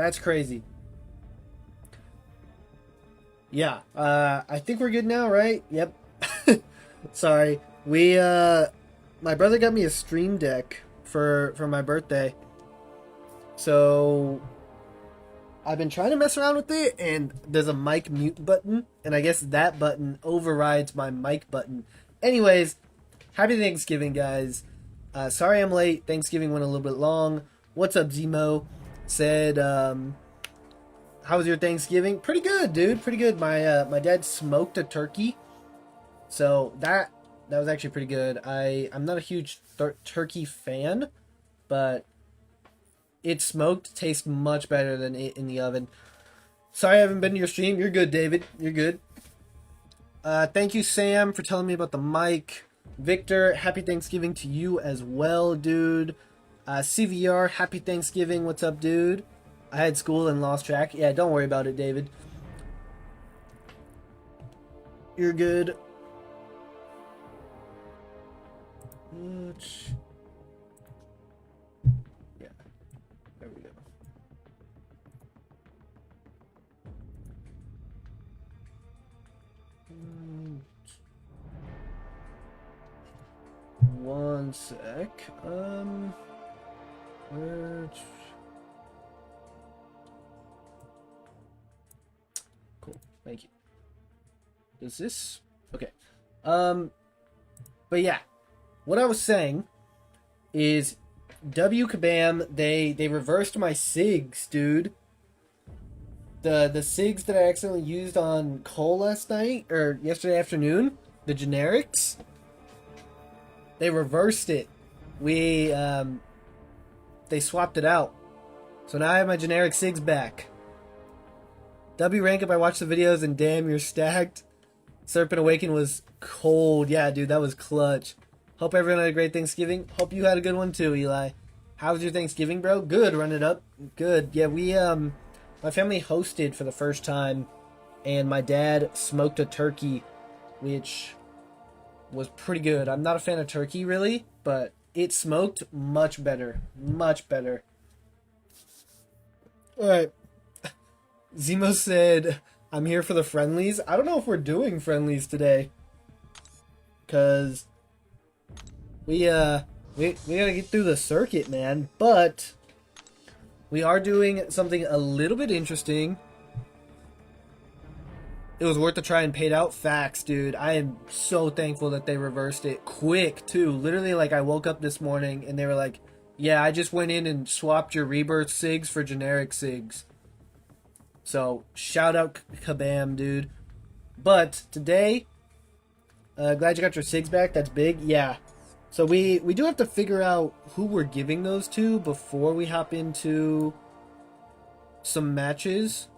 That's crazy. Yeah. I think we're good now, right? Yep. Sorry. My brother got me a stream deck for my birthday. So I've been trying to mess around with it, and there's a mic mute button, and I guess that button overrides my mic button. Anyways, happy Thanksgiving, guys. Sorry I'm late. Thanksgiving went a little bit long. What's up, Zemo? Said, how was your Thanksgiving? Pretty good, dude. Pretty good. My dad smoked a turkey, so that was actually pretty good. I'm not a huge turkey fan, but it smoked tastes much better than it in the oven. Sorry I haven't been to your stream. You're good, David. You're good. Thank you, Sam, for telling me about the mic. Victor, happy Thanksgiving to you as well, dude. CVR, happy Thanksgiving. What's up, dude? I had school and lost track. Yeah, don't worry about it, David. You're good. Yeah, there we go. One sec. Cool. Thank you. Does this? Okay. But yeah, what I was saying is W Kabam. They reversed my SIGs, dude. The SIGs that I accidentally used on Cole last night or yesterday afternoon, the generics. They reversed it. They swapped it out. So now I have my generic SIGs back. W rank up, I watched the videos and damn, you're stacked. Serpent Awaken was cold. Yeah, dude, that was clutch. Hope everyone had a great Thanksgiving. Hope you had a good one too, Eli. How was your Thanksgiving, bro? Good, run it up. Good. Yeah, my family hosted for the first time, and my dad smoked a turkey, which was pretty good. I'm not a fan of turkey, really, but it smoked much better. Much better. Alright. Zemo said, I'm here for the friendlies. I don't know if we're doing friendlies today. Because we gotta get through the circuit, man. But we are doing something a little bit interesting. It was worth the try and paid out. Facts, dude. I am so thankful that they reversed it quick, too. Literally, like, I woke up this morning and they were like, yeah, I just went in and swapped your rebirth SIGs for generic SIGs. So, shout out Kabam, dude. But today, glad you got your SIGs back. That's big. Yeah. So we do have to figure out who we're giving those to before we hop into some matches.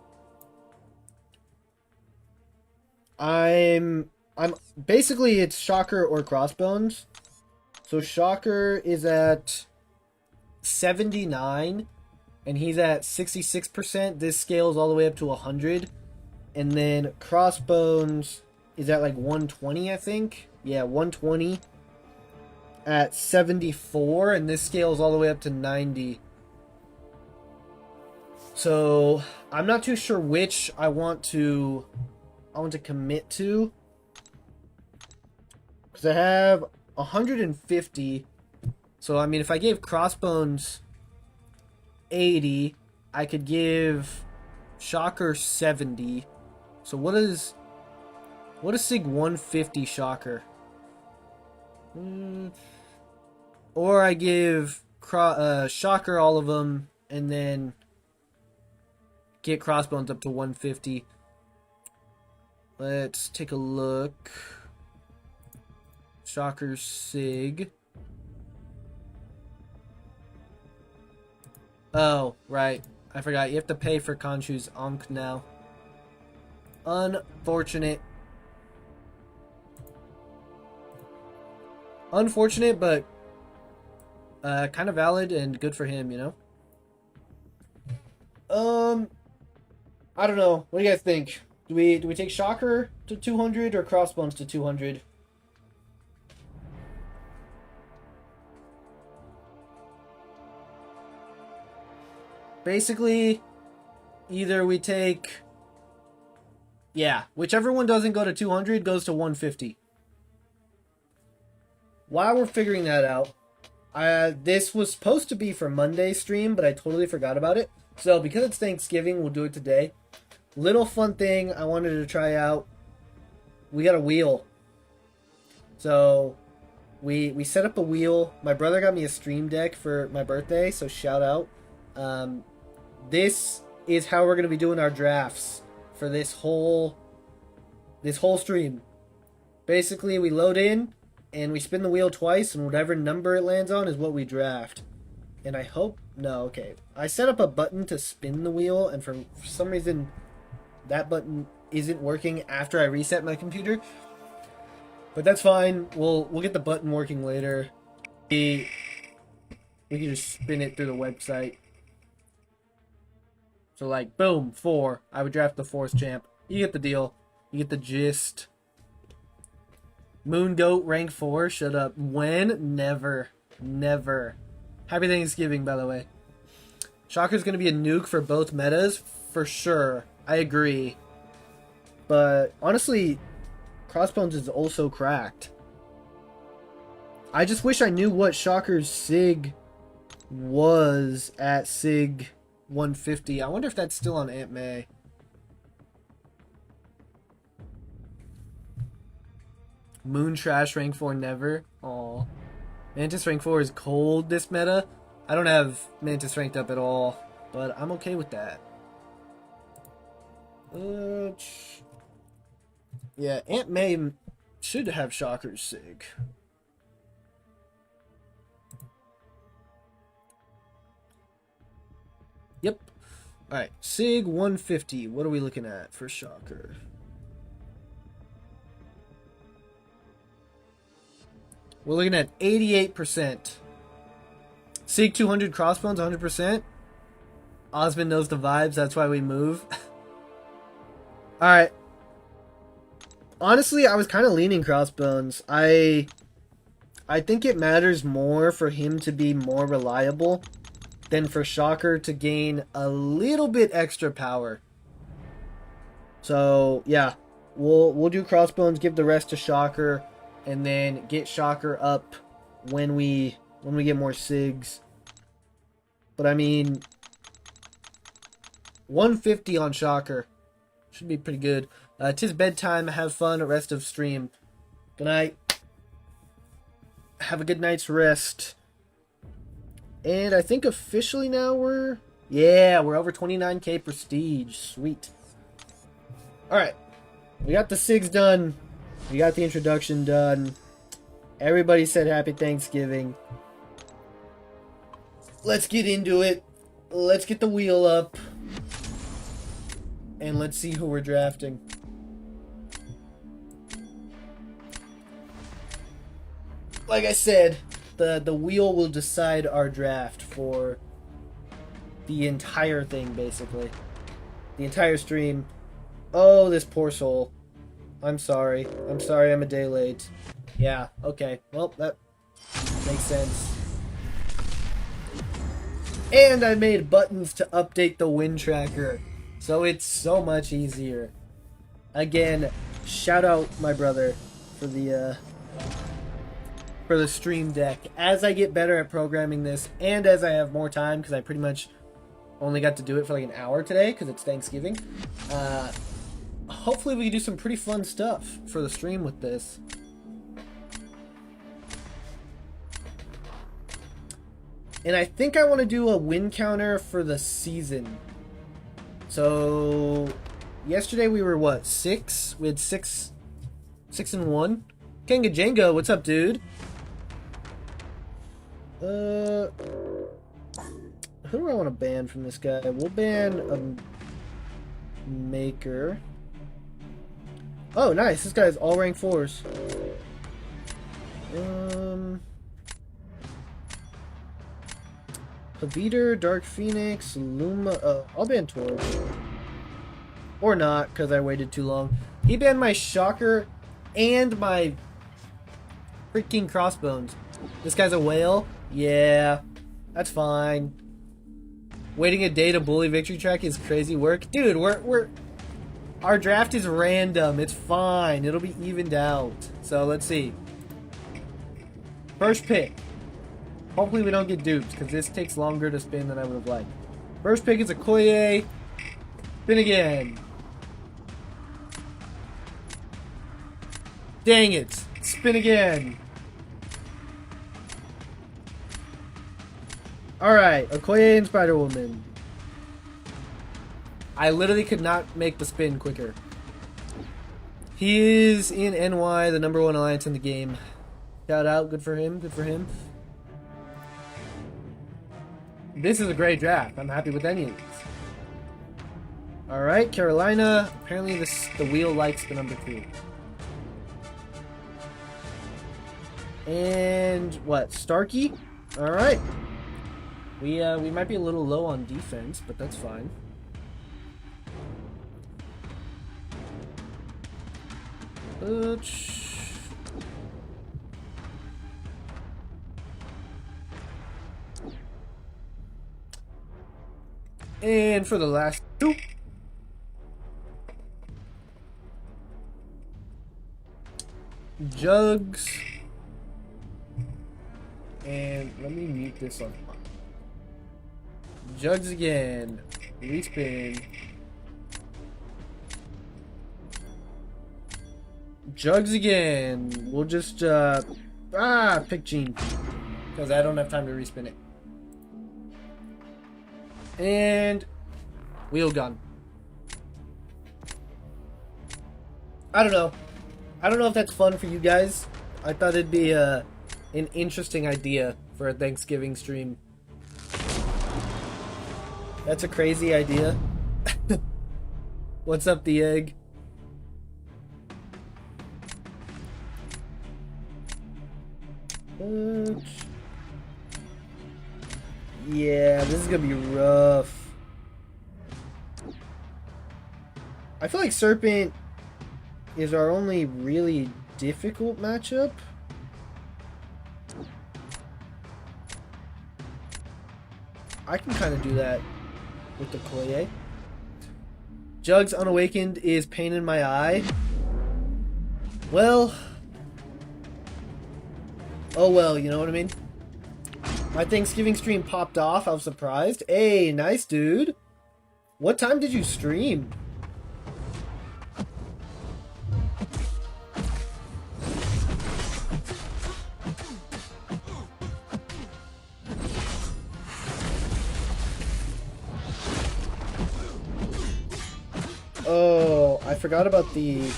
I'm basically it's Shocker or Crossbones. So Shocker is at 79 and he's at 66%. This scales all the way up to 100. And then Crossbones is at like 120, I think. Yeah, 120 at 74, and this scales all the way up to 90. So I'm not too sure which I want to commit to, because I have 150. So I mean, if I gave Crossbones 80, I could give Shocker 70. So what is SIG 150 Shocker? Or I give Shocker all of them and then get Crossbones up to 150. Let's take a look. Shocker SIG. Oh, right. I forgot. You have to pay for Khonshu's Ankh now. Unfortunate. Unfortunate, but kind of valid and good for him, you know? I don't know. What do you guys think? Do we take Shocker to 200 or Crossbones to 200? Basically, either we take... Yeah, whichever one doesn't go to 200 goes to 150. While we're figuring that out, this was supposed to be for Monday's stream, but I totally forgot about it. So because it's Thanksgiving, we'll do it today. Little fun thing I wanted to try out. We got a wheel. So we set up a wheel. My brother got me a stream deck for my birthday, so shout out. This is how we're going to be doing our drafts for this whole stream. Basically, we load in and we spin the wheel twice, and whatever number it lands on is what we draft. And I hope... No, okay. I set up a button to spin the wheel, and for some reason that button isn't working after I reset my computer. But that's fine. We'll get the button working later. We can just spin it through the website. So like, boom, 4. I would draft the 4th champ. You get the deal. You get the gist. Moon Goat rank 4. Shut up. When? Never. Never. Happy Thanksgiving, by the way. Shocker's going to be a nuke for both metas. For sure. I agree. But honestly, Crossbones is also cracked. I just wish I knew what Shocker's SIG was at SIG 150. I wonder if that's still on Aunt May. Moon Trash rank 4 never. Aw. Mantis rank 4 is cold this meta. I don't have Mantis ranked up at all, but I'm okay with that. Yeah, Aunt May should have Shocker's SIG. Yep. Alright, SIG 150. What are we looking at for Shocker? We're looking at 88%. SIG 200 Crossbones, 100%. Osmond knows the vibes, that's why we move. Alright. Honestly, I was kind of leaning Crossbones. I think it matters more for him to be more reliable than for Shocker to gain a little bit extra power. So, yeah. We'll do Crossbones, give the rest to Shocker, and then get Shocker up when we get more SIGs. But I mean, 150 on Shocker should be pretty good. 'Tis bedtime. Have fun. Rest of stream. Good night. Have a good night's rest. And I think officially now we're over 29k prestige. Sweet. Alright. We got the SIGs done. We got the introduction done. Everybody said happy Thanksgiving. Let's get into it. Let's get the wheel up. And let's see who we're drafting. Like I said, the wheel will decide our draft for the entire thing, basically. The entire stream. Oh, this poor soul. I'm sorry. I'm sorry I'm a day late. Yeah, okay. Well, that makes sense. And I made buttons to update the win tracker, so it's so much easier. Again, shout out my brother for the stream deck. As I get better at programming this, and as I have more time, because I pretty much only got to do it for like an hour today, because it's Thanksgiving, hopefully we can do some pretty fun stuff for the stream with this. And I think I want to do a win counter for the season. So yesterday we were what, 6? We had 6 and 1. Kenga Jenga, what's up, dude? Who do I want to ban from this guy? We'll ban a Maker. Oh, nice. This guy's all rank 4s. Paviter, Dark Phoenix, Luma. I'll ban Torch. Or not, because I waited too long. He banned my Shocker and my freaking Crossbones. This guy's a whale? Yeah, that's fine. Waiting a day to bully victory track is crazy work. Dude, our draft is random. It's fine. It'll be evened out. So let's see. First pick. Hopefully we don't get duped, because this takes longer to spin than I would have liked. First pick is a Okoye. Spin again. Dang it. Spin again. Alright, Okoye and Spider-Woman. I literally could not make the spin quicker. He is in NY, the #1 alliance in the game. Shout out, good for him, good for him. This is a great draft. I'm happy with any of these. Alright, Carolina. Apparently the wheel likes the #2. And what? Starkey? Alright. We might be a little low on defense, but that's fine. And for the last two. Jugs. And let me mute this on. Jugs again. Respin. Jugs again. We'll just pick Gene, because I don't have time to respin it. And wheel gun. I don't know. I don't know if that's fun for you guys. I thought it'd be an interesting idea for a Thanksgiving stream. That's a crazy idea. What's up, the egg? Yeah, this is gonna be rough. I feel like Serpent is our only really difficult matchup. I can kind of do that with the Okoye. Jugs Unawakened is pain in my eye. Well, oh well, you know what I mean? My Thanksgiving stream popped off. I was surprised. Hey, nice, dude. What time did you stream? Oh, I forgot about the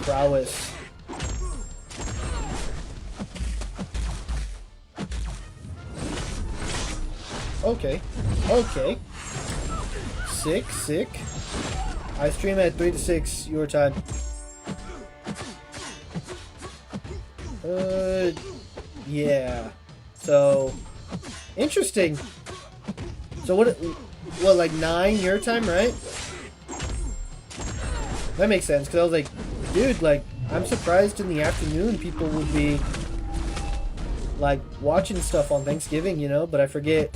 prowess. Okay. Okay. Sick, sick. I stream at 3 to 6 your time. Yeah. So, interesting. So what, like 9 your time, right? That makes sense, because I was like, dude, like, I'm surprised in the afternoon people would be, like, watching stuff on Thanksgiving, you know, but I forget.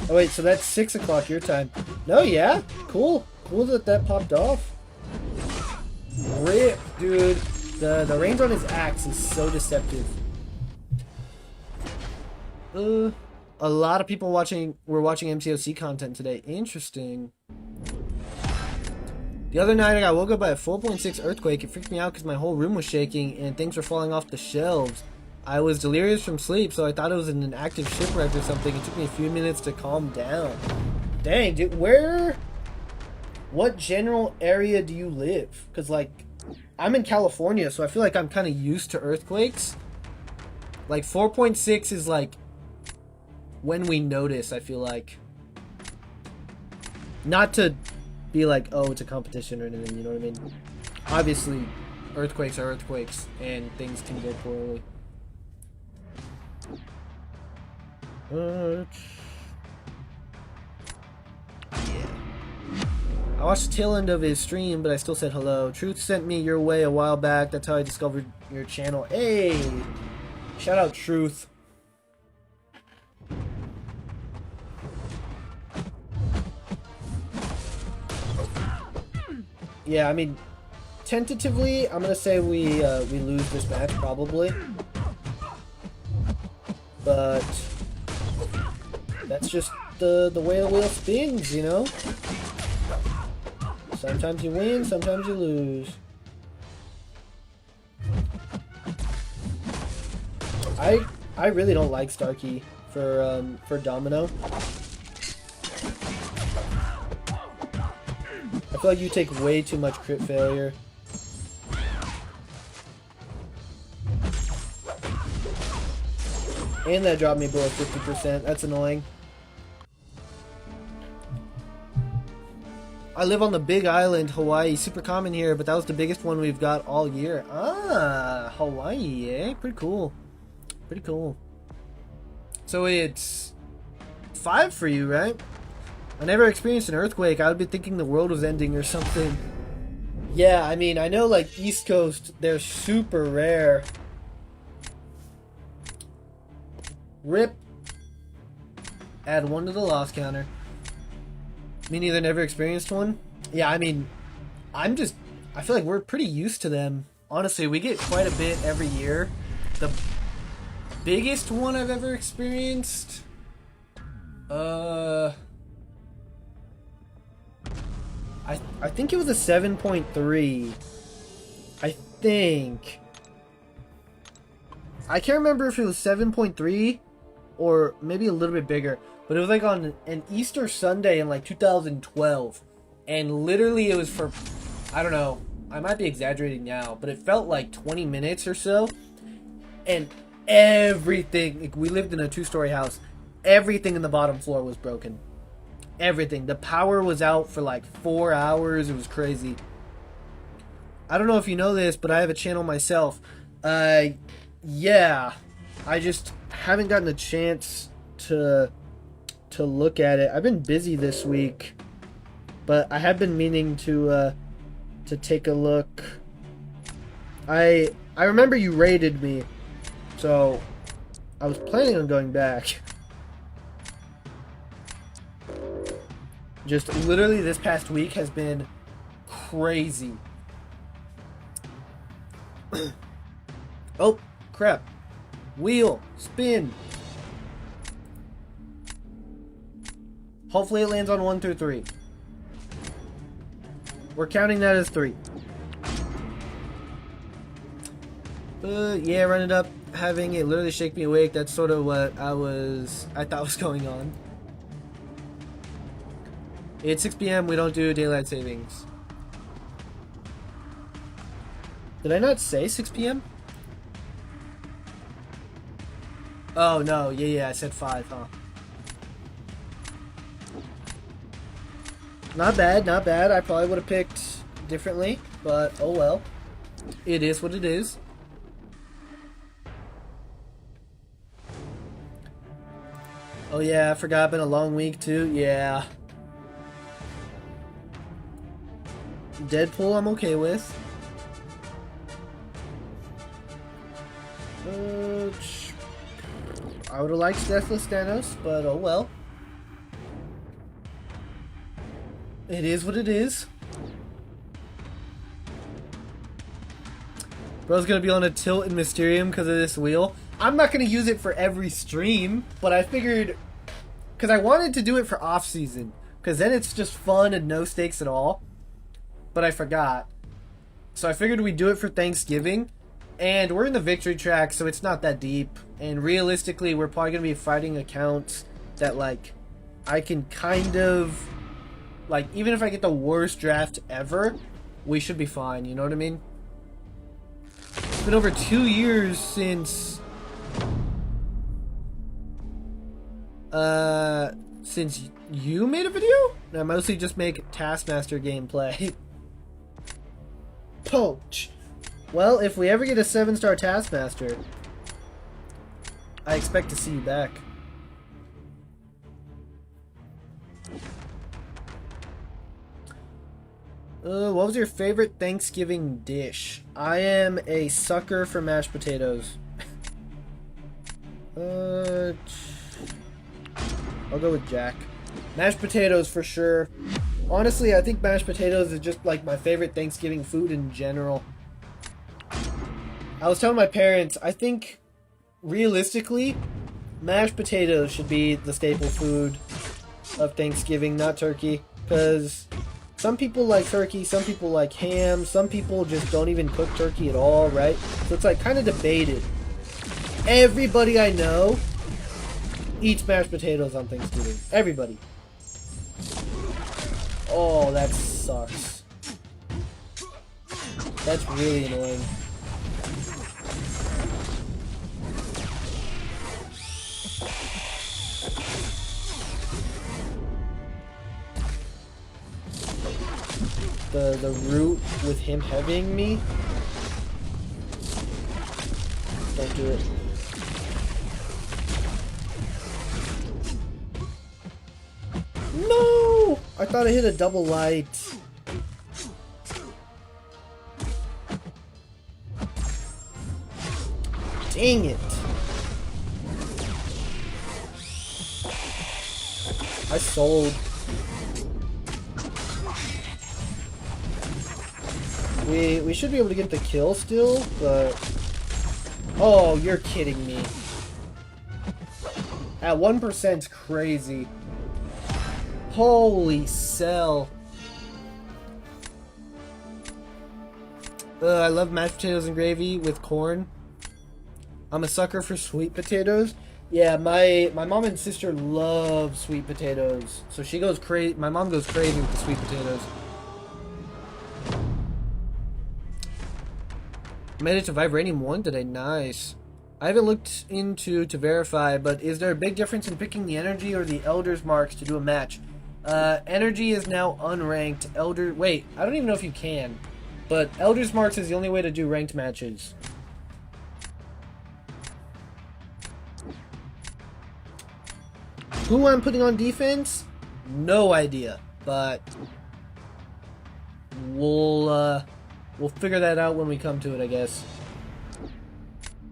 Oh, wait, so that's 6 o'clock your time. No, yeah? Cool. Cool that popped off. Rip, dude. The range on his axe is so deceptive. A lot of people were watching MCOC content today. Interesting. The other night I got woke up by a 4.6 earthquake. It freaked me out because my whole room was shaking and things were falling off the shelves. I was delirious from sleep, so I thought it was an active shipwreck or something. It took me a few minutes to calm down. Dang, dude, what general area do you live? Because, like, I'm in California, so I feel like I'm kind of used to earthquakes. Like, 4.6 is, like, when we notice, I feel like. Not to be like, oh, it's a competition or anything, you know what I mean? Obviously, earthquakes are earthquakes, and things can go poorly. Yeah. I watched the tail end of his stream, but I still said hello. Truth sent me your way a while back. That's how I discovered your channel. Hey! Shout out Truth. Yeah, I mean, tentatively, I'm gonna say we lose this match probably, but that's just the way the wheel spins, you know. Sometimes you win, sometimes you lose. I really don't like Starkey for Domino. I feel like you take way too much crit failure. And that dropped me below 50%. That's annoying. I live on the big island, Hawaii. Super common here, but that was the biggest one we've got all year. Ah, Hawaii, eh? Pretty cool. Pretty cool. So it's 5 for you, right? I never experienced an earthquake. I would be thinking the world was ending or something. Yeah, I mean, I know like East Coast, they're super rare. Rip. Add 1 to the loss counter. Me neither, never experienced one. Yeah, I mean, I feel like we're pretty used to them. Honestly, we get quite a bit every year. The biggest one I've ever experienced, I think it was a 7.3. I think. I can't remember if it was 7.3 or maybe a little bit bigger, but it was like on an Easter Sunday in like 2012, and literally it was for, I don't know, I might be exaggerating now, but it felt like 20 minutes or so, and everything, like, we lived in a 2-story house, everything in the bottom floor was broken. Everything. The power was out for like 4 hours. It was crazy. I don't know if you know this, but I have a channel myself. Yeah, I just haven't gotten a chance to look at it. I've been busy this week, but I have been meaning to take a look. I remember you raided me, so I was planning on going back. Just literally this past week has been crazy. Oh, crap. Wheel. Spin. Hopefully it lands on 1 through 3. We're counting that as 3. Yeah, run it up. Having it literally shake me awake. That's sort of what I thought was going on. It's 6 p.m. We don't do daylight savings. Did I not say 6 p.m.? Oh, no. Yeah, I said 5, huh? Not bad, not bad. I probably would have picked differently, but oh well. It is what it is. Oh yeah, I forgot. Been a long week too. Yeah. Deadpool I'm okay with. I would have liked Deathless Thanos, but oh well. It is what it is. Bro's gonna be on a tilt in Mysterium because of this wheel. I'm not gonna use it for every stream, but I figured, because I wanted to do it for off season, because then it's just fun and no stakes at all. But I forgot. So I figured we'd do it for Thanksgiving. And we're in the victory track, so it's not that deep. And realistically, we're probably going to be fighting accounts that, like, I can kind of, like, even if I get the worst draft ever, we should be fine, you know what I mean? It's been over 2 years since you made a video? I mostly just make Taskmaster gameplay. Poach. Well, if we ever get a 7-star Taskmaster, I expect to see you back. What was your favorite Thanksgiving dish? I am a sucker for mashed potatoes. I'll go with Jack. Mashed potatoes for sure. Honestly, I think mashed potatoes is just like my favorite Thanksgiving food in general. I was telling my parents, I think realistically, mashed potatoes should be the staple food of Thanksgiving, not turkey. Because some people like turkey, some people like ham, some people just don't even cook turkey at all, right? So it's like kind of debated. Everybody I know eats mashed potatoes on Thanksgiving. Everybody. Oh, that sucks. That's really annoying. The route with him heavying me. Don't do it. No! I thought I hit a double light. Dang it. I sold. We should be able to get the kill still, but... Oh, you're kidding me. At 1%'s crazy. Holy cell. I love mashed potatoes and gravy with corn. I'm a sucker for sweet potatoes. Yeah, my mom and sister love sweet potatoes. So she goes crazy. My mom goes crazy with the sweet potatoes. Made it to Vibranium 1 today. Nice. I haven't looked into to verify, but is there a big difference in picking the energy or the Elder's Marks to do a match? Energy is now unranked. Wait, I don't even know if you can. But Elder's Marks is the only way to do ranked matches. Who I'm putting on defense? No idea. But we'll figure that out when we come to it, I guess.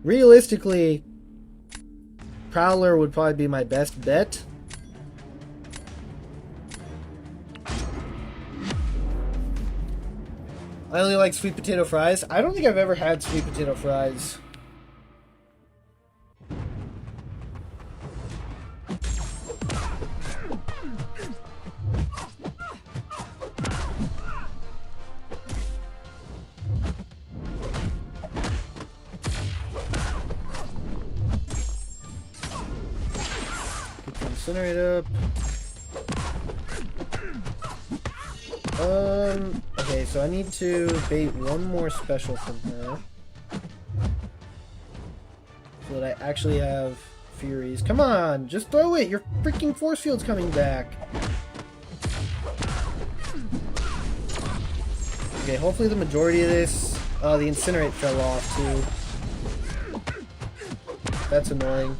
Realistically, Prowler would probably be my best bet. I only like sweet potato fries. I don't think I've ever had sweet potato fries. Incinerate up. Okay, so I need to bait one more special from her. So that I actually have Furies. Come on, just throw it! Your freaking force field's coming back! Okay, hopefully the majority of this... Oh, the Incinerate fell off, too. That's annoying.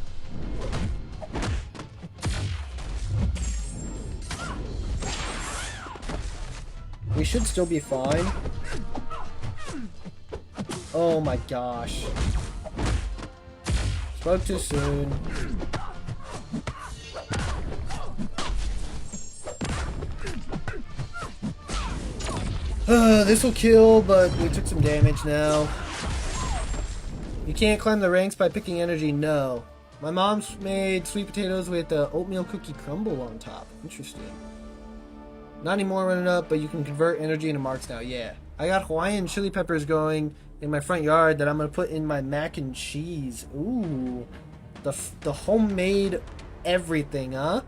We should still be fine. Oh my gosh. Spoke too soon. This will kill, but we took some damage now. You can't climb the ranks by picking energy, no. My mom's made sweet potatoes with oatmeal cookie crumble on top. Interesting. Not anymore running up, but you can convert energy into marks now. Yeah. I got Hawaiian chili peppers going in my front yard that I'm going to put in my mac and cheese. Ooh. The homemade everything, huh?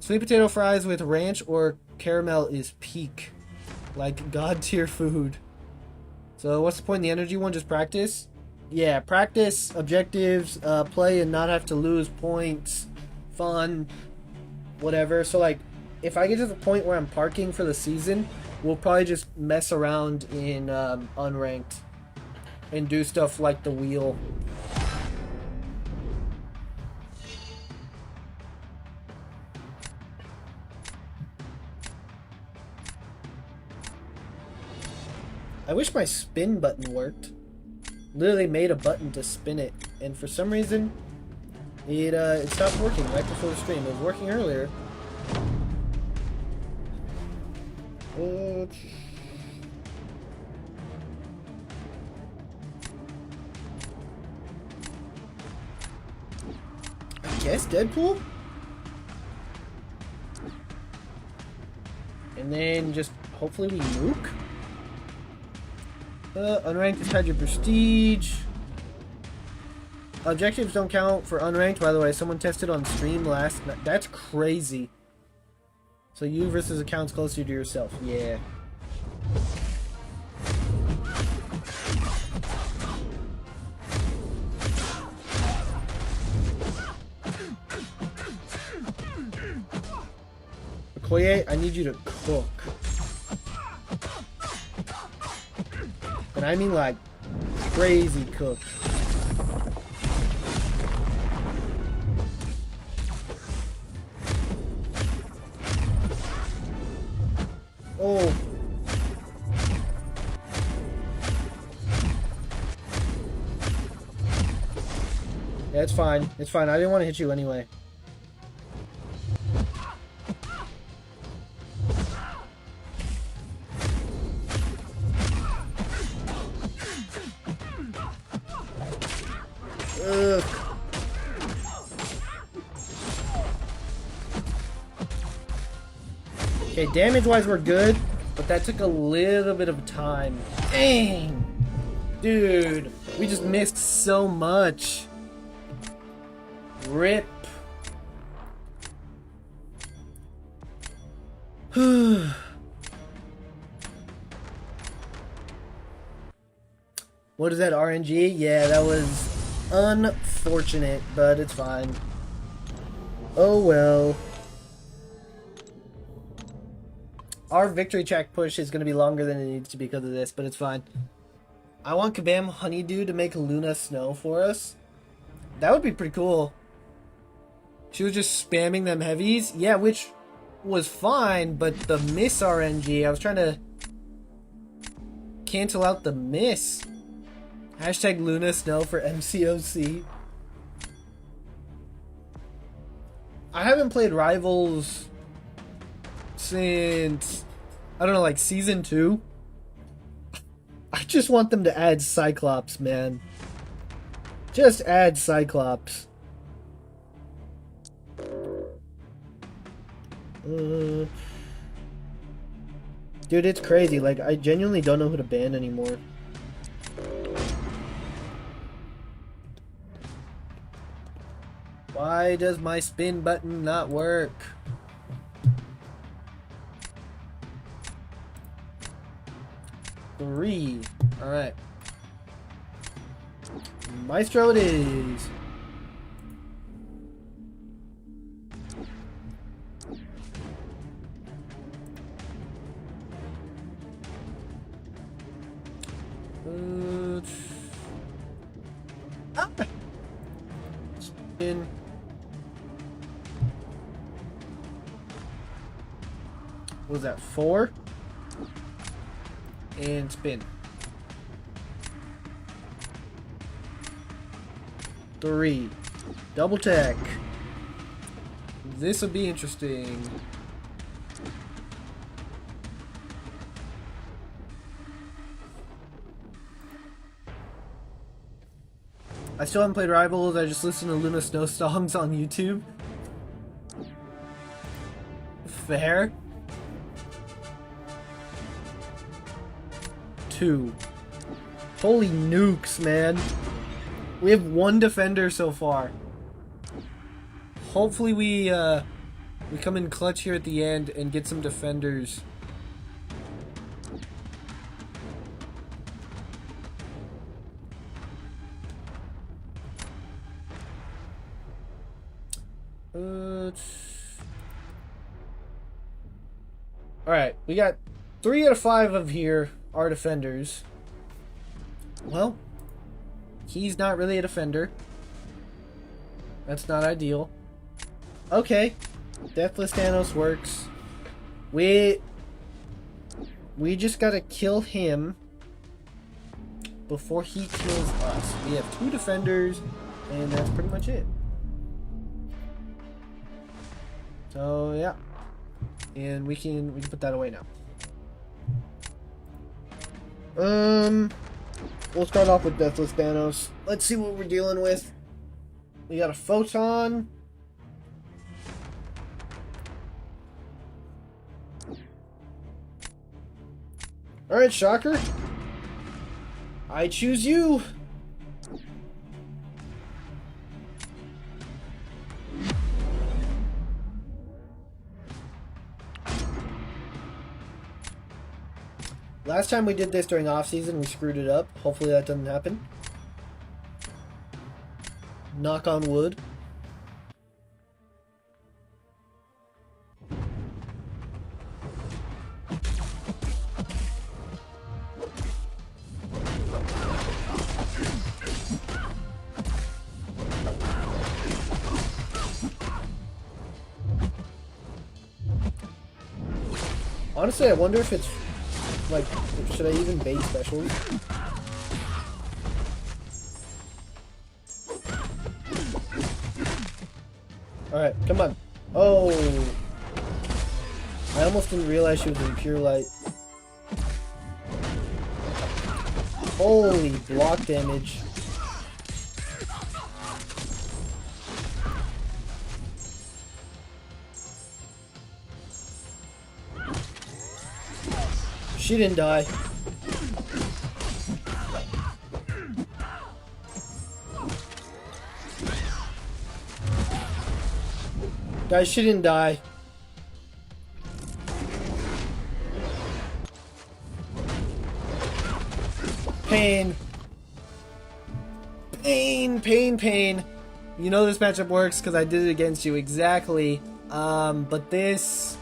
Sweet potato fries with ranch or caramel is peak. Like god tier food. So what's the point in the energy one? Just practice? Yeah, practice, objectives, play and not have to lose points, fun, whatever. So like, if I get to the point where I'm parking for the season, we'll probably just mess around in unranked and do stuff like the wheel. I wish my spin button worked. Literally made a button to spin it, and for some reason, it stopped working right before the stream. It was working earlier. Uh, I guess Deadpool? And then just hopefully we nuke? Unranked has had your prestige. Objectives don't count for unranked, by the way. Someone tested on stream last night. That's crazy. So you versus accounts closer to yourself. Yeah. Okoye, I need you to cook. And I mean like crazy cook. Oh. Yeah, it's fine. It's fine. I didn't want to hit you anyway. Ugh. Okay, damage-wise we're good, but that took a little bit of time. Dang! Dude, we just missed so much. RIP. What is that, RNG? Yeah, that was unfortunate, but it's fine. Oh well. Our victory track push is going to be longer than it needs to because of this, but it's fine. I want Kabam Honeydew to make Luna Snow for us. That would be pretty cool. She was just spamming them heavies. Yeah, which was fine, but the miss RNG, I was trying to cancel out the miss. Hashtag Luna Snow for MCOC. I haven't played Rivals since, I don't know, like season 2. I just want them to add Cyclops, man. Just add Cyclops. Dude, it's crazy. Like, I genuinely don't know who to ban anymore. Why does my spin button not work? Three. Alright. Maestro it is. Spin. What was that? 4? And spin. 3. Double tech. This will be interesting. I still haven't played Rivals. I just listened to Luna Snow songs on YouTube. Fair. 2. Holy nukes, man. We have 1 defender so far. Hopefully we come in clutch here at the end and get some defenders. Alright, we got 3 out of 5 of here are defenders. Well, he's not really a defender. That's not ideal. Okay, Deathless Thanos works. We just gotta kill him before he kills us. We have 2 defenders, and that's pretty much it. So yeah, and we can put that away now. We'll start off with Deathless Thanos. Let's see what we're dealing with. We got a Photon. Alright, Shocker. I choose you. Last time we did this during off-season, we screwed it up. Hopefully that doesn't happen. Knock on wood. Honestly, I wonder if it's like, should I even bait specials? Alright, come on. Oh! I almost didn't realize she was in pure light. Holy block damage. She didn't die. Guys, she didn't die. Pain. Pain, pain, pain. You know this matchup works because I did it against you. Exactly. But this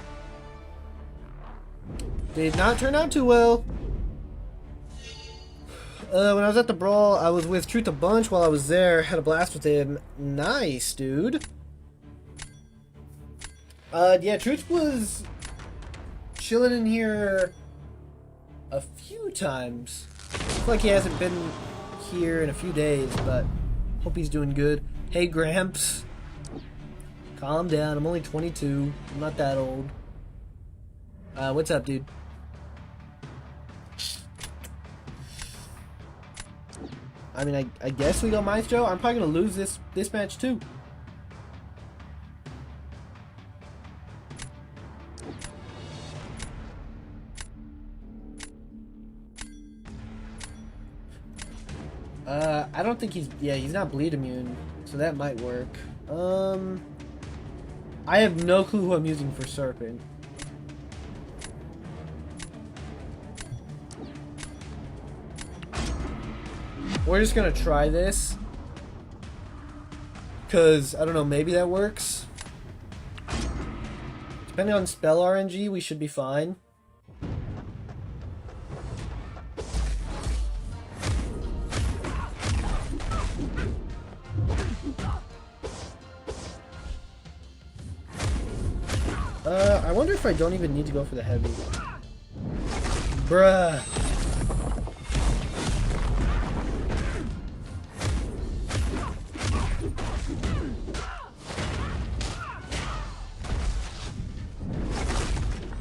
did not turn out too well. When I was at the Brawl, I was with Truth a bunch while I was there. Had a blast with him. Nice, dude. Yeah, Truth was chilling in here a few times. Looks like he hasn't been here in a few days, but hope he's doing good. Hey, Gramps. Calm down. I'm only 22. I'm not that old. What's up, dude? I mean, I guess we go Maestro. I'm probably gonna lose this match too. I don't think he's not bleed immune, so that might work. I have no clue who I'm using for Serpent. We're just gonna try this. Cause, I don't know, maybe that works. Depending on spell RNG, we should be fine. I wonder if I don't even need to go for the heavy. Bruh.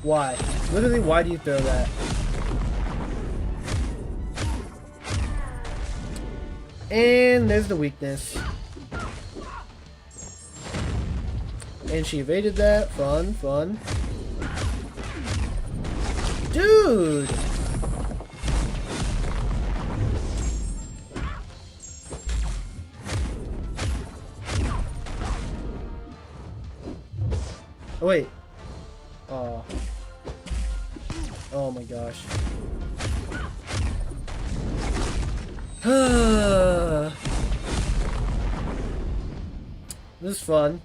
Why? Literally, why do you throw that? And there's the weakness. And she evaded that. Fun, fun. Dude! Oh, wait. Oh. Oh my gosh. This is fun.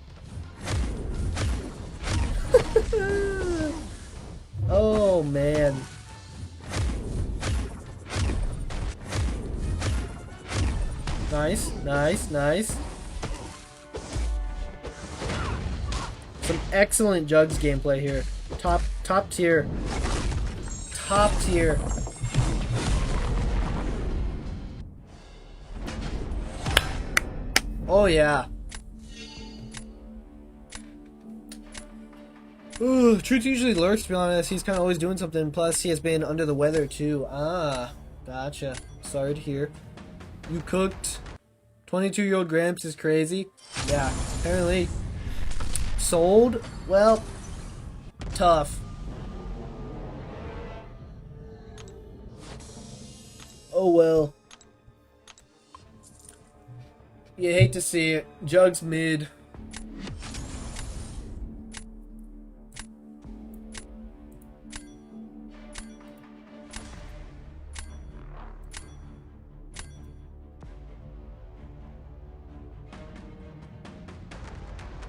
Oh man. Nice, nice, nice. Some excellent Jugs gameplay here. Top tier. Top tier. Oh yeah. Ooh, Truth usually lurks, to be honest. He's kind of always doing something. Plus, he has been under the weather, too. Ah. Gotcha. Sorry to hear. You cooked. 22-year-old Gramps is crazy. Yeah, apparently. Sold? Well, tough. Oh well. You hate to see it. Jug's mid.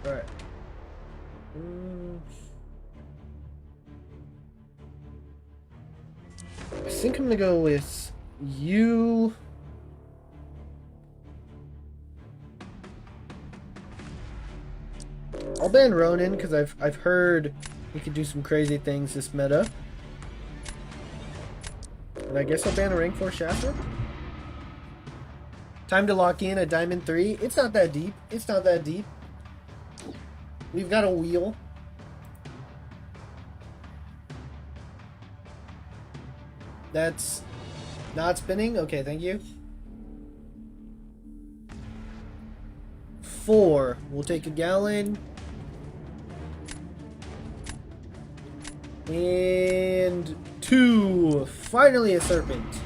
Alright. I think I'm gonna go with you. I'll ban Ronin because I've heard he could do some crazy things this meta. And I guess I'll ban a rank 4 Shasta. Time to lock in a Diamond 3. It's not that deep. It's not that deep. We've got a wheel. That's not spinning? Okay, thank you. 4. We'll take a gallon. And 2. Finally a serpent.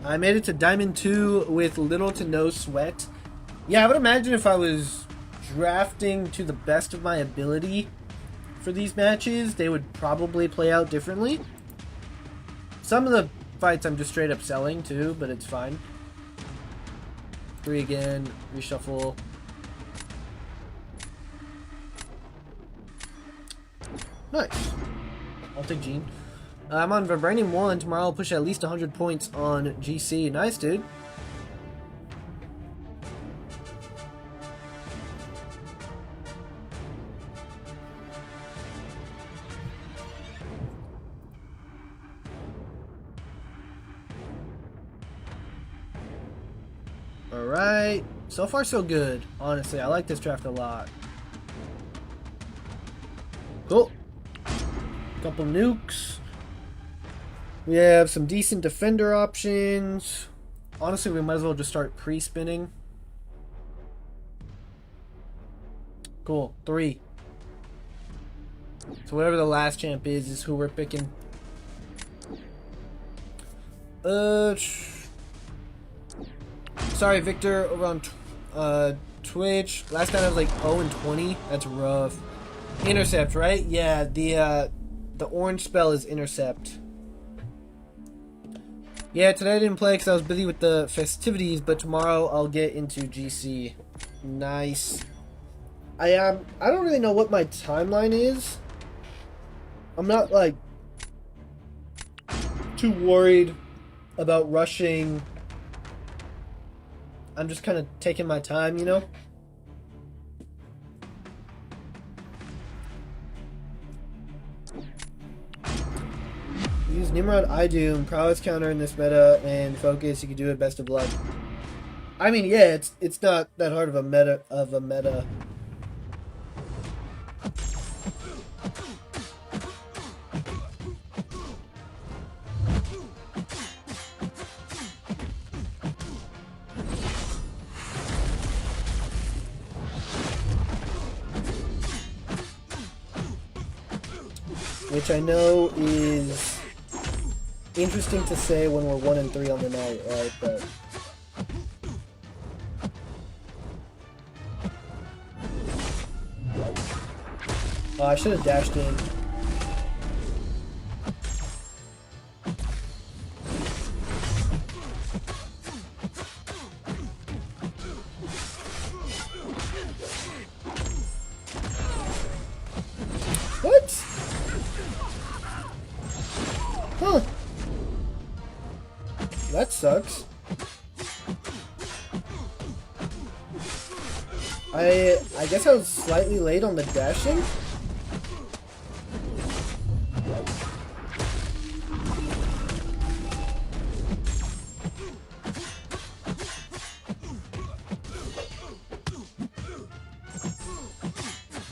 I made it to Diamond 2 with little to no sweat. Yeah, I would imagine if I was drafting to the best of my ability for these matches, they would probably play out differently. Some of the fights I'm just straight up selling too, but it's fine. 3 again, reshuffle. Nice. I'll take Gene. I'm on Vibranium 1. Tomorrow I'll push at least 100 points on GC. Nice, dude. Alright. So far so good. Honestly, I like this draft a lot. Cool. Couple nukes. We have some decent defender options. Honestly, we might as well just start pre-spinning. Cool. 3. So whatever the last champ is who we're picking. Sorry, Victor, over on Twitch. Last time I was like 0 and 20. That's rough. Intercept, right? Yeah, the orange spell is intercept. Yeah, today I didn't play because I was busy with the festivities, but tomorrow I'll get into GC. Nice. I don't really know what my timeline is. I'm not like too worried about rushing. I'm just kind of taking my time, you know? Use Nimrod, Idum, prowess counter in this meta, and focus. You can do it. Best of luck. I mean, yeah, it's not that hard of a meta which I know is interesting to say when we're 1 and 3 on the night, right? But oh, I should have dashed in. What? Huh. That sucks. I guess I was slightly late on the dashing.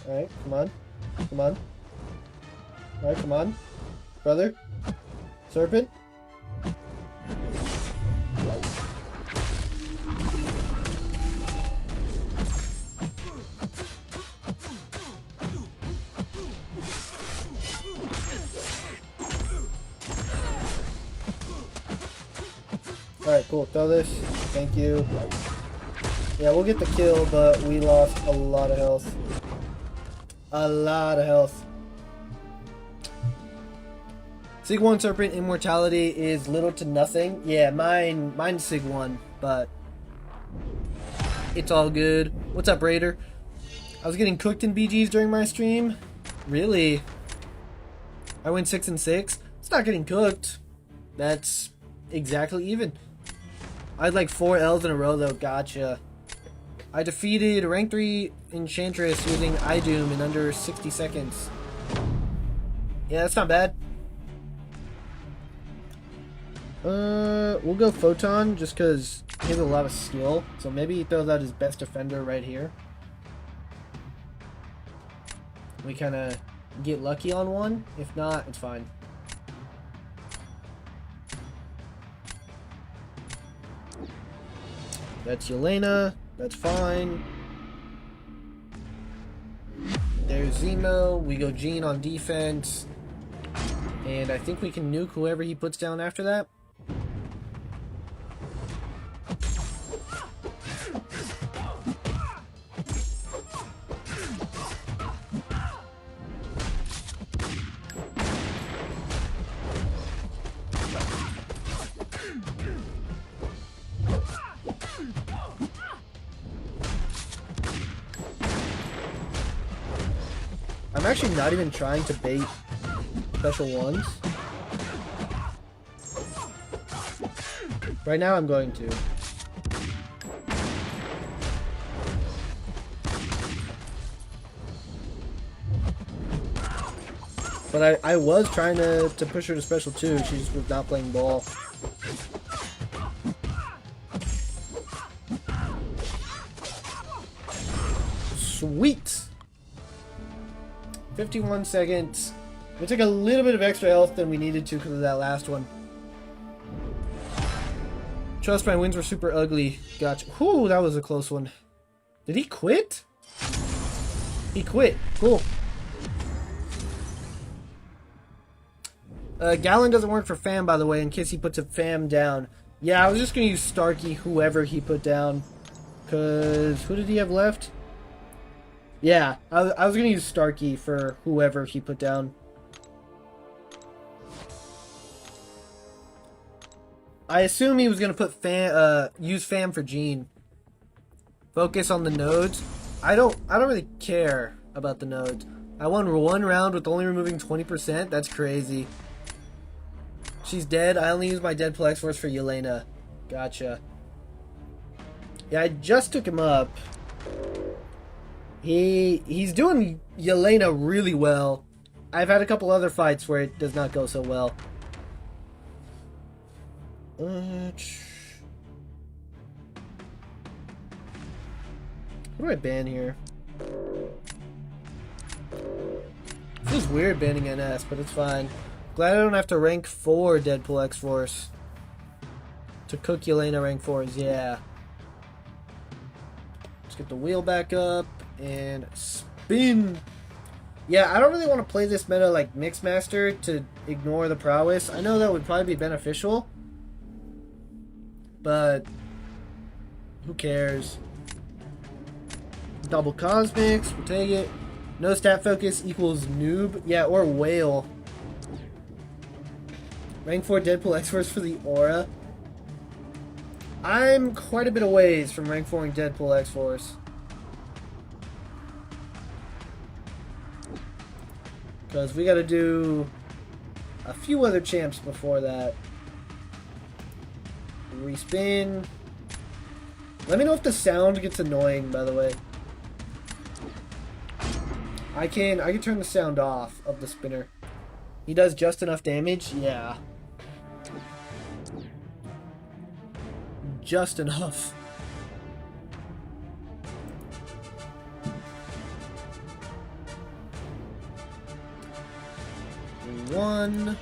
Alright, come on. Come on. Alright, come on. Brother. Serpent. Alright, cool. Throw this. Thank you. Yeah, we'll get the kill, but we lost a lot of health. A lot of health. Sig 1 Serpent Immortality is little to nothing. Yeah, mine's Sig 1, but it's all good. What's up, Raider? I was getting cooked in BGs during my stream. Really? I went 6 and 6. It's not getting cooked. That's exactly even. I had like 4 L's in a row though. Gotcha. I defeated rank 3 Enchantress using Idoom in under 60 seconds. Yeah, that's not bad. We'll go Photon just because he has a lot of skill. So maybe he throws out his best defender right here. We kind of get lucky on one. If not, it's fine. That's Yelena. That's fine. There's Zemo. We go Jean on defense. And I think we can nuke whoever he puts down after that. I'm actually not even trying to bait special ones. Right now I'm going to. But I was trying to push her to special too. She just was not playing ball. Sweet! 51 seconds. We took a little bit of extra health than we needed to because of that last one. Trust my wins were super ugly. Gotcha. Whew, that was a close one. Did he quit? He quit. Cool. Gallon doesn't work for Fam, by the way, in case he puts a Fam down. Yeah, I was just going to use Starkey, whoever he put down. Because, who did he have left? Yeah, I was going to use Starkey for whoever he put down. I assume he was going to put use Fam for Jean. Focus on the nodes. I don't really care about the nodes. I won one round with only removing 20%. That's crazy. She's dead. I only use my Deadpool X-Force for Yelena. Gotcha. Yeah, I just took him up. He's doing Yelena really well. I've had a couple other fights where it does not go so well. Who do I ban here? Feels weird banning NS, but it's fine. Glad I don't have to rank 4 Deadpool X-Force to cook Yelena rank 4s, yeah. Let's get the wheel back up and spin. Yeah, I don't really want to play this meta like Mixmaster to ignore the prowess. I know that would probably be beneficial, but who cares? Double Cosmics, we'll take it. No stat focus equals noob. Yeah, or whale. Rank 4 Deadpool X-Force for the aura. I'm quite a bit of ways from rank 4ing Deadpool X-Force. Because we gotta do a few other champs before that. Respin. Let me know if the sound gets annoying, by the way. I can turn the sound off of the spinner. He does just enough damage? Yeah. Just enough. I'm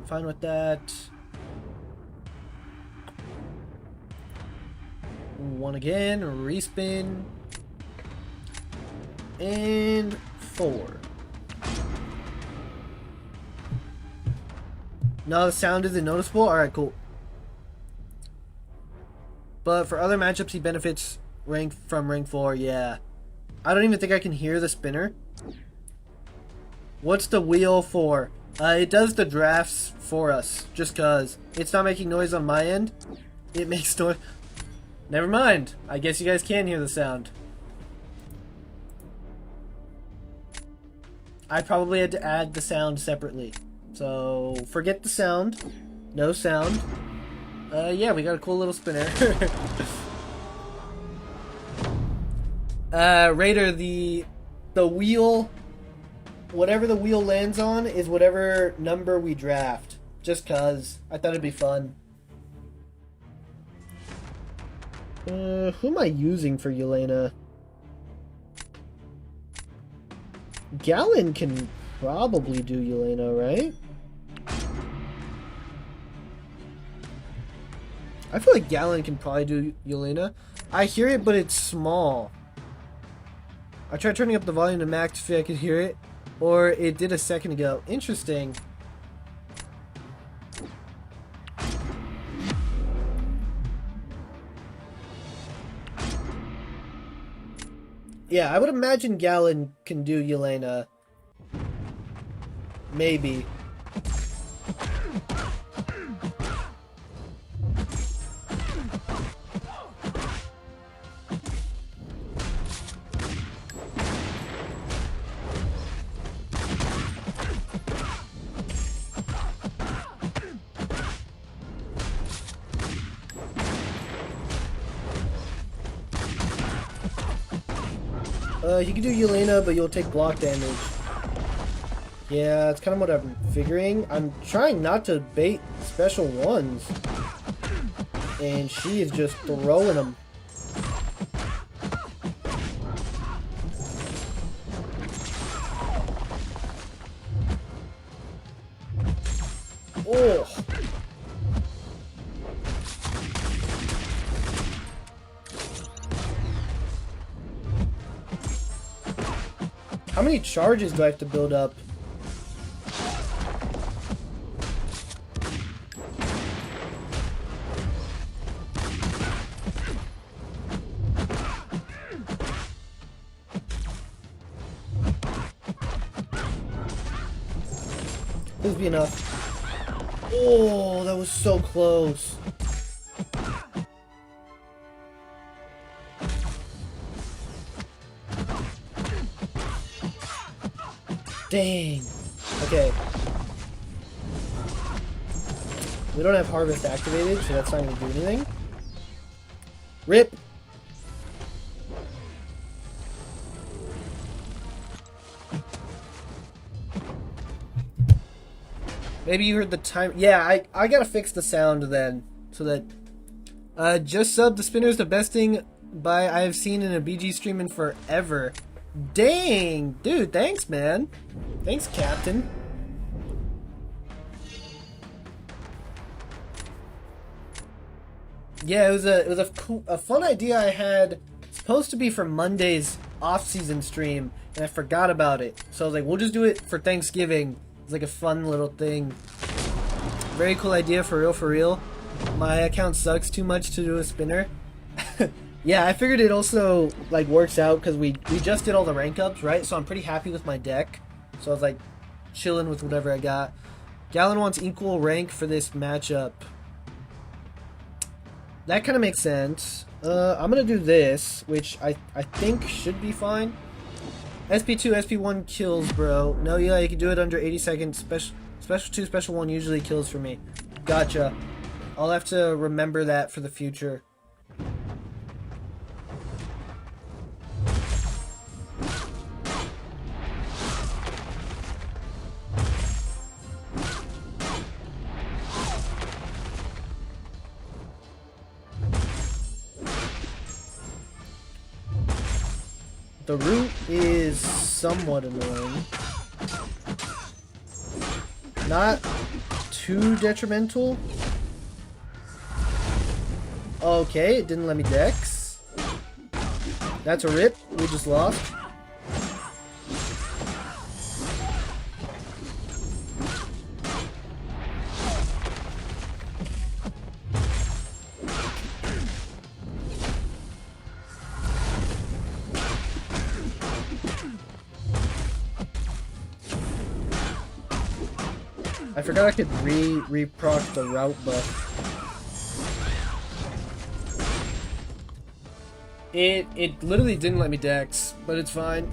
fine with that. 1 again, respin. And 4. No, the sound isn't noticeable? Alright, cool. But for other matchups, he benefits from rank 4, yeah. I don't even think I can hear the spinner. What's the wheel for? It does the drafts for us, just because it's not making noise on my end. It makes noise. Never mind. I guess you guys can hear the sound. I probably had to add the sound separately. So, forget the sound. No sound. Yeah, we got a cool little spinner. Raider, the wheel, whatever the wheel lands on is whatever number we draft. Just cause. I thought it'd be fun. Who am I using for Yelena? Gallon can probably do Yelena, right? I feel like Gallon can probably do Yelena. I hear it, but it's small. I tried turning up the volume to max to see if I could hear it, or it did a second ago. Interesting. Yeah, I would imagine Gallon can do Yelena. Maybe. You can do Yelena, but you'll take block damage. Yeah, that's kind of what I'm figuring. I'm trying not to bait special ones. And she is just throwing them. Oh! How many charges do I have to build up? This would be enough. Oh, that was so close. Dang. Okay. We don't have Harvest activated, so that's not going to do anything. RIP. Maybe you heard the time. Yeah, I gotta fix the sound then, so that just sub the spinner's the best thing I have seen in a BG stream in forever. Dang, dude, thanks, man. Thanks, Captain. Yeah, it was a fun idea I had. Supposed to be for Monday's off-season stream, and I forgot about it. So I was like, we'll just do it for Thanksgiving. It's like a fun little thing. Very cool idea, for real, for real. My account sucks too much to do a spinner. Yeah, I figured it also like works out because we just did all the rank ups, right? So I'm pretty happy with my deck. So I was like chilling with whatever I got. Gallon wants equal rank for this matchup. That kind of makes sense. I'm gonna do this, which I think should be fine. SP2, SP1 kills, bro. No, yeah, you can do it under 80 seconds. Special 2, Special 1 usually kills for me. Gotcha. I'll have to remember that for the future. The root is somewhat annoying. Not too detrimental. Okay, it didn't let me dex. That's a rip. We just lost. I forgot I could re-proc the route buff. It literally didn't let me dex, but it's fine.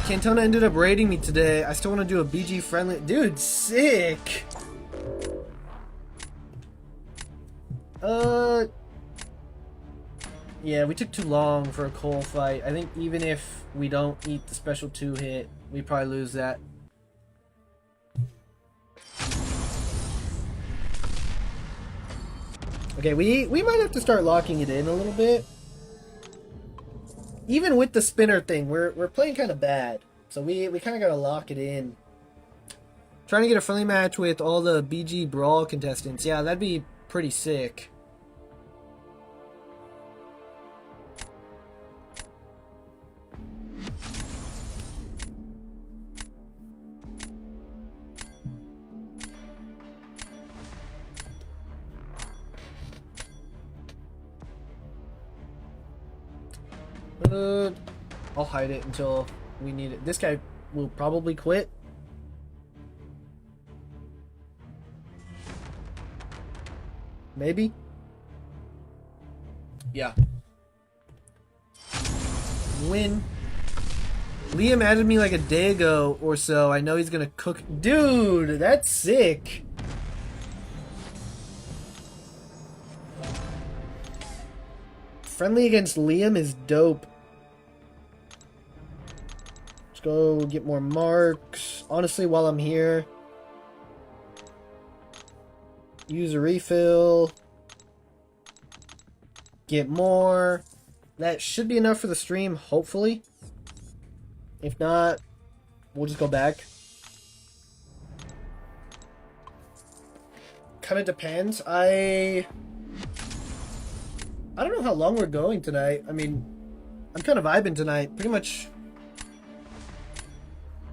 Cantona ended up raiding me today. I still want to do a BG friendly. Dude, sick! Yeah, we took too long for a Cole fight. I think even if we don't eat the special 2 hit, we probably lose that. Okay, we might have to start locking it in a little bit. Even with the spinner thing, we're playing kind of bad. So we kind of got to lock it in. Trying to get a friendly match with all the BG Brawl contestants. Yeah, that'd be pretty sick. I'll hide it until we need it. This guy will probably quit. Maybe. Yeah. Win. Liam added me like a day ago or so. I know he's gonna cook. Dude, that's sick. Friendly against Liam is dope. Let's go get more marks. Honestly, while I'm here, use a refill. Get more. That should be enough for the stream, hopefully. If not, we'll just go back. Kind of depends. I don't know how long we're going tonight. I mean, I'm kind of vibing tonight. Pretty much.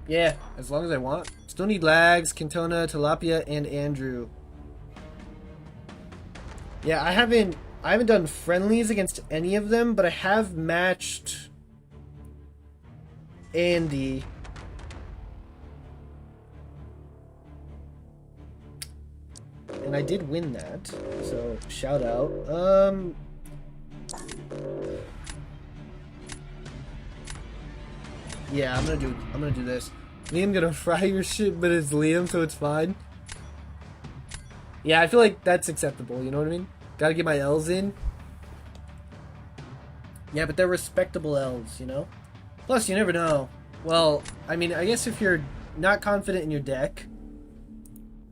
Yeah, as long as I want. Still need Lags, Cantona, Tilapia, and Andrew. Yeah, I haven't done friendlies against any of them, but I have matched Andy. And I did win that, so shout out. Yeah, I'm gonna do this. Liam gonna fry your shit, but it's Liam, so it's fine. Yeah, I feel like that's acceptable, you know what I mean? Gotta get my L's in. Yeah, but they're respectable L's, you know? Plus, you never know. Well, I mean, I guess if you're not confident in your deck,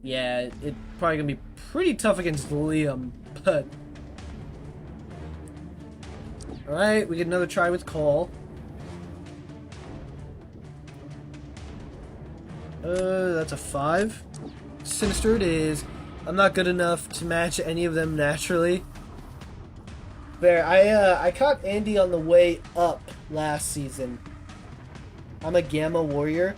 yeah, it's probably gonna be pretty tough against Liam, but... Alright, we get another try with Call. That's a 5. Sinister it is. I'm not good enough to match any of them naturally. There, I caught Andy on the way up last season. I'm a Gamma Warrior.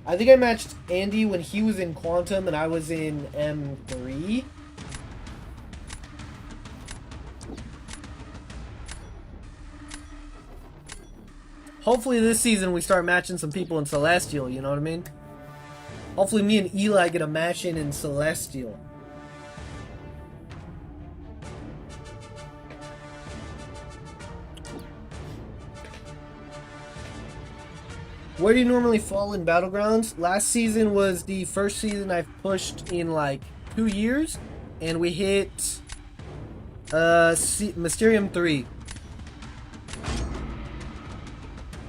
I think I matched Andy when he was in Quantum and I was in M3. Hopefully this season we start matching some people in Celestial, you know what I mean? Hopefully me and Eli get a match in Celestial. Where do you normally fall in Battlegrounds? Last season was the first season I've pushed in like 2 years, and we hit Mysterium 3.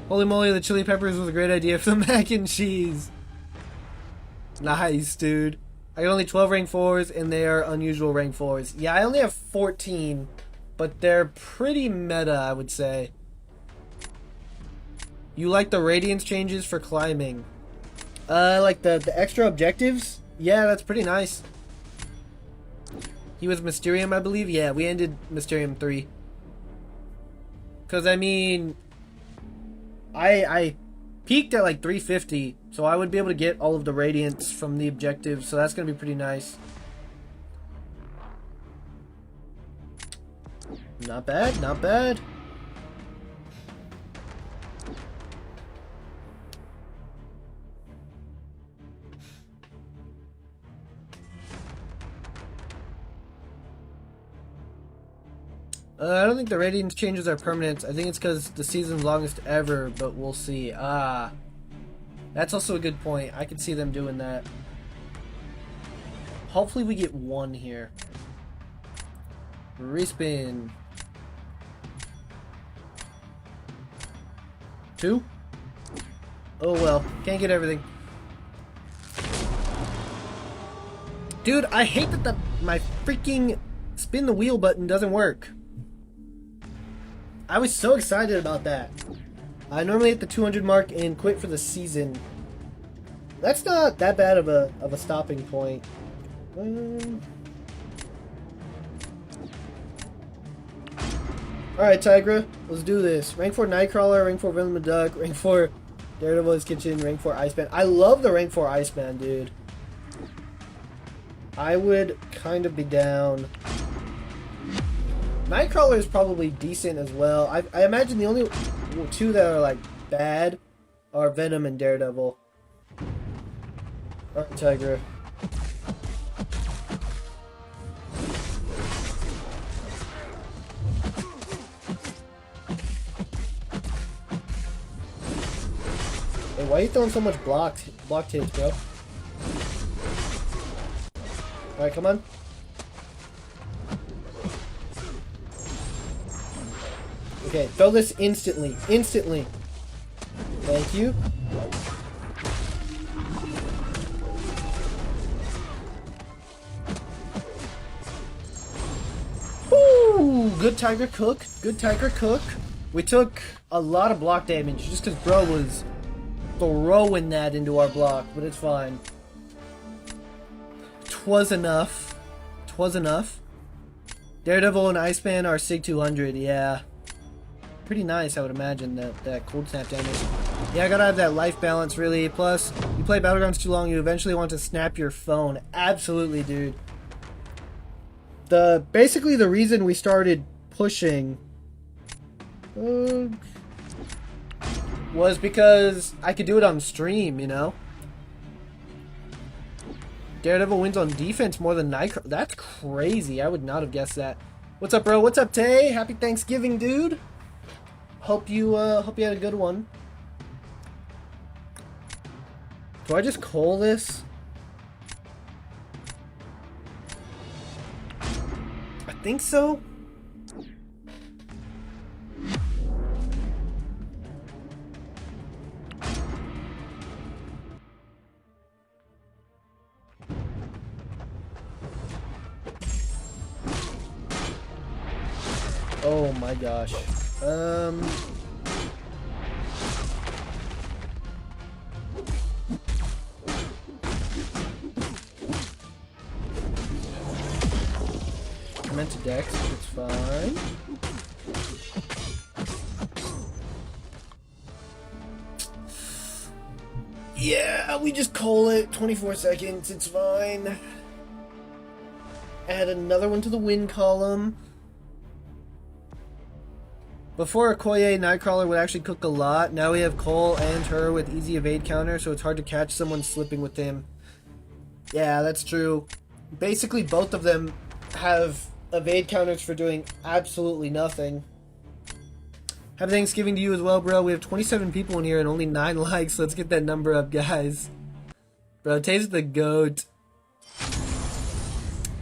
Holy moly, the chili peppers was a great idea for the mac and cheese. Nice, dude. I got only 12 rank 4s, and they are unusual rank 4s. Yeah, I only have 14, but they're pretty meta, I would say. You like the radiance changes for climbing? Like the extra objectives? Yeah, that's pretty nice. He was Mysterium, I believe. Yeah, we ended Mysterium 3. Because, I mean, I peaked at like 350, so I would be able to get all of the Radiants from the objective, so that's going to be pretty nice. Not bad, not bad. I don't think the Radiance changes are permanent. I think it's because the season's longest ever, but we'll see. Ah. That's also a good point. I could see them doing that. Hopefully we get one here. Respin. 2? Oh well. Can't get everything. Dude, I hate that my freaking spin the wheel button doesn't work. I was so excited about that. I normally hit the 200 mark and quit for the season. That's not that bad of a stopping point. Alright, Tigra, let's do this. Rank 4 Nightcrawler, Rank 4 Venom Duck, Rank 4 Daredevil's Kitchen, Rank 4 Iceman. I love the Rank 4 Iceman, dude. I would kind of be down. Nightcrawler is probably decent as well. I imagine the only two that are like bad are Venom and Daredevil. Alright, Tigra. Hey, why are you throwing so much blocked hits, bro? Alright, come on. Okay, throw this instantly. Instantly. Thank you. Ooh, good Tiger Cook. Good Tiger Cook. We took a lot of block damage just because bro was throwing that into our block, but it's fine. 'Twas enough. 'Twas enough. Daredevil and Iceman are Sig 200, yeah. Pretty nice, I would imagine, that cold snap damage. Yeah, I gotta have that life balance, really. Plus, you play Battlegrounds too long, you eventually want to snap your phone. Absolutely, dude. Basically, the reason we started pushing was because I could do it on stream, you know? Daredevil wins on defense more than Nightcrawler. That's crazy. I would not have guessed that. What's up, bro? What's up, Tay? Happy Thanksgiving, dude. Hope you had a good one. Do I just call this? I think so. Oh my gosh. I meant to dex, it's fine. Yeah, we just call it 24 seconds, it's fine. Add another one to the win column. Before Okoye, Nightcrawler would actually cook a lot. Now we have Cole and her with easy evade counter, so it's hard to catch someone slipping with him. Yeah, that's true. Basically, both of them have evade counters for doing absolutely nothing. Happy Thanksgiving to you as well, bro. We have 27 people in here and only 9 likes. Let's get that number up, guys. Bro, Tay's the GOAT.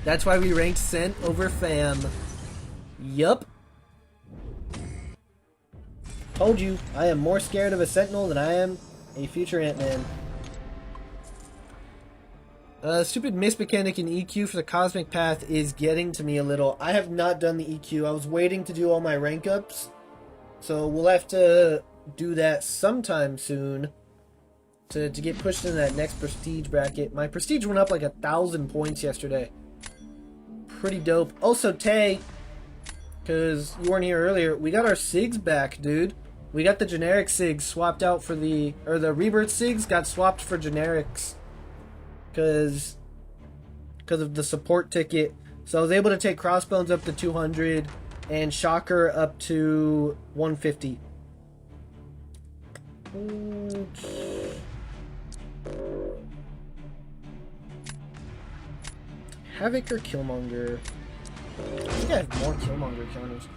That's why we ranked Scent over Fam. Yup. Told you, I am more scared of a Sentinel than I am a future Ant-Man. Stupid miss mechanic in EQ for the Cosmic Path is getting to me a little. I have not done the EQ. I was waiting to do all my rank ups. So we'll have to do that sometime soon to get pushed into that next prestige bracket. My prestige went up like 1,000 points yesterday. pretty dope. Also, Tay, because you weren't here earlier, we got our SIGs back, dude. We got the generic SIGs swapped out for the Rebirth SIGs got swapped for generics. Because of the support ticket. So I was able to take Crossbones up to 200 and Shocker up to 150. Havoc or Killmonger? I think I have more Killmonger counters.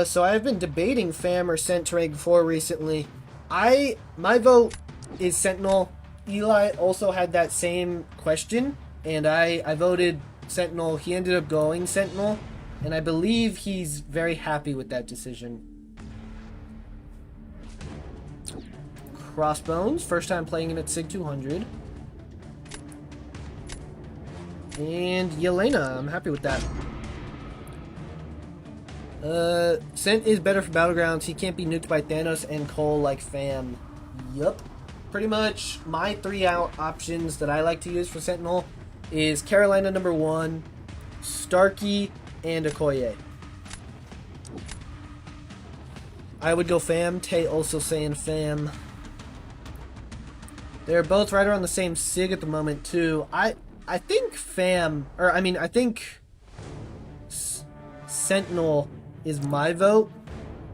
So I've been debating Fam or Sent to rank 4 recently. My vote is Sentinel. Eli also had that same question, and I voted Sentinel. He ended up going Sentinel, and I believe he's very happy with that decision. Crossbones, first time playing him at SIG 200. And Yelena, I'm happy with that. Sent is better for Battlegrounds. He can't be nuked by Thanos and Cole like Fam. Yup. Pretty much my 3 out options that I like to use for Sentinel is Carolina number 1, Starkey, and Okoye. I would go Fam. Tay also saying Fam. They're both right around the same SIG at the moment too. I think Fam, or I mean I think Sentinel is my vote.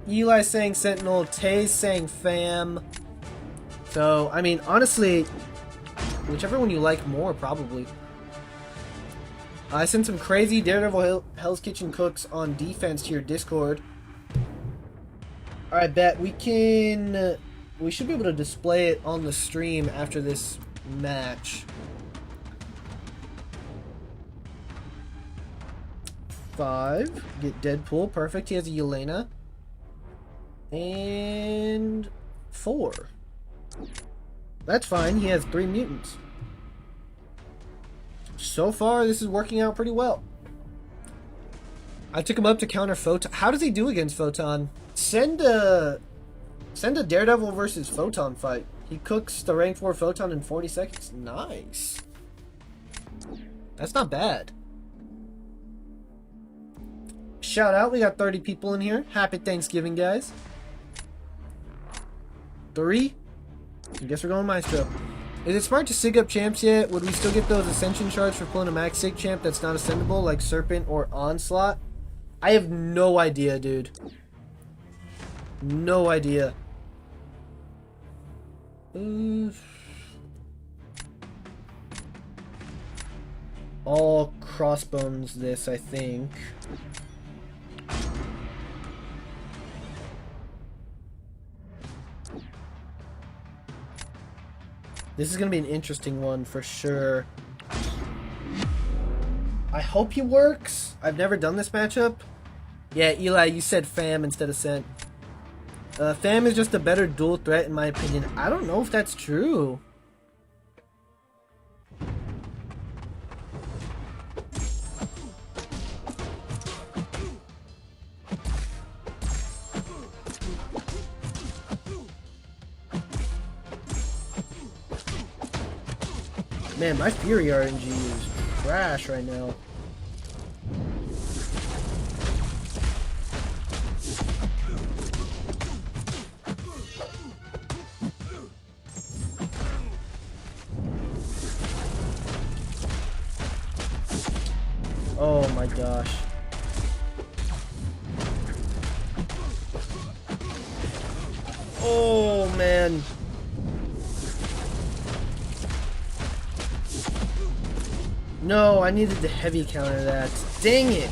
Eli's saying Sentinel, Tay's saying Fam. So, I mean, honestly, whichever one you like more, probably. I sent some crazy Daredevil Hell's Kitchen cooks on defense to your Discord. Alright, bet. We should be able to display it on the stream after this match. 5. Get Deadpool. Perfect. He has a Yelena. And 4. That's fine. He has 3 mutants. So far, this is working out pretty well. I took him up to counter Photon. How does he do against Photon? Send a Daredevil versus Photon fight. He cooks the rank 4 Photon in 40 seconds. Nice. That's not bad. Shout out. We got 30 people in here. Happy Thanksgiving, guys. 3. I guess we're going Maestro. Is it smart to SIG up champs yet? Would we still get those Ascension shards for pulling a max SIG champ that's not ascendable, like Serpent or Onslaught? I have no idea, dude. No idea. All Crossbones this, I think. This is going to be an interesting one for sure. I hope he works. I've never done this matchup. Yeah, Eli, you said Fam instead of Sent. Fam is just a better dual threat in my opinion. I don't know if that's true. Man, my Fury RNG is trash right now. Oh my gosh. Oh man. No, I needed to heavy counter that. Dang it!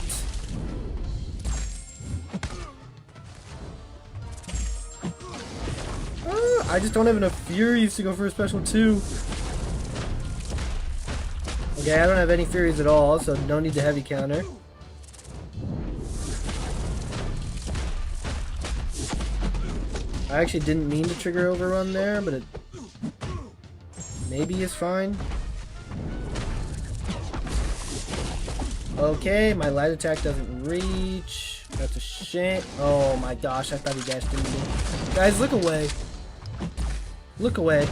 I just don't have enough Furies to go for a special 2. Okay, I don't have any Furies at all, so no need to heavy counter. I actually didn't mean to trigger overrun there, but it maybe is fine. Okay, my light attack doesn't reach. That's a shame. Oh my gosh, I thought he dashed into me. Guys, look away. Look away.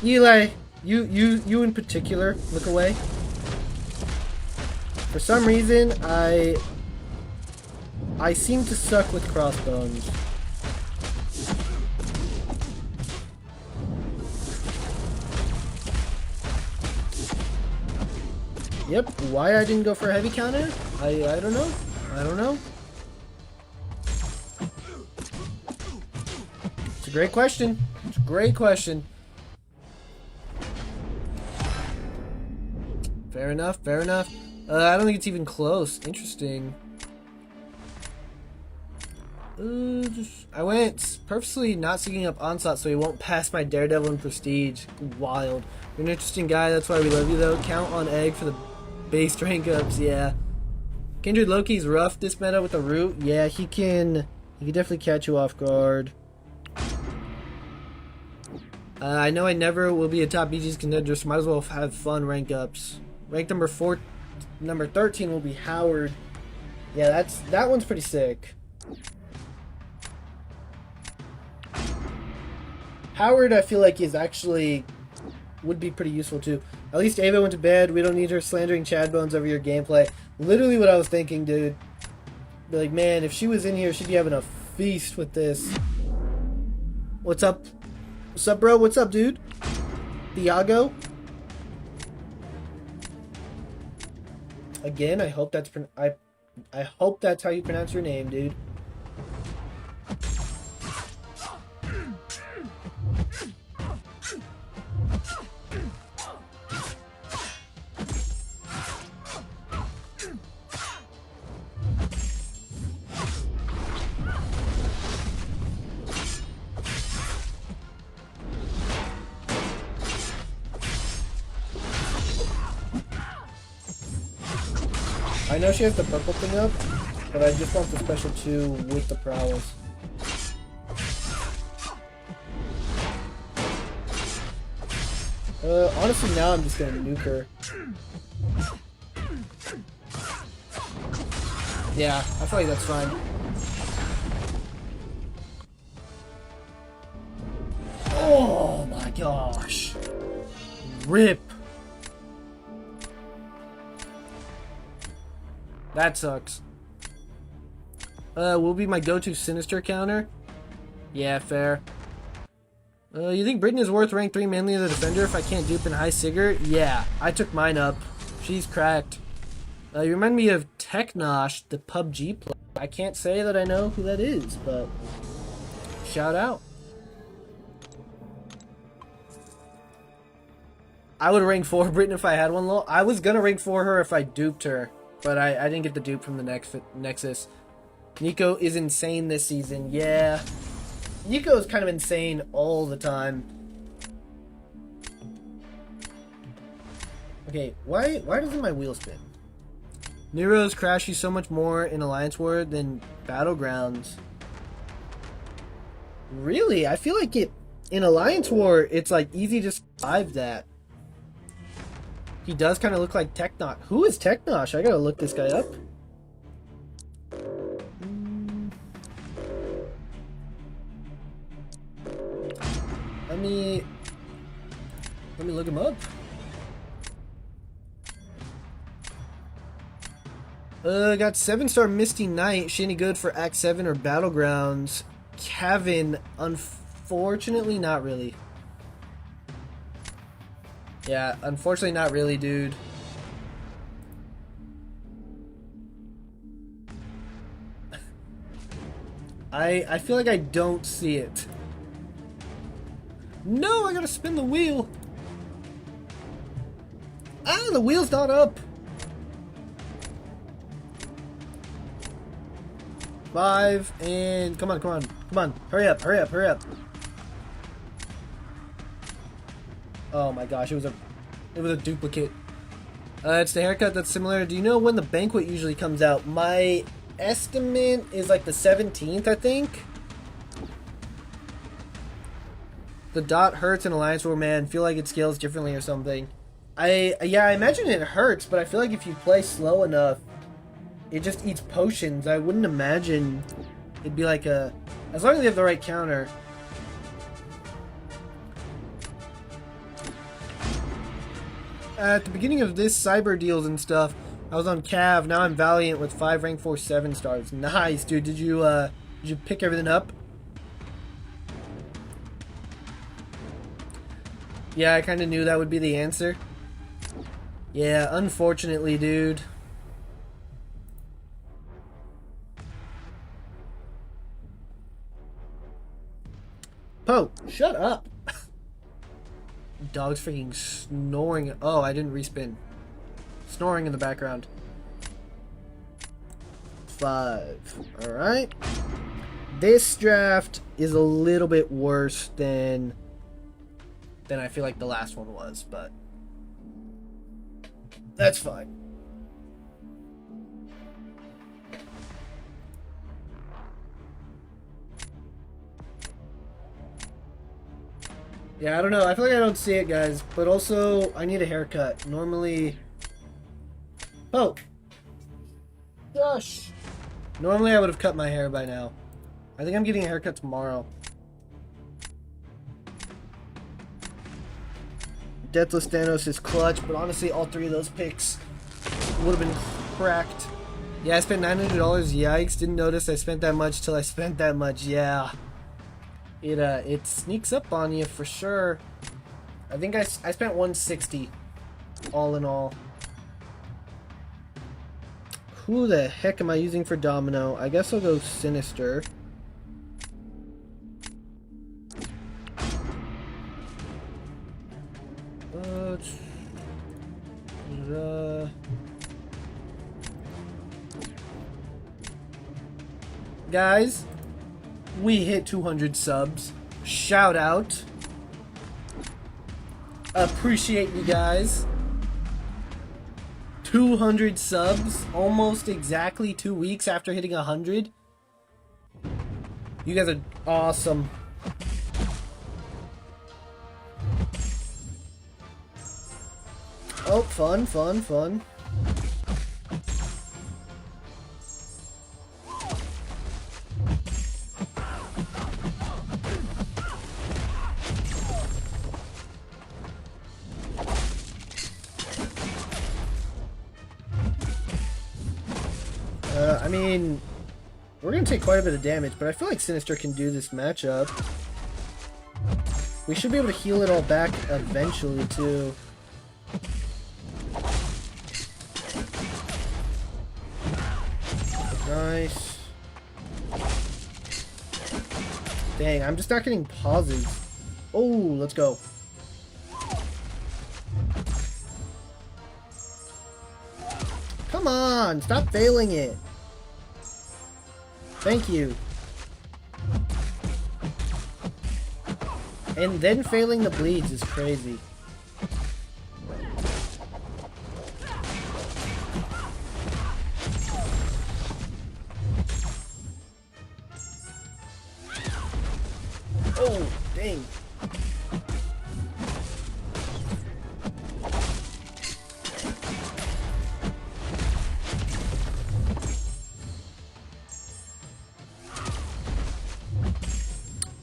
Eli, You in particular, look away. For some reason, I seem to suck with crossbones. Yep, why I didn't go for a heavy counter? I don't know. I don't know. It's a great question. It's a great question. Fair enough, fair enough. I don't think it's even close. Interesting. I went purposely not seeking up Onslaught so he won't pass my Daredevil and Prestige. Wild. You're an interesting guy, that's why we love you though. Count on Egg for the base rank ups, yeah. Kindred Loki's rough this meta with the root. Yeah, he can definitely catch you off guard. I know I never will be a top BG's contender, so might as well have fun rank ups. Rank number 13 will be Howard. Yeah, that one's pretty sick. Howard, I feel like would be pretty useful too. At least Ava went to bed. We don't need her slandering Chad Bones over your gameplay. Literally what I was thinking, dude. Be like, man, if she was in here, she'd be having a feast with this. What's up? What's up, bro? What's up, dude? Thiago? Again, I hope that's I hope that's how you pronounce your name, dude. I know she has the purple thing up, but I just want the special 2 with the prowess. Honestly, now I'm just gonna nuke her. Yeah, I feel like that's fine. Oh my gosh. RIP. That sucks. Will be my go-to Sinister counter? Yeah, fair. You think Britain is worth rank 3 mainly as a defender if I can't dupe in High Sigurd? Yeah, I took mine up. She's cracked. You remind me of Technosh, the PUBG player. I can't say that I know who that is, but shout out. I would rank 4 Britain if I had one low. I was gonna rank 4 her if I duped her. But I didn't get the dupe from the Nexus. Nico is insane this season. Yeah. Nico is kind of insane all the time. Okay, why doesn't my wheel spin? Nero's crashes so much more in Alliance War than Battlegrounds. Really? I feel like in Alliance War, it's like easy to survive that. He does kind of look like Technosh. Who is Technosh? I gotta look this guy up. Let me look him up. Got 7-star Misty Knight. She any good for Act 7 or Battlegrounds? Kevin, unfortunately, not really. Yeah, unfortunately not really, dude. I feel like I don't see it. No, I gotta spin the wheel. Ah, the wheel's not up. 5 and come on, hurry up. Oh my gosh, it was a duplicate. It's the haircut that's similar. Do you know when the banquet usually comes out? My estimate is like the 17th, I think. The dot hurts in Alliance War, man. Feel like it scales differently or something. I imagine it hurts, but I feel like if you play slow enough, it just eats potions. I wouldn't imagine it'd be like as long as you have the right counter. at the beginning of this cyber deals and stuff, I was on Cav. Now I'm Valiant with 5 rank 4 7 stars. Nice, dude. Did you pick everything up? Yeah, I kind of knew that would be the answer. Yeah, unfortunately, dude. Poe, shut up. Dog's freaking snoring. Oh, I didn't respin. Snoring in the background. 5. Alright. This draft is a little bit worse than I feel like the last one was, but that's fine. Yeah, I don't know. I feel like I don't see it, guys. But also, I need a haircut. Normally... Oh! Gosh! Normally, I would have cut my hair by now. I think I'm getting a haircut tomorrow. Deathless Thanos is clutch, but honestly, all 3 of those picks would have been cracked. Yeah, I spent $900. Yikes! Didn't notice I spent that much till I spent that much. Yeah. It sneaks up on you for sure. I think I spent 160 all in all. Who the heck am I using for Domino? I guess I'll go Sinister. Guys, we hit 200 subs. Shout out. Appreciate you guys. 200 subs. Almost exactly 2 weeks after hitting 100. You guys are awesome. Oh, fun, fun, fun. I mean, we're going to take quite a bit of damage, but I feel like Sinister can do this matchup. We should be able to heal it all back eventually, too. Nice. Dang, I'm just not getting pauses. Oh, let's go. Come on, stop failing it. Thank you. And then failing the bleeds is crazy. Oh, dang.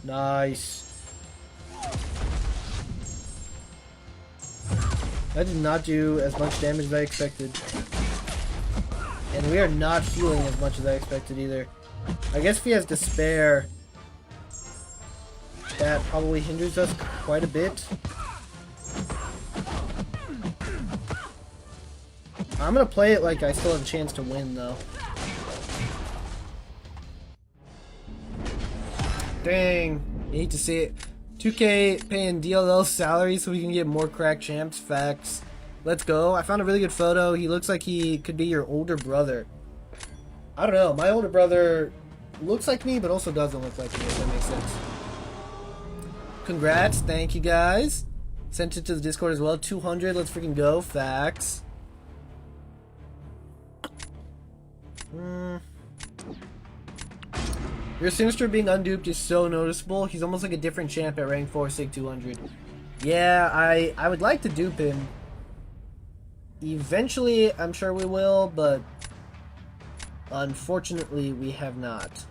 Nice. That did not do as much damage as I expected. And we are not healing as much as I expected either. I guess if he has Despair, that probably hinders us quite a bit. I'm gonna play it like I still have a chance to win, though. Dang. You hate to see it. 2K paying DLL salary so we can get more cracked champs. Facts. Let's go. I found a really good photo. He looks like he could be your older brother. I don't know. My older brother looks like me, but also doesn't look like me, if that makes sense. Congrats. Thank you, guys. Sent it to the Discord as well. 200. Let's freaking go. Facts. Your Sinister being unduped is so noticeable. He's almost like a different champ at rank 4 Sig 200. Yeah, I would like to dupe him. Eventually, I'm sure we will, but unfortunately, we have not.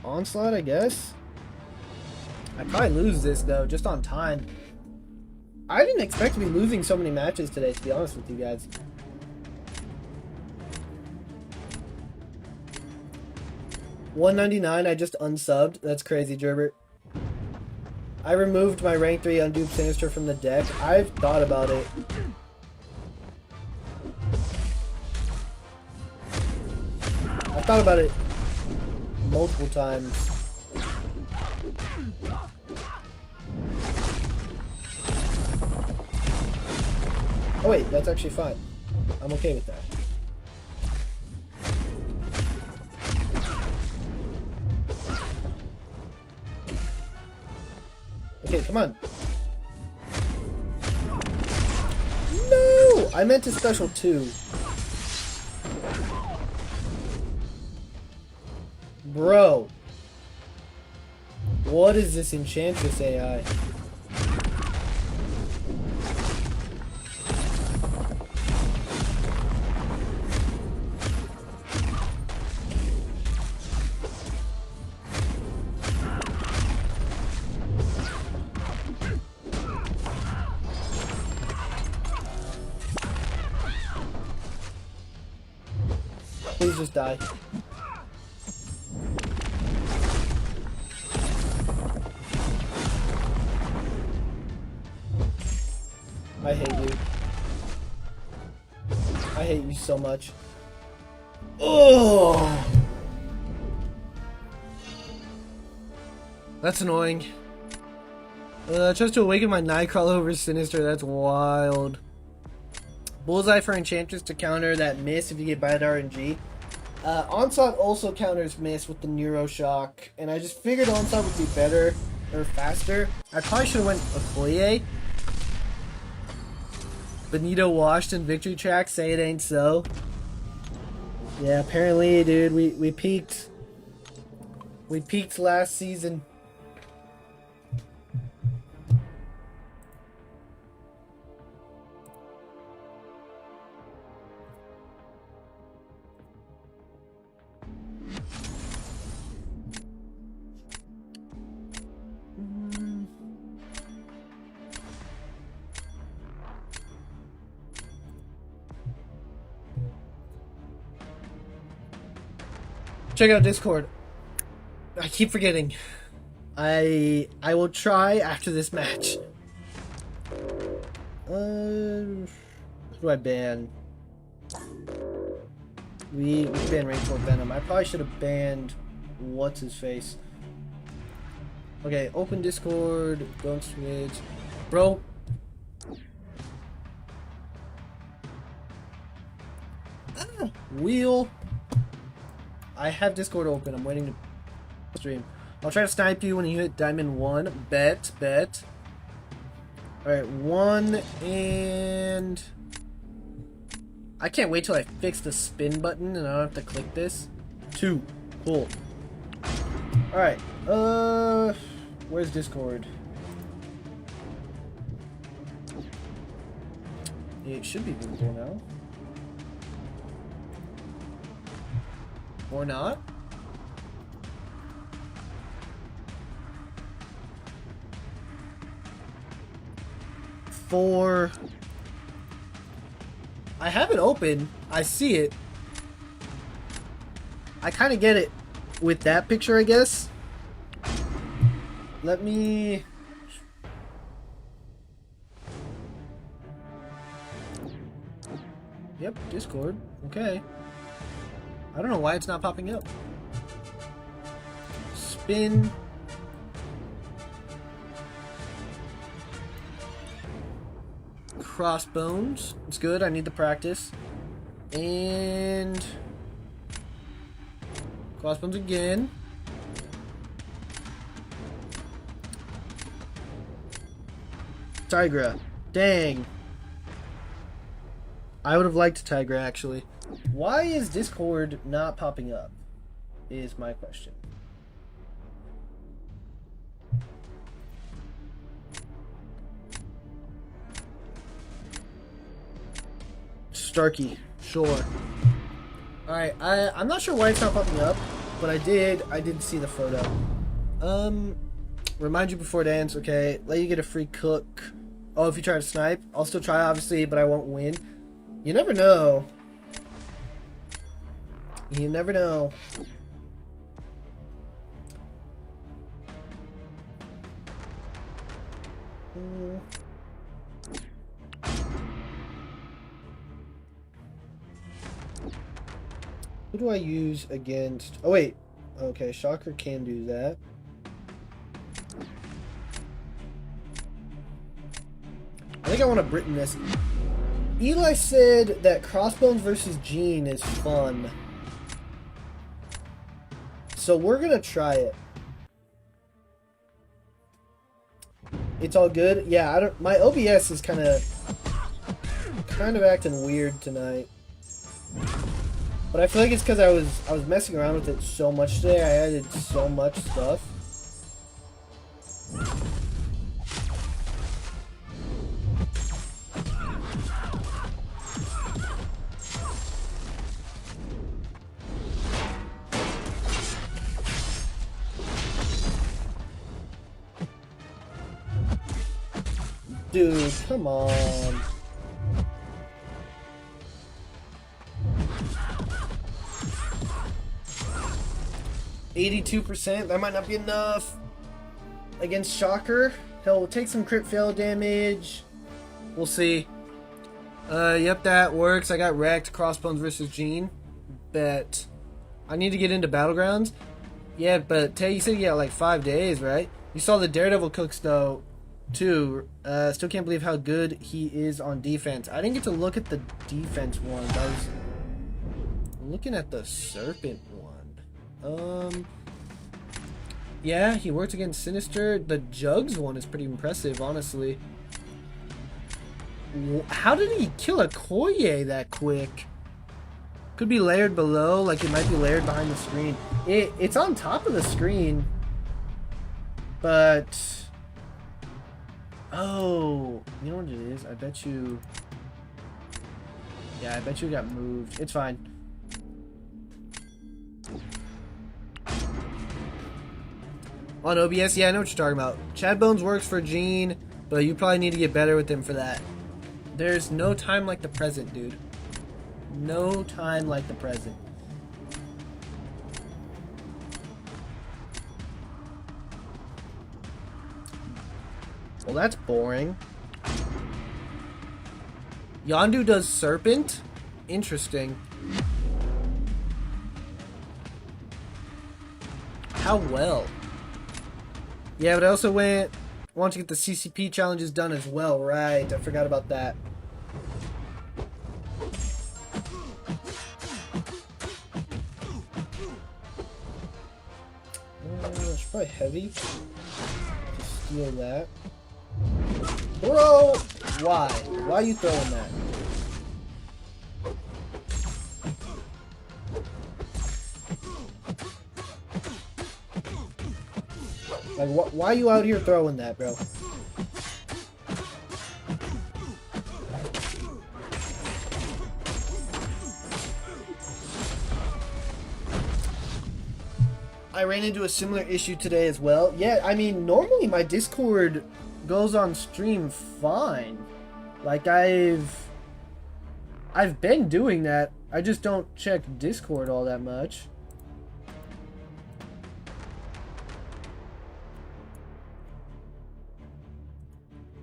Onslaught, I guess? I probably lose this though, just on time. I didn't expect to be losing so many matches today, to be honest with you guys. $199, I just unsubbed. That's crazy, Gerbert. I removed my rank 3 Undue Sinister from the deck. I've thought about it. I thought about it multiple times. Oh wait, that's actually fine. I'm okay with that. Okay, come on. No! I meant to special 2. Bro. What is this Enchantress AI? Please just die. I hate you. I hate you so much. Oh, that's annoying. Just to awaken my Nightcrawler over Sinister. That's wild. Bullseye for Enchantress to counter that miss if you get bad RNG. Onslaught also counters miss with the Neuroshock, and I just figured Onslaught would be better or faster. I probably should have went Okoye. Benito washed in Victory Track, say it ain't so. Yeah, apparently, dude, we peaked. We peaked last season. Check out Discord. I keep forgetting. I will try after this match. Who do I ban? We ban Rainfall Venom. I probably should have banned what's his face. Okay, open Discord. Don't switch, bro. Wheel. I have Discord open. I'm waiting to stream. I'll try to snipe you when you hit Diamond 1. Bet. Alright, 1 and... I can't wait till I fix the spin button and I don't have to click this. 2. Cool. Alright, where's Discord? It should be visible now. Or not? I have it open. I see it. I kind of get it with that picture, I guess. Let me... Yep, Discord. Okay. I don't know why it's not popping up. Spin. Crossbones. It's good. I need the practice. And crossbones again. Tigra. Dang. I would have liked Tigra actually. Why is Discord not popping up? Is my question. Starkey, sure. Alright, I'm not sure why it's not popping up, but I did see the photo. Remind you before dance, okay? Let you get a free cook. Oh, if you try to snipe, I'll still try, obviously, but I won't win. You never know. You never know. Who do I use against? Oh wait, okay, Shocker can do that. I think I want to Britain this. Eli said that Crossbones versus Gene is fun, so we're gonna try it. It's all good. Yeah, I don't. My OBS is kind of acting weird tonight. But I feel like it's because I was messing around with it so much today. I added so much stuff. Dude, come on. %. That might not be enough against Shocker. He'll take some crit fail damage. We'll see. Yep, that works. I got wrecked. Crossbones versus Gene. Bet. I need to get into Battlegrounds. Yeah, but Tay, you said you got like 5 days, right? You saw the Daredevil cooks though, too. Still can't believe how good he is on defense. I didn't get to look at the defense ones. I was looking at the Serpent one. Yeah, he works against Sinister. The Jugs one is pretty impressive, honestly. How did he kill a Koye that quick? Could be layered below, like it might be layered behind the screen. It's on top of the screen, but oh, you know what it is? I bet you. Yeah, I bet you got moved. It's fine. On OBS, yeah, I know what you're talking about. Chad Bones works for Gene, but you probably need to get better with him for that. There's no time like the present, dude. No time like the present. Well, that's boring. Yondu does Serpent? Interesting. How well? Yeah, but I also want to get the CCP challenges done as well, right? I forgot about that. It's probably heavy to steal that. Bro! Why? Why are you throwing that? Like, why are you out here throwing that, bro? I ran into a similar issue today as well. Yeah, I mean, normally my Discord goes on stream fine. Like, I've been doing that. I just don't check Discord all that much.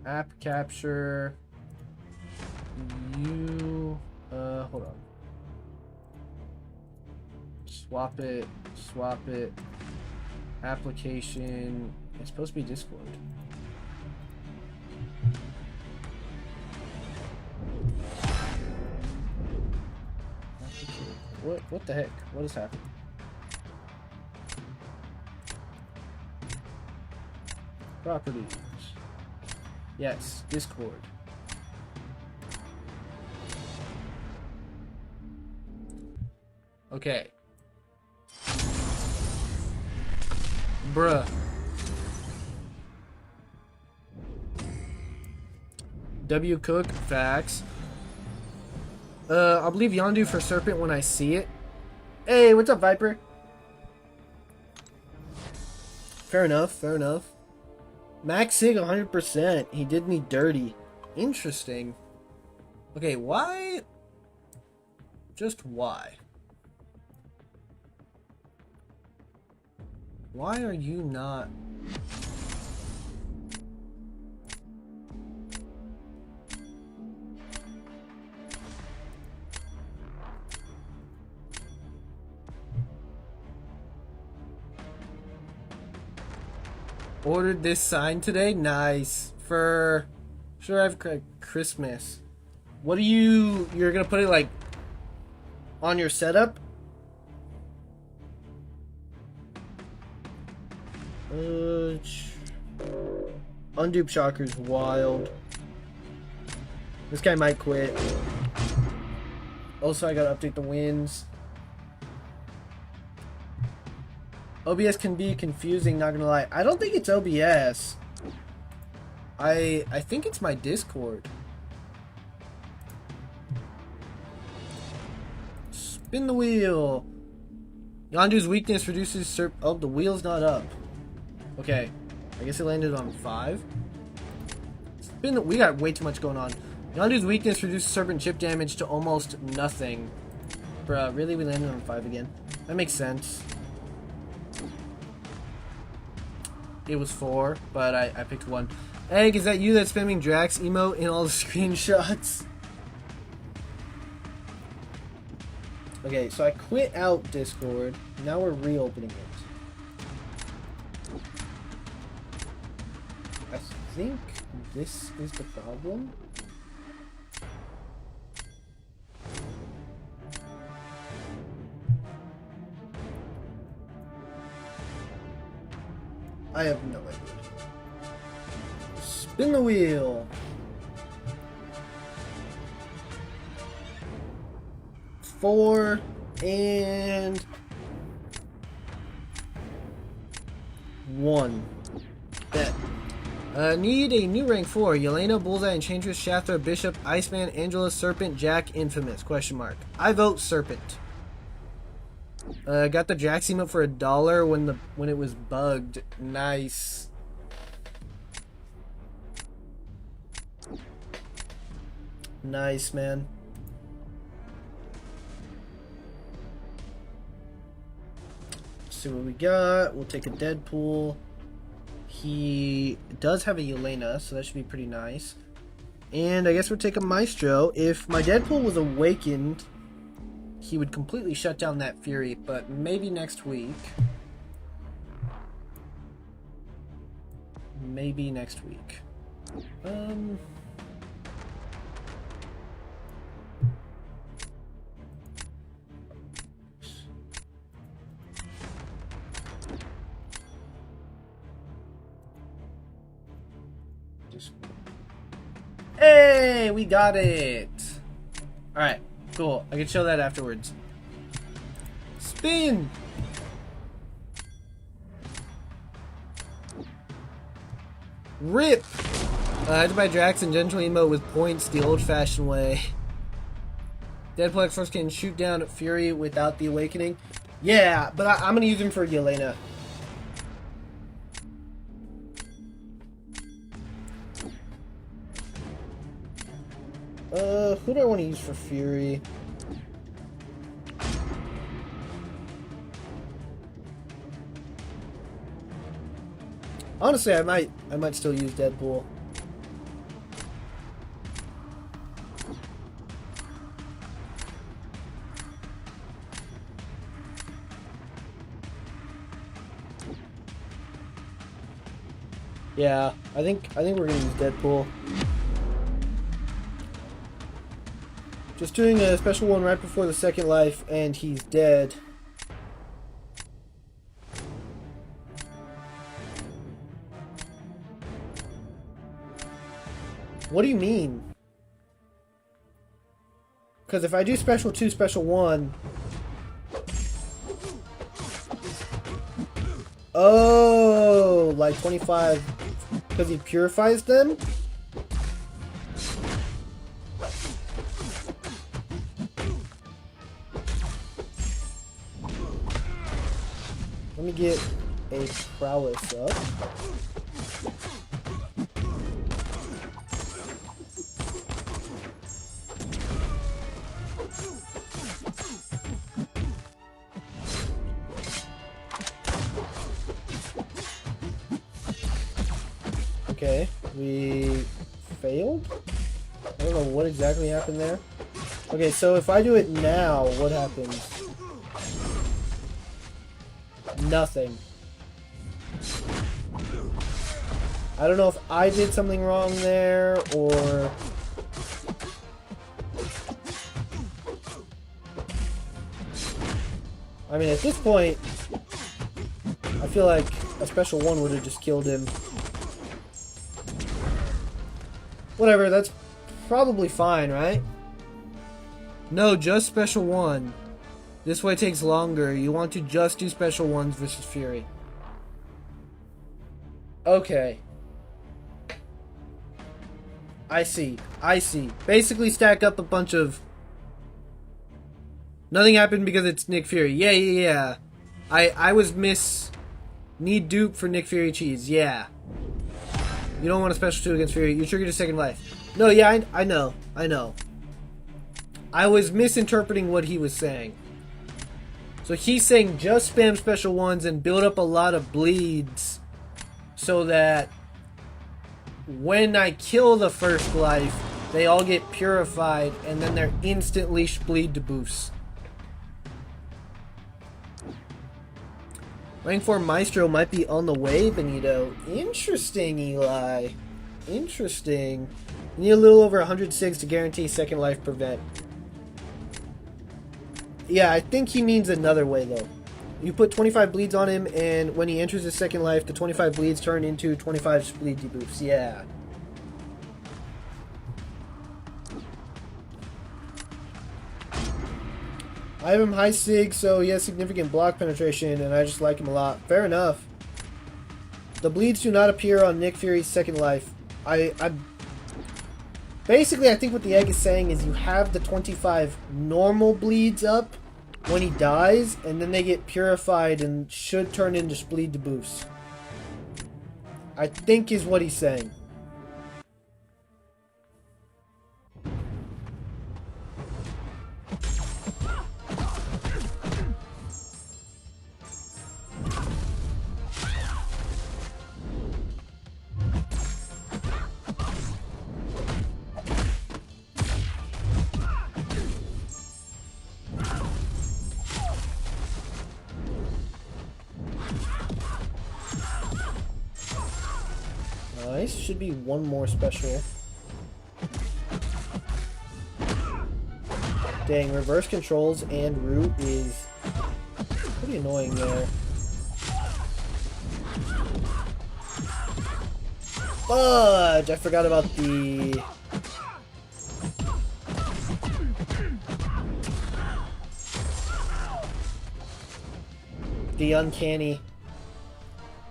App capture. Hold on. Swap it. Application. It's supposed to be Discord. What the heck? What is happening? Properties. Yes, Discord. Okay. Bruh. W Cook, facts. I'll believe Yondu for Serpent when I see it. Hey, what's up, Viper? Fair enough, fair enough. Max Sig 100%. He did me dirty. Interesting. Okay, why? Just why? Why are you not? Ordered this sign today? Nice. For sure, I've Christmas. What are you're gonna put it like on your setup? Undupe Shocker's wild. This guy might quit. Also, I gotta update the wins. OBS can be confusing, not gonna lie. I don't think it's OBS. I think it's my Discord. Spin the wheel. Yondu's weakness reduces oh, the wheel's not up. Okay. I guess it landed on 5. We got way too much going on. Yondu's weakness reduces serpent chip damage to almost nothing. Bruh, really? We landed on 5 again? That makes sense. It was 4, but I picked 1. Egg, is that you that's spamming Drax emote in all the screenshots? Okay, so I quit out Discord. Now we're reopening it. I think this is the problem. I have no idea. Spin the wheel. 4 and 1. Bet. Need a new rank 4. Yelena, Bullseye, Enchantress, Shafter, Bishop, Iceman, Angela, Serpent, Jack, Infamous. Question mark. I vote Serpent. Got the Jax emote for $1 when it was bugged. Nice. Nice, man. Let's see what we got. We'll take a Deadpool. He does have a Yelena, so that should be pretty nice. And I guess we'll take a Maestro. If my Deadpool was awakened, he would completely shut down that Fury, but maybe next week. Maybe next week. Hey, we got it. All right. Cool. I can show that afterwards. Spin! Rip! I had to buy Drax and Gentle emote with points the old-fashioned way. Deadpool X-Force can shoot down Fury without the awakening. Yeah, but I'm gonna use him for Yelena. Who do I want to use for Fury? Honestly, I might still use Deadpool. Yeah, I think we're gonna use Deadpool. Just doing a special one right before the second life, and he's dead. What do you mean? Because if I do special 2, special 1... Oh, like 25, because he purifies them? Let me get a prowess up. We failed? I don't know what exactly happened there. Okay, so if I do it now, what happens? Nothing. I don't know if I did something wrong there, or... I mean, at this point, I feel like a special one would have just killed him. Whatever, that's probably fine, right? No, just special one. This way takes longer. You want to just do special ones versus Fury. Okay. I see. I see. Basically stack up a bunch of... Nothing happened because it's Nick Fury. Yeah. I was Need dupe for Nick Fury cheese. Yeah. You don't want a special 2 against Fury. You triggered a second life. No, yeah, I know. I was misinterpreting what he was saying. So he's saying just spam special ones and build up a lot of bleeds so that when I kill the first life, they all get purified and then they're instantly bleed to boost. Rank 4 Maestro might be on the way, Benito. Interesting, Eli. Interesting. You need a little over 106 to guarantee second life prevent. Yeah, I think he means another way, though. You put 25 bleeds on him, and when he enters his second life, the 25 bleeds turn into 25 bleed debuffs. Yeah. I have him high sig, so he has significant block penetration, and I just like him a lot. Fair enough. The bleeds do not appear on Nick Fury's second life. Basically, I think what the egg is saying is you have the 25 normal bleeds up when he dies, and then they get purified and should turn into bleed debuffs. I think is what he's saying. Nice. Should be one more special. Dang, reverse controls and root is pretty annoying there. Fudge! I forgot about the... the uncanny.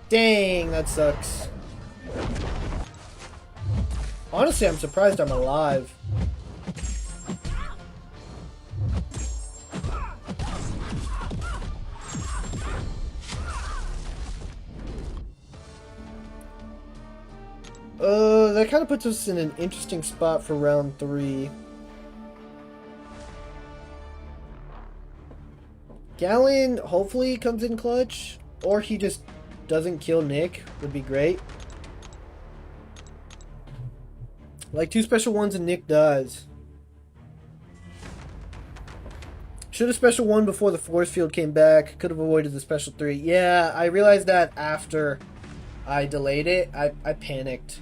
Dang, that sucks. Honestly, I'm surprised I'm alive. That kind of puts us in an interesting spot for round 3. Gallon hopefully comes in clutch, or he just doesn't kill Nick, would be great. Like 2 special ones and Nick dies. Should have special 1 before the force field came back. Could have avoided the special 3. Yeah, I realized that after I delayed it. I panicked.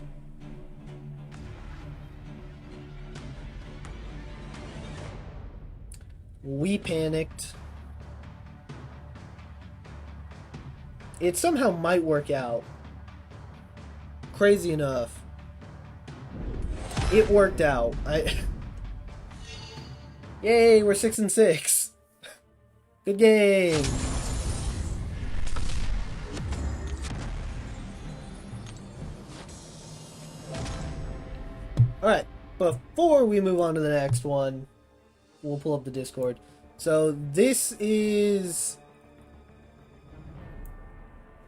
We panicked. It somehow might work out. Crazy enough. It worked out. Yay, we're 6-6. Good game. Alright, before we move on to the next one, we'll pull up the Discord. So this is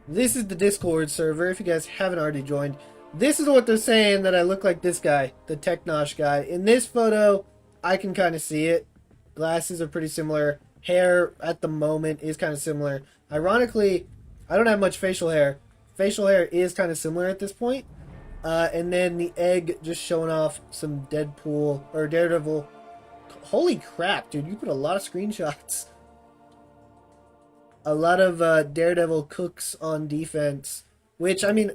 the Discord server, if you guys haven't already joined. This is what they're saying, that I look like this guy, the Technosh guy. In this photo, I can kind of see it. Glasses are pretty similar. Hair, at the moment, is kind of similar. Ironically, I don't have much facial hair. Facial hair is kind of similar at this point. And then the egg just showing off some Deadpool or Daredevil. Holy crap, dude! You put a lot of screenshots. A lot of Daredevil cooks on defense. Which, I mean,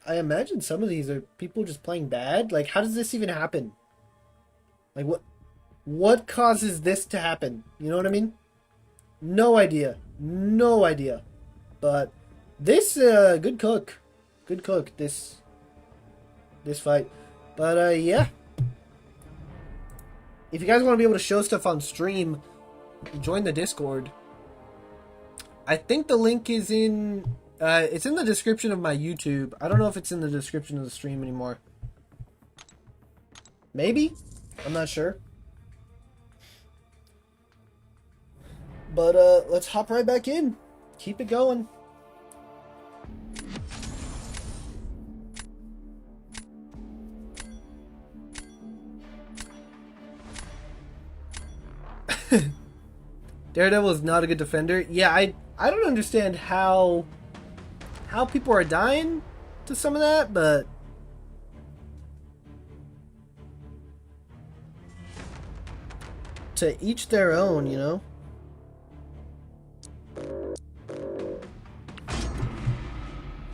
I imagine some of these are people just playing bad. Like, how does this even happen? Like, what causes this to happen? You know what I mean? No idea. No idea. But this good cook. Good cook this fight. But yeah. If you guys want to be able to show stuff on stream, join the Discord. I think the link is in it's in the description of my YouTube. I don't know if it's in the description of the stream anymore. Maybe? I'm not sure. But let's hop right back in. Keep it going. Daredevil is not a good defender. Yeah, I don't understand how people are dying to some of that, but to each their own, you know?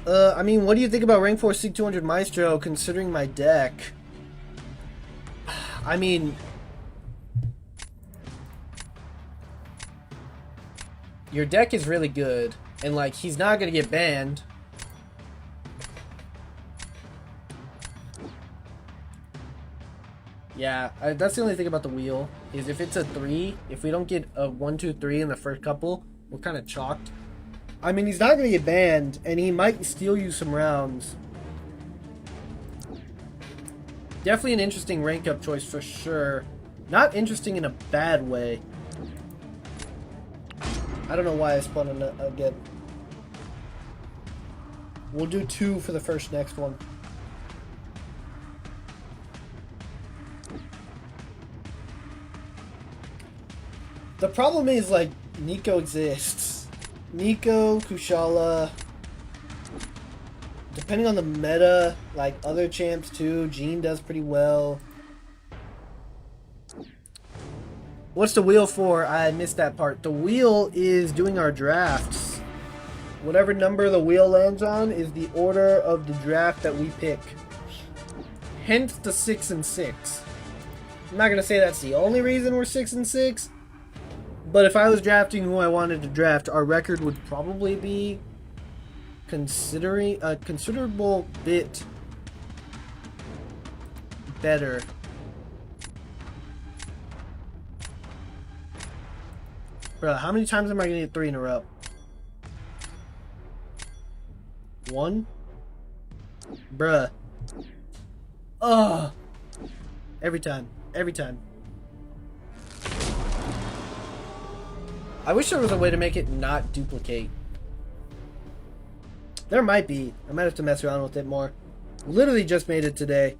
I mean, what do you think about rank 4 Sig 200 Maestro considering my deck? I mean, your deck is really good, and like, he's not gonna get banned. Yeah, that's the only thing about the wheel, is if it's a 3, if we don't get a 1, 2, 3 in the first couple, we're kind of chalked. I mean, he's not gonna get banned, and he might steal you some rounds. Definitely an interesting rank up choice for sure. Not interesting in a bad way. I don't know why I spun on it again. We'll do 2 for the next one. The problem is, like, Nico exists. Nico, Kushala. Depending on the meta, like other champs too. Jean does pretty well. What's the wheel for? I missed that part. The wheel is doing our drafts. Whatever number the wheel lands on is the order of the draft that we pick. Hence the 6 and 6. I'm not gonna say that's the only reason we're 6 and 6, but if I was drafting who I wanted to draft, our record would probably be considering a considerable bit better. Bro, how many times am I gonna get 3 in a row? 1? Bruh. Ugh. Every time. Every time. I wish there was a way to make it not duplicate. There might be. I might have to mess around with it more. Literally just made it today.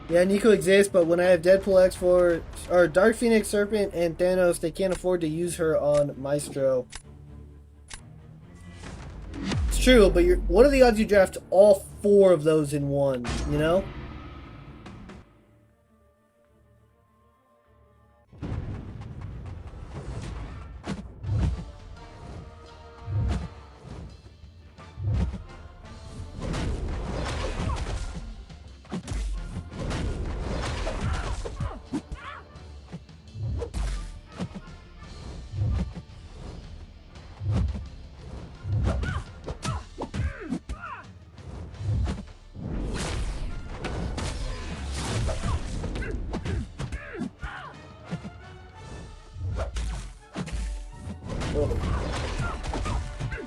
Yeah, Nico exists, but when I have Deadpool X4 or Dark Phoenix, Serpent, and Thanos, they can't afford to use her on Maestro. It's true, but what are the odds you draft all 4 of those in one, you know?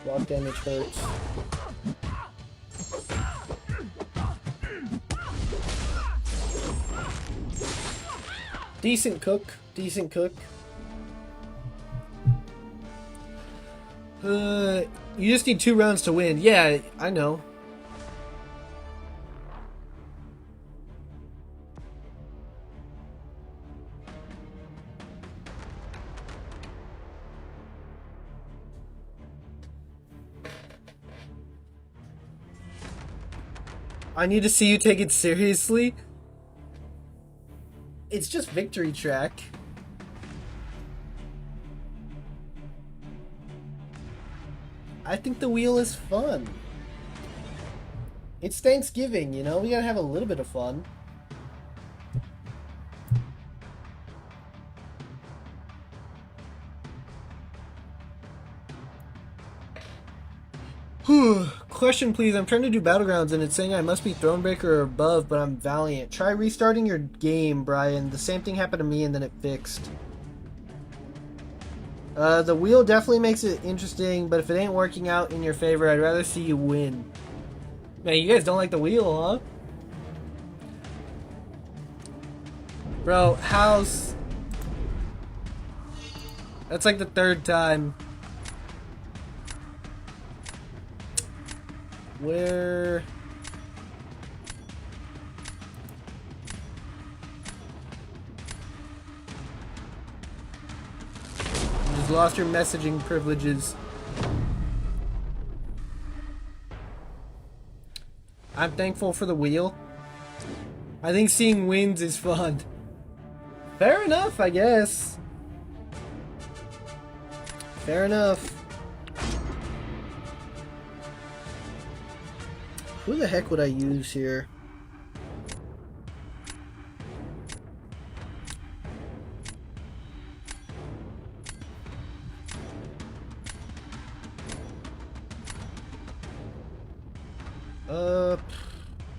Block damage hurts. Decent cook. Decent cook. You just need 2 rounds to win. Yeah, I know. I need to see you take it seriously. It's just victory track. I think the wheel is fun. It's Thanksgiving, you know? We gotta have a little bit of fun. Question please, I'm trying to do Battlegrounds and it's saying I must be Thronebreaker or above, but I'm Valiant. Try restarting your game, Brian. The same thing happened to me and then it fixed. The wheel definitely makes it interesting, but if it ain't working out in your favor, I'd rather see you win. Man, you guys don't like the wheel, huh? Bro, how's... That's like the third time. Where... You just lost your messaging privileges. I'm thankful for the wheel. I think seeing wins is fun. Fair enough, I guess. Fair enough. Who the heck would I use here?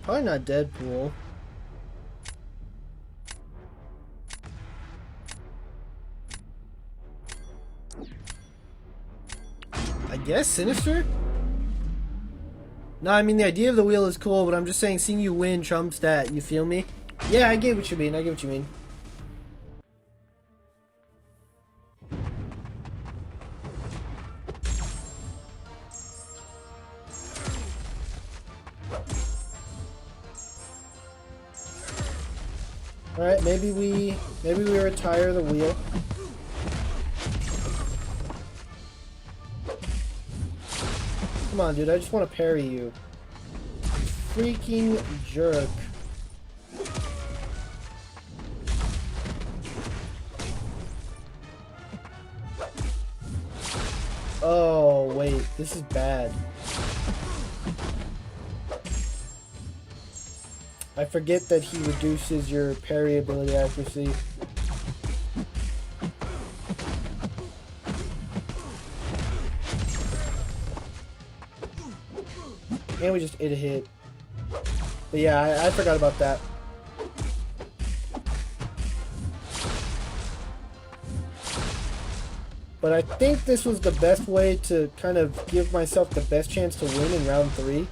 Probably not Deadpool. I guess Sinister? No, I mean the idea of the wheel is cool, but I'm just saying seeing you win trumps that, you feel me? Yeah, I get what you mean, I get what you mean. Alright, maybe we retire the wheel. Come on, dude, I just want to parry you. Freaking jerk. Oh, wait, this is bad. I forget that he reduces your parry ability accuracy. And we just ate a hit. But yeah, I forgot about that. But I think this was the best way to kind of give myself the best chance to win in round 3.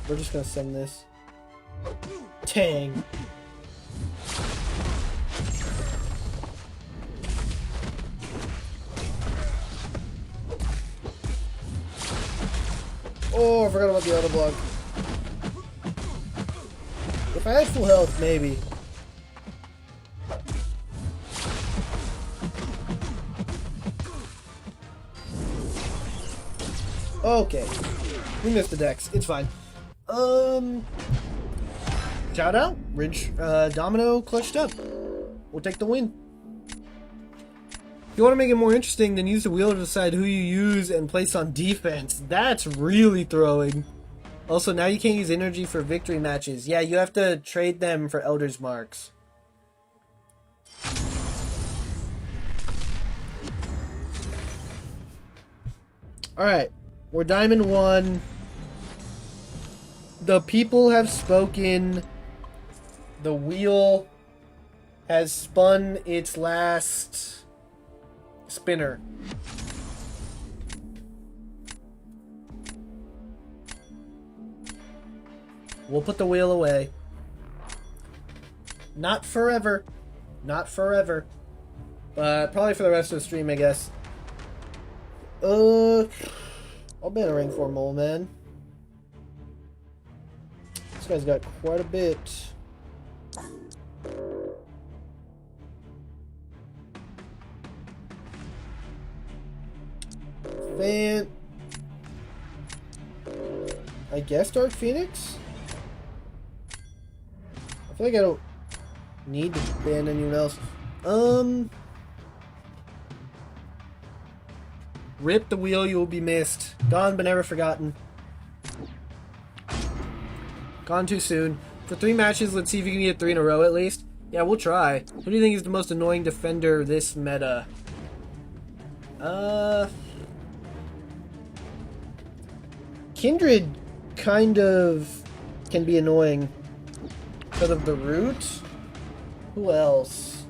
We're just gonna send this. Tang. Oh, I forgot about the auto block. If I had full health, maybe. Okay. We missed the dex. It's fine. Shout out. Ridge, Domino clutched up. We'll take the win. If you want to make it more interesting, then use the wheel to decide who you use and place on defense. That's really throwing. Also, now you can't use energy for victory matches. Yeah, you have to trade them for Elder's Marks. Alright. We're Diamond 1. The people have spoken. The wheel has spun its last spinner. We'll put the wheel away. Not forever. Not forever. But probably for the rest of the stream, I guess. I'll ban a rank 4 mole, man. Let's guy's got quite a bit. Fan. I guess Dark Phoenix? I feel like I don't need to ban anyone else. Rip the wheel, you will be missed. Gone but never forgotten. Gone too soon. For 3 matches, let's see if you can get 3 in a row at least. Yeah, we'll try. Who do you think is the most annoying defender this meta? Kindred kind of can be annoying because of the root. Who else?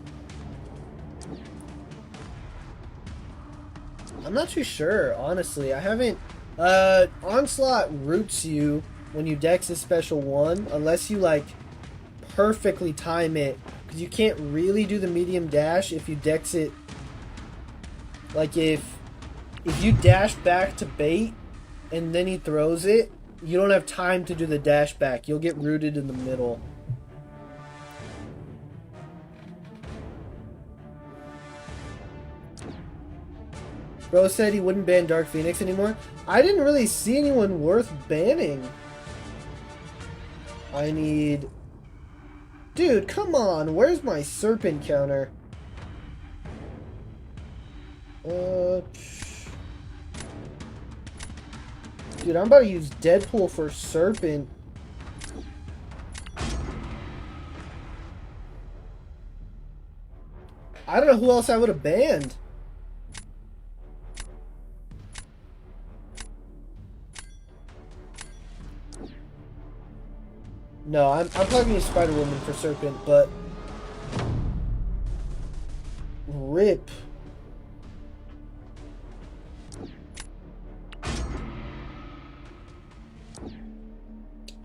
I'm not too sure, honestly. I haven't... Onslaught roots you when you dex a special 1, unless you, like, perfectly time it. Because you can't really do the medium dash if you dex it. Like, if you dash back to bait, and then he throws it, you don't have time to do the dash back. You'll get rooted in the middle. Bro said he wouldn't ban Dark Phoenix anymore. I didn't really see anyone worth banning. I need... Dude, come on. Where's my Serpent counter? Dude, I'm about to use Deadpool for Serpent. I don't know who else I would have banned. No, I'm probably use Spider-Woman for Serpent, but... Rip.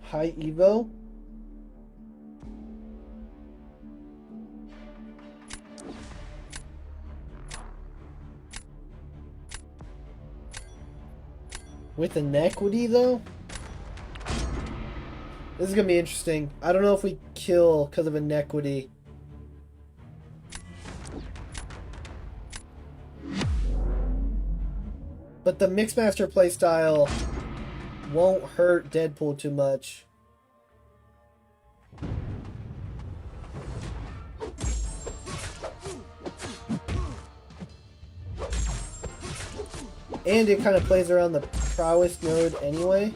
High Evo. With inequity, though? This is going to be interesting. I don't know if we kill because of inequity. But the Mixmaster playstyle won't hurt Deadpool too much. And it kind of plays around the prowess node anyway.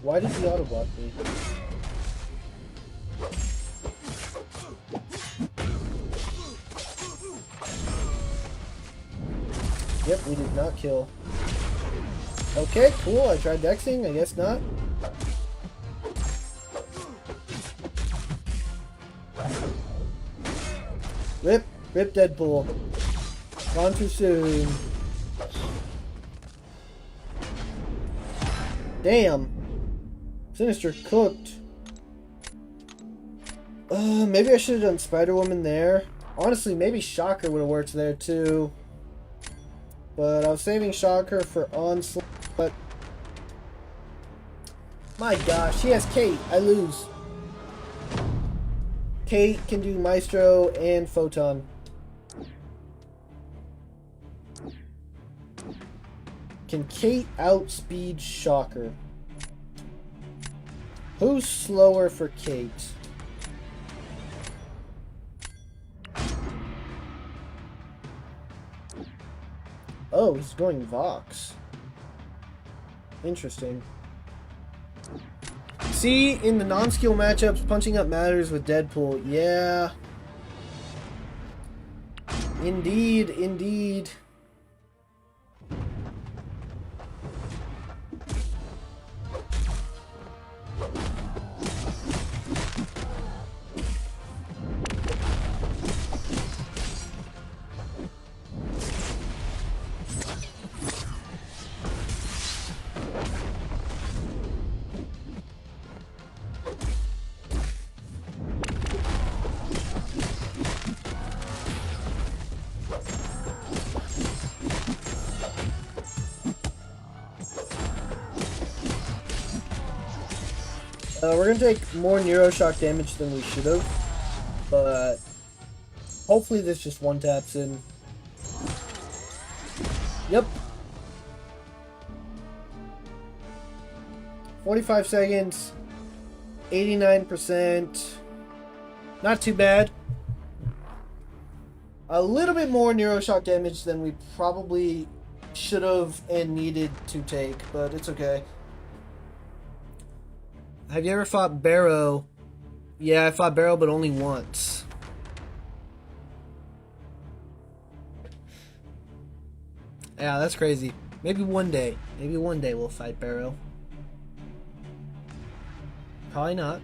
Why did he auto block me? Yep, we did not kill. Okay, cool. I tried dexing. I guess not. Rip Deadpool. Gone too soon. Damn. Sinister cooked. Maybe I should have done Spider-Woman there. Honestly, maybe Shocker would have worked there too. But I was saving Shocker for Onslaught. But my gosh, he has Kate. I lose. Kate can do Maestro and Photon. Can Kate outspeed Shocker? Who's slower for Kate? Oh, he's going Vox. Interesting. See, in the non-skill matchups, punching up matters with Deadpool. Yeah. Indeed, indeed. We're gonna take more Neuroshock damage than we should have, but hopefully this just one taps in. Yep. 45 seconds, 89%. Not too bad. A little bit more Neuroshock damage than we probably should have and needed to take, but it's okay. Have you ever fought Barrow? Yeah, I fought Barrow, but only once. Yeah, that's crazy. Maybe one day. Maybe one day we'll fight Barrow. Probably not.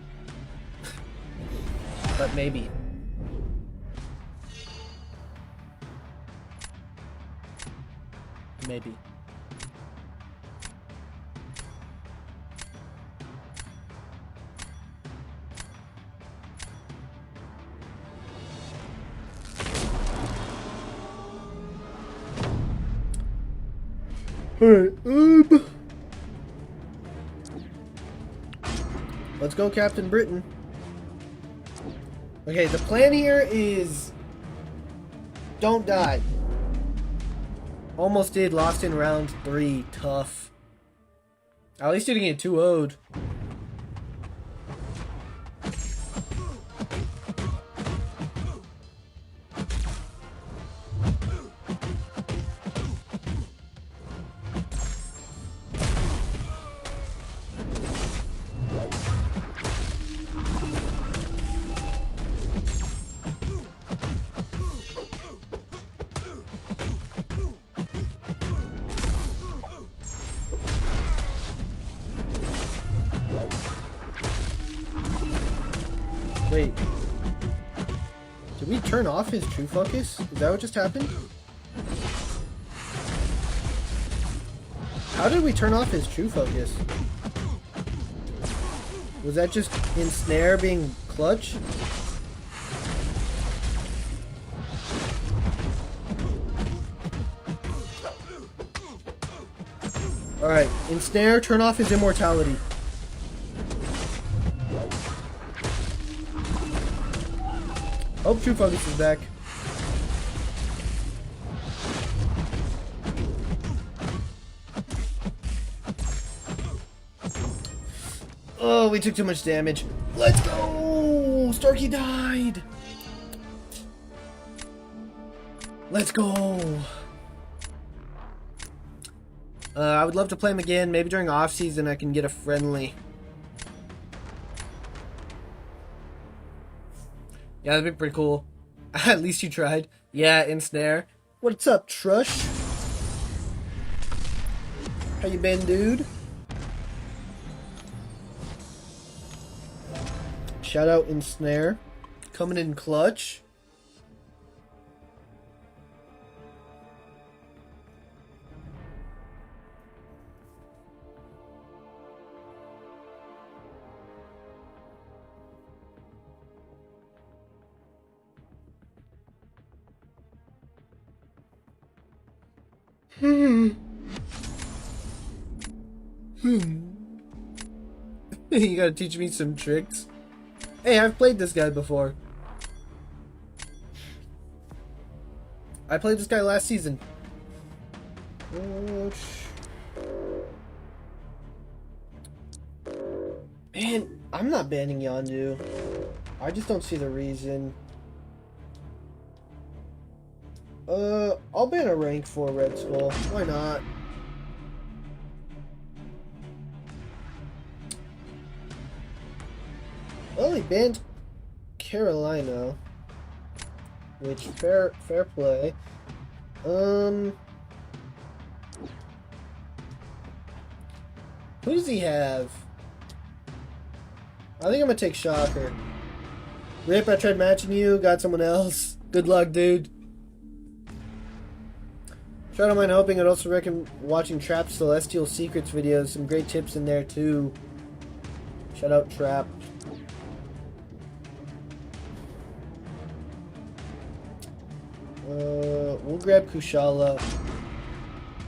But maybe. Maybe. Alright, let's go, Captain Britain. Okay, the plan here is don't die. Almost did, lost in round 3. Tough. At least you didn't get 2-0'd. Wait. Did we turn off his true focus? Is that what just happened? How did we turn off his true focus? Was that just ensnare being clutch? Alright, ensnare, turn off his immortality. Oh, true focus is back. Oh, we took too much damage. Let's go! Starkey died! Let's go! I would love to play him again. Maybe during off-season I can get a friendly. Yeah, that'd be pretty cool. At least you tried. Yeah, ensnare. What's up, Trush? How you been, dude? Shout out ensnare. Coming in clutch. You gotta teach me some tricks. Hey, I've played this guy before. I played this guy last season. Man, I'm not banning Yondu. I just don't see the reason. I'll ban a rank 4 Red Skull. Why not? Well, he banned Carolina, which fair play. Who does he have? I think I'm gonna take Shocker. Rip, I tried matching you, got someone else. Good luck, dude. Try to mind hoping. I'd also recommend watching Trap Celestial Secrets videos. Some great tips in there too. Shout out Trap. We'll grab Kushala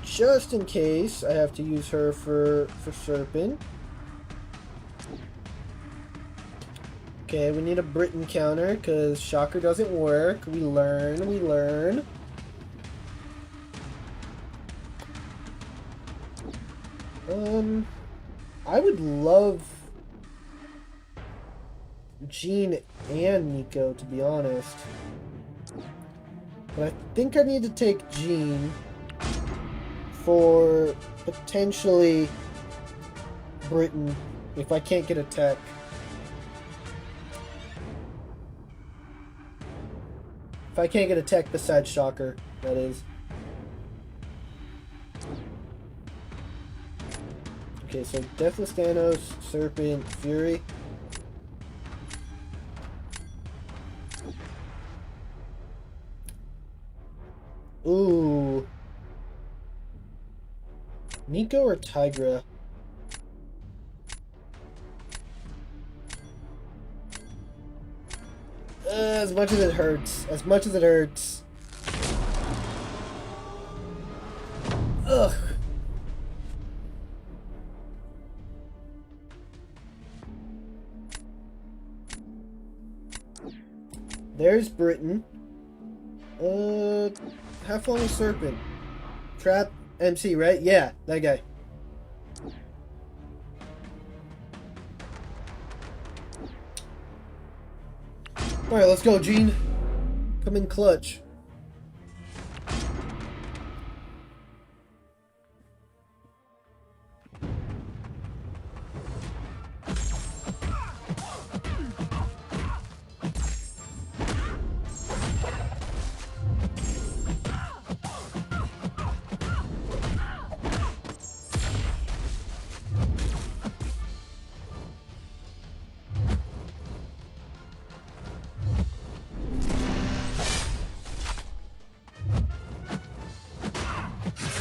just in case I have to use her for Serpent. Okay, we need a Britain counter because Shocker doesn't work. We learn, we learn. I would love Jean and Nico, to be honest. But I think I need to take Jean for potentially Britain if I can't get a tech. If I can't get a tech besides Shocker, that is. Okay, so Deathless Thanos, Serpent, Fury. Ooh. Nico or Tigra? As much as it hurts. As much as it hurts. Ugh. There's Britain. Have fun with Serpent. Trap MC, right? Yeah, that guy. Alright, let's go, Gene. Come in clutch.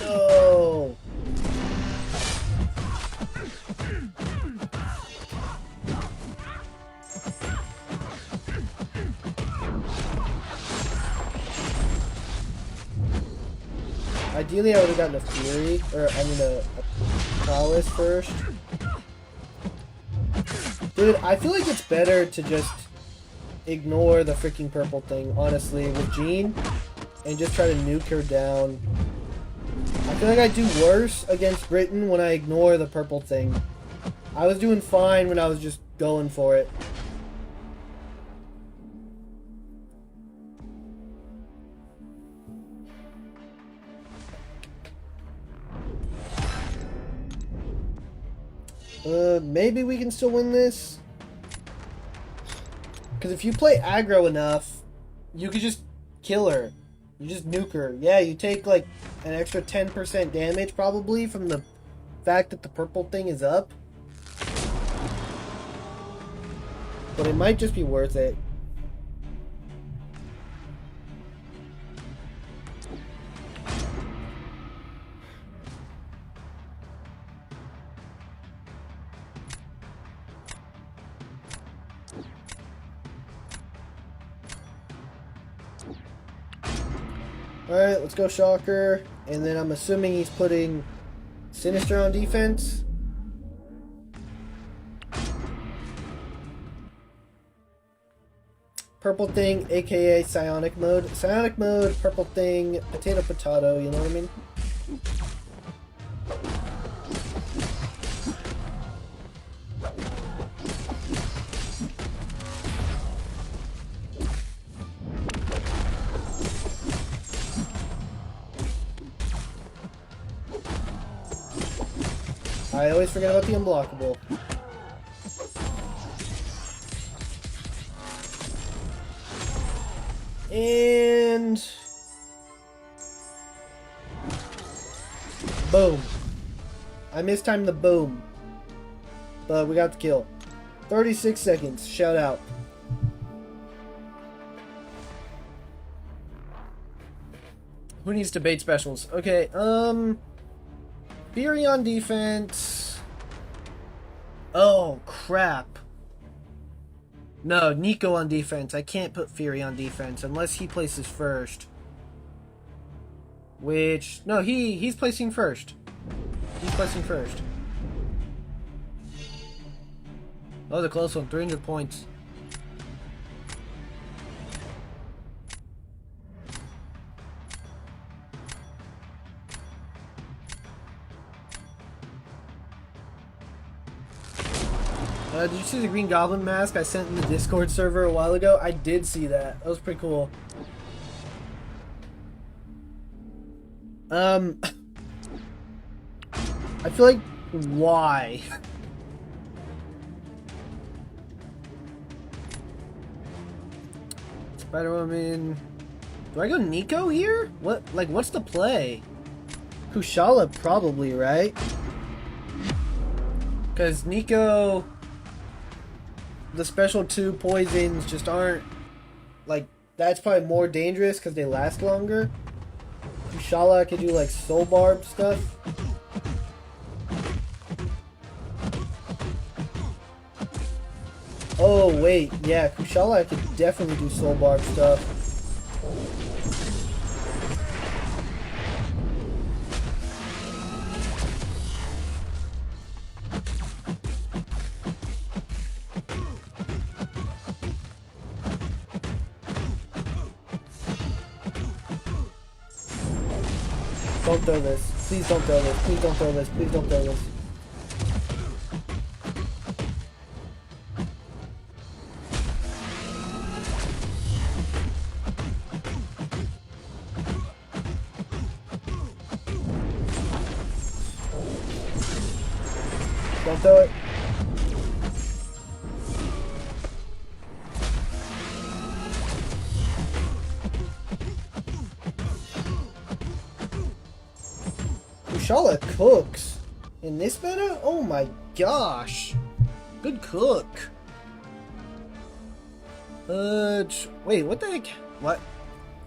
No. Ideally, I would have gotten a Fury, or I mean a Prowess first. Dude, I feel like it's better to just ignore the freaking purple thing, honestly, with Jean, and just try to nuke her down. I feel like I do worse against Britain when I ignore the purple thing. I was doing fine when I was just going for it. Maybe we can still win this. Because if you play aggro enough, you could just kill her. You just nuke her. Yeah, you take like an extra 10% damage probably from the fact that the purple thing is up. But it might just be worth it. Alright, let's go Shocker. And then I'm assuming he's putting Sinister on defense. Purple thing, aka Psionic mode. Psionic mode, purple thing, potato, you know what I mean? I always forget about the unblockable. And boom. I mistimed the boom. But we got the kill. 36 seconds. Shout out. Who needs to bait specials? Okay, Fury on defense. Oh, crap. No, Nico on defense. I can't put Fury on defense unless he places first. Which, no, he's placing first. He's placing first. That was a close one. 300 points. Did you see the Green Goblin mask I sent in the Discord server a while ago? I did see that. That was pretty cool. I feel like, why? Spider-Woman. Do I go Nico here? What's the play? Kushala probably, right? Because Nico, the special 2 poisons just aren't, like, that's probably more dangerous because they last longer. Kushala, I could do, like, soul barb stuff. Oh, wait, yeah, Kushala, I could definitely do soul barb stuff. Don't throw this. Please don't throw this. Please don't throw this. Please don't throw this. Don't throw it. Kushala cooks in this meta? Oh my gosh. Good cook. Wait, what the heck? What?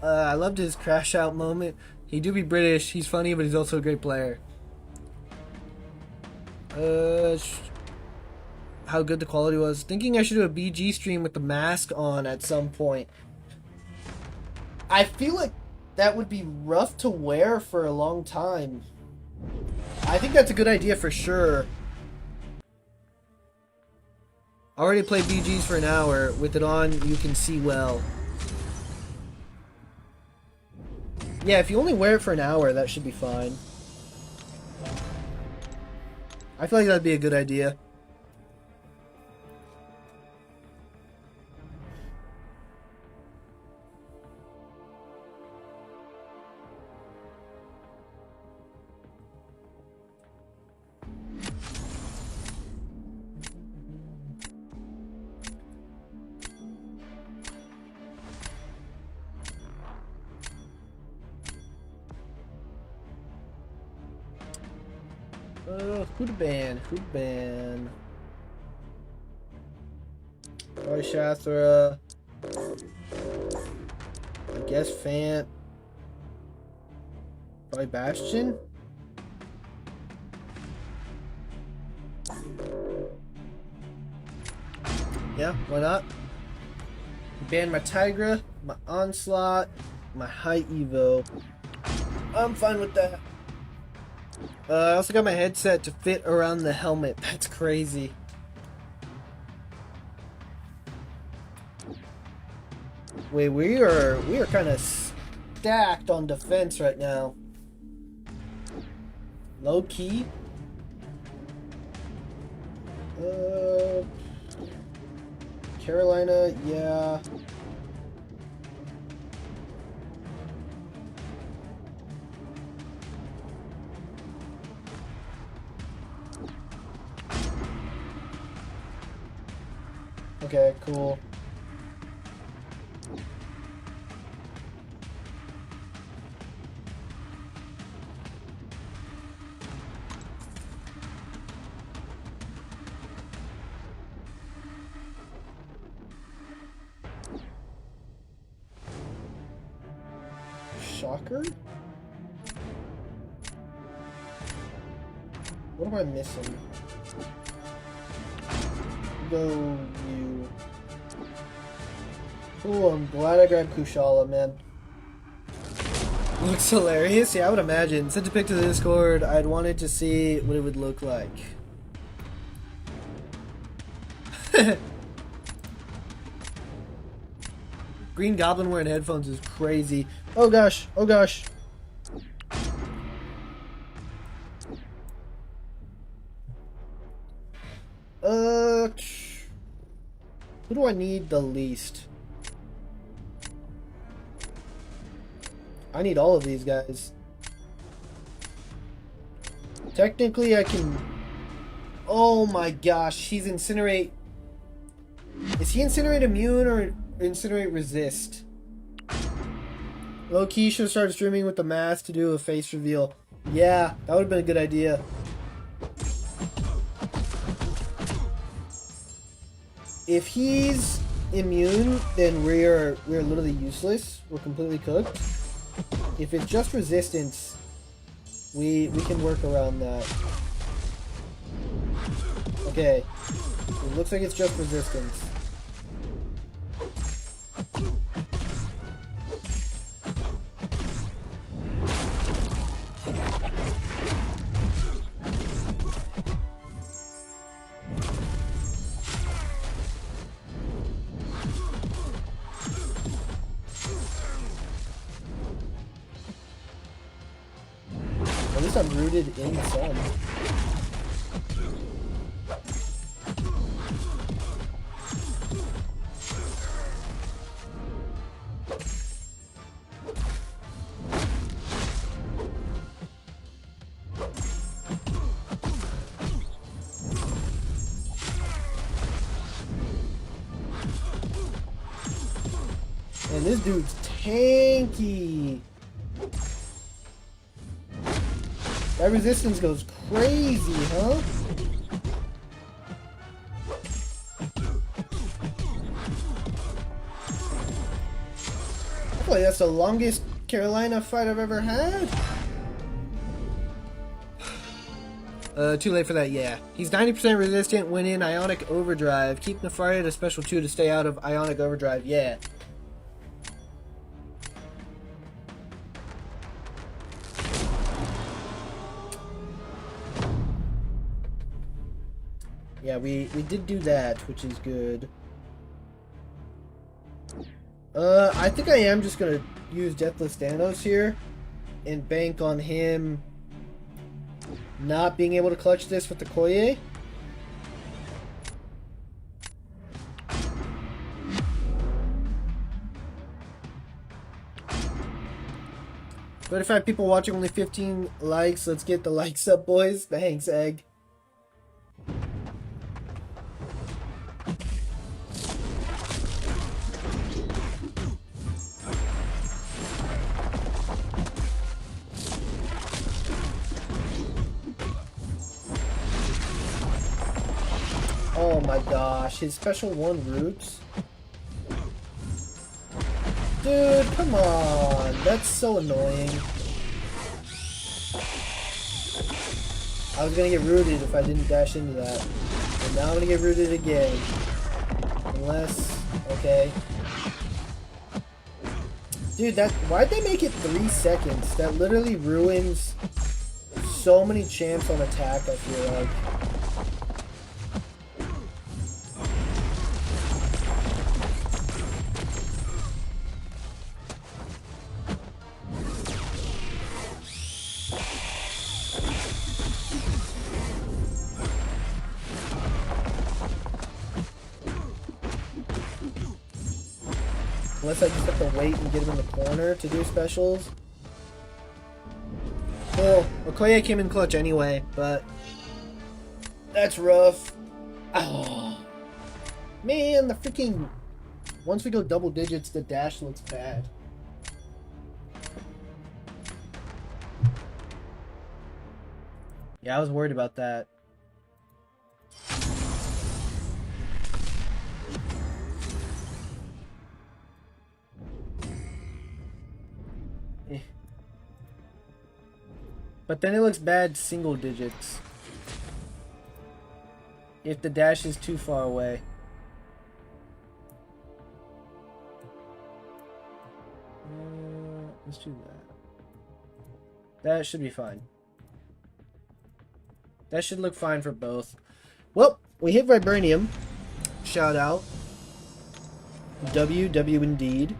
I loved his crash out moment. He do be British, he's funny, but he's also a great player. How good the quality was. Thinking I should do a BG stream with the mask on at some point. I feel like that would be rough to wear for a long time. I think that's a good idea for sure. I already played BGs for an hour. With it on, you can see well. Yeah, if you only wear it for an hour, that should be fine. I feel like that'd be a good idea. Who'd ban? Who'd ban? Probably Shathra. I guess Fant. Probably Bastion. Yeah, why not? Ban my Tigra, my Onslaught, my High Evo. I'm fine with that. I also got my headset to fit around the helmet. That's crazy. Wait, we are kind of stacked on defense right now. Low key. Carolina, yeah. Okay, cool. Shocker? What am I missing? Go you. Ooh, I'm glad I grabbed Kushala, man. Looks hilarious? Yeah, I would imagine. Sent a pic to the Discord. I'd wanted to see what it would look like. Green Goblin wearing headphones is crazy. Oh gosh, oh gosh. Who do I need the least? I need all of these guys. Technically, I can... Oh my gosh, he's Incinerate... Is he Incinerate Immune or Incinerate Resist? Low-key should start streaming with the mask to do a face reveal. Yeah, that would have been a good idea. If he's immune, then we're literally useless. We're completely cooked. If it's just resistance, we can work around that. Okay. It looks like it's just resistance. At least I'm rooted in the sun. And this dude's tanky. That resistance goes crazy, huh? I feel like that's the longest Carolina fight I've ever had. Too late for that, yeah. He's 90% resistant when in Ionic Overdrive. Keep Nefaria at a special 2 to stay out of Ionic Overdrive, yeah. Yeah, we did do that, which is good. I think I am just gonna use Deathless Thanos here and bank on him not being able to clutch this with the Koye. But if I have people watching, only 15 likes. Let's get the likes up, boys. Thanks, Egg. Oh my gosh, his special 1 roots. Dude, come on. That's so annoying. I was gonna get rooted if I didn't dash into that. And now I'm gonna get rooted again. Unless, okay. Dude, why'd they make it 3 seconds? That literally ruins so many champs on attack, I feel like. Unless I just have to wait and get him in the corner to do specials. Cool. Okoye came in clutch anyway, but that's rough. Oh. Man, the freaking... Once we go double digits, the dash looks bad. Yeah, I was worried about that. But then it looks bad single digits if the dash is too far away. Let's do that. That should be fine. That should look fine for both. Well, we hit Vibranium. Shout out. W indeed.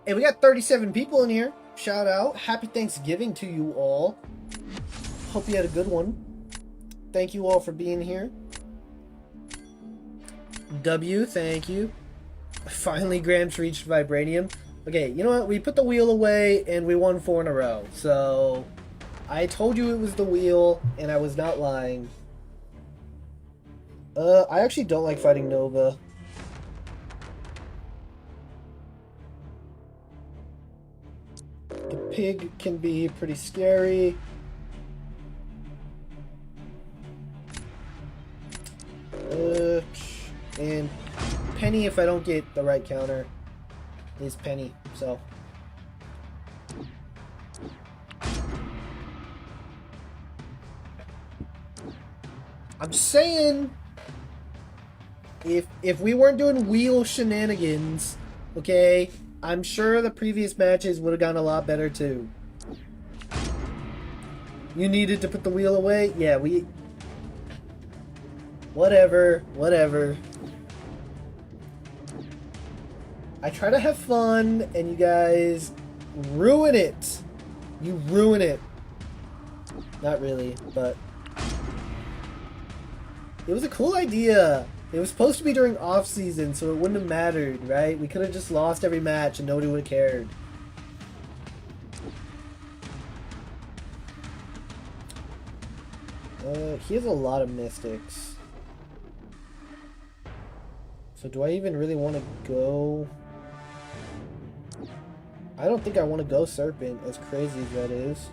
And we got 37 people in here. Shout out. Happy Thanksgiving to you all. Hope you had a good one. Thank you all for being here. W, thank you. Finally, Gramps reached Vibranium. Okay, you know what? We put the wheel away and we won 4 in a row. So, I told you it was the wheel and I was not lying. I actually don't like fighting Nova. The pig can be pretty scary. And Penny, if I don't get the right counter, is Penny, so. I'm saying, if we weren't doing wheel shenanigans, okay, I'm sure the previous matches would have gone a lot better too. You needed to put the wheel away? Yeah, we... Whatever. I try to have fun, and you guys ruin it. You ruin it. Not really, but... It was a cool idea. It was supposed to be during off-season, so it wouldn't have mattered, right? We could have just lost every match and nobody would have cared. He has a lot of mystics. So do I even really want to go? I don't think I want to go Serpent, as crazy as that is.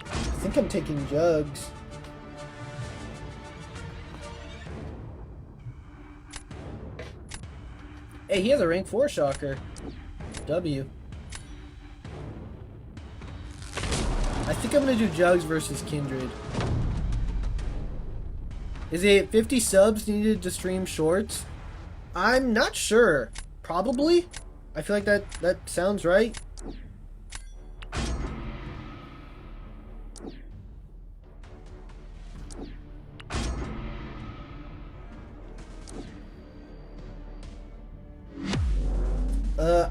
I think I'm taking Jugs. Hey, he has a rank 4 shocker. W. I think I'm gonna do Jugs versus Kindred. Is it 50 subs needed to stream shorts? I'm not sure. Probably. I feel like that sounds right.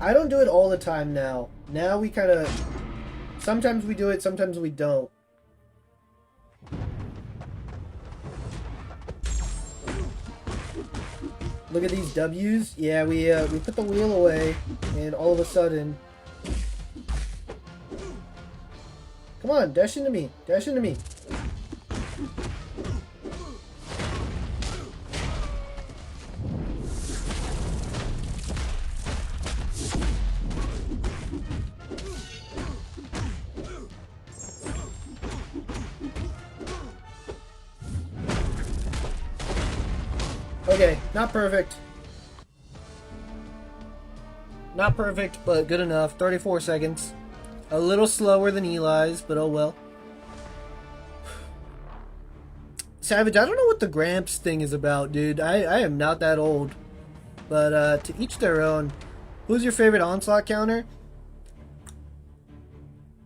I don't do it all the time now. Now we kind of... Sometimes we do it, sometimes we don't. Look at these W's. Yeah, we put the wheel away, and all of a sudden... Come on, dash into me. Dash into me. Okay, not perfect. Not perfect, but good enough. 34 seconds. A little slower than Eli's, but oh well. Savage, I don't know what the Gramps thing is about, dude. I am not that old. But to each their own. Who's your favorite onslaught counter?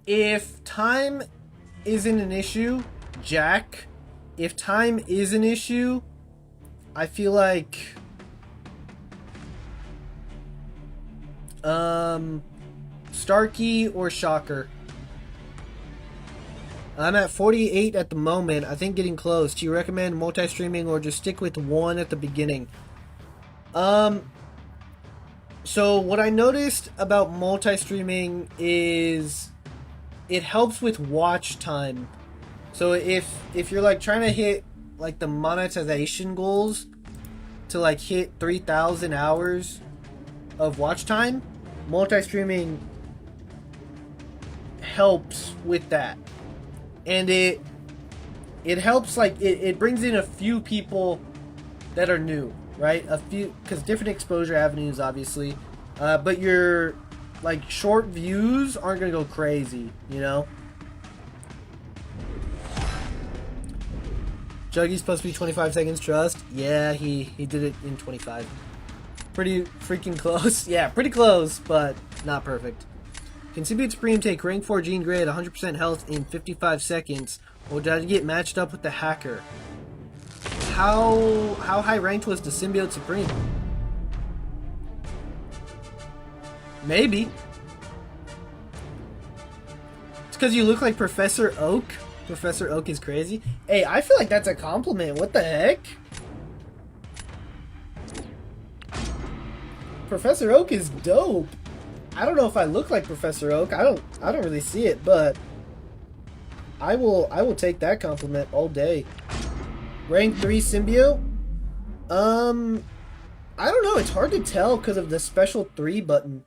If time isn't an issue, Jack. If time is an issue, I feel like Starkey or Shocker. I'm at 48 at the moment. I think getting close. Do you recommend multi-streaming or just stick with one at the beginning? So what I noticed about multi-streaming is it helps with watch time. So if you're like trying to hit like the monetization goals to like hit 3,000 hours of watch time, multi-streaming helps with that. And it helps, like it brings in a few people that are new, right? A few, because different exposure avenues obviously, but your like short views aren't gonna go crazy, you know. Juggy's supposed to be 25 seconds trust. Yeah, he did it in 25. Pretty freaking close. Yeah, pretty close, but not perfect. Can Symbiote Supreme take rank 4 Jean Grey at 100% health in 55 seconds? Or did I get matched up with the hacker? How high ranked was the Symbiote Supreme? Maybe. It's because you look like Professor Oak? Professor Oak is crazy. Hey, I feel like that's a compliment. What the heck? Professor Oak is dope. I don't know if I look like Professor Oak. I don't really see it, but I will take that compliment all day. Rank 3 symbiote? I don't know. It's hard to tell because of the special 3 button.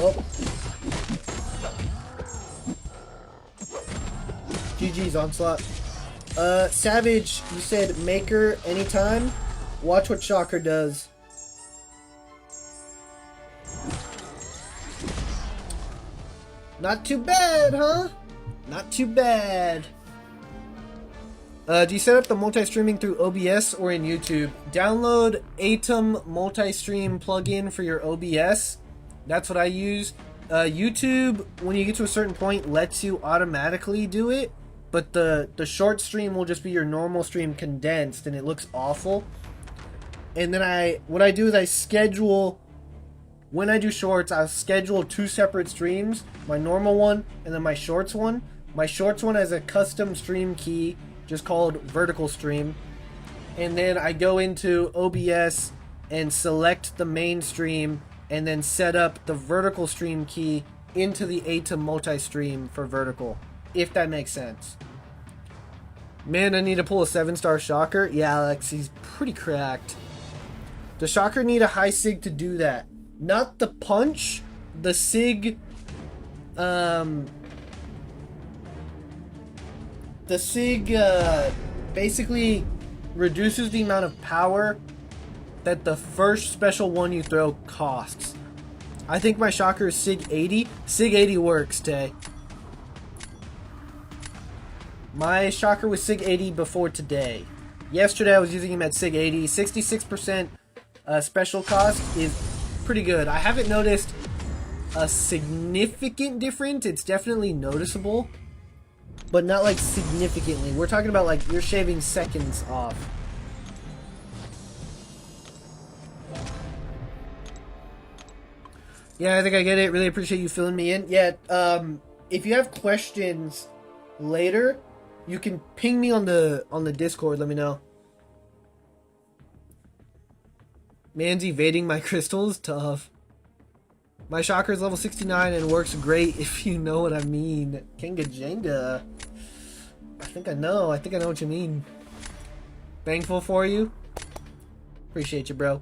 Oh. GG's Onslaught. Savage, you said Maker anytime. Watch what Shocker does. Not too bad, huh? Not too bad. Do you set up the multi-streaming through OBS or in YouTube? Download Atom multi-stream plugin for your OBS. That's what I use. YouTube, when you get to a certain point, lets you automatically do it. But the short stream will just be your normal stream condensed, and it looks awful. And then what I do is I schedule, when I do shorts, I'll schedule 2 separate streams. My normal one, and then my shorts one. My shorts one has a custom stream key, just called vertical stream. And then I go into OBS and select the main stream, and then set up the vertical stream key into the Atom multi-stream for vertical, if that makes sense. Man, I need to pull a 7-star Shocker. Yeah, Alex, he's pretty cracked. Does Shocker need a high sig to do that? Not the punch. The sig... The sig, basically reduces the amount of power that the first special one you throw costs. I think my Shocker is Sig 80. Sig 80 works, Tay. My Shocker was Sig 80 before today. Yesterday I was using him at Sig 80. 66% special cost is pretty good. I haven't noticed a significant difference. It's definitely noticeable, but not like significantly. We're talking about like you're shaving seconds off. Yeah, I think I get it. Really appreciate you filling me in. Yeah, if you have questions later, you can ping me on the Discord. Let me know. Man's evading my crystals. Tough. My Shocker is level 69 and works great if you know what I mean. Kenga Jenga. I think I know. I think I know what you mean. Thankful for you. Appreciate you, bro.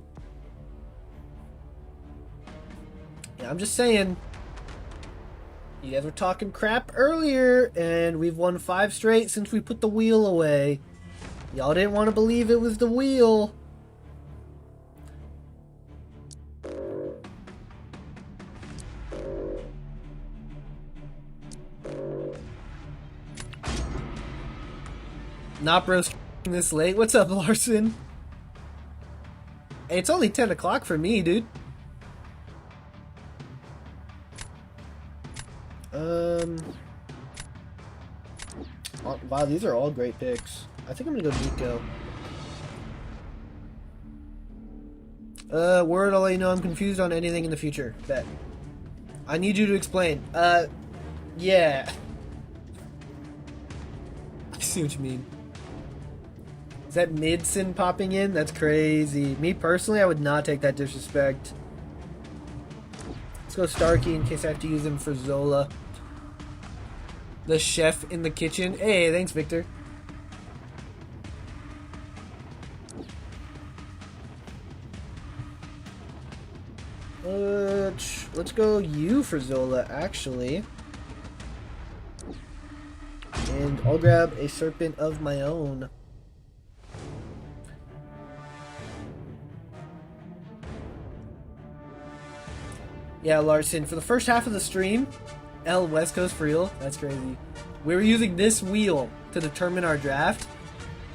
Yeah, I'm just saying. You guys were talking crap earlier, and we've won 5 straight since we put the wheel away. Y'all didn't want to believe it was the wheel. Not bro this late. What's up, Larson? Hey, it's only 10 o'clock for me, dude. Wow, these are all great picks. I think I'm gonna go Nico. Word, I'll let you know I'm confused on anything in the future. Bet. I need you to explain. Yeah. I see what you mean. Is that Midson popping in? That's crazy. Me personally, I would not take that disrespect. Let's go Starkey in case I have to use him for Zola. The chef in the kitchen. Hey, thanks, Victor. Let's go you for Zola, actually. And I'll grab a serpent of my own. Yeah, Larson, for the first half of the stream, L West Coast for real, that's crazy. We were using this wheel to determine our draft,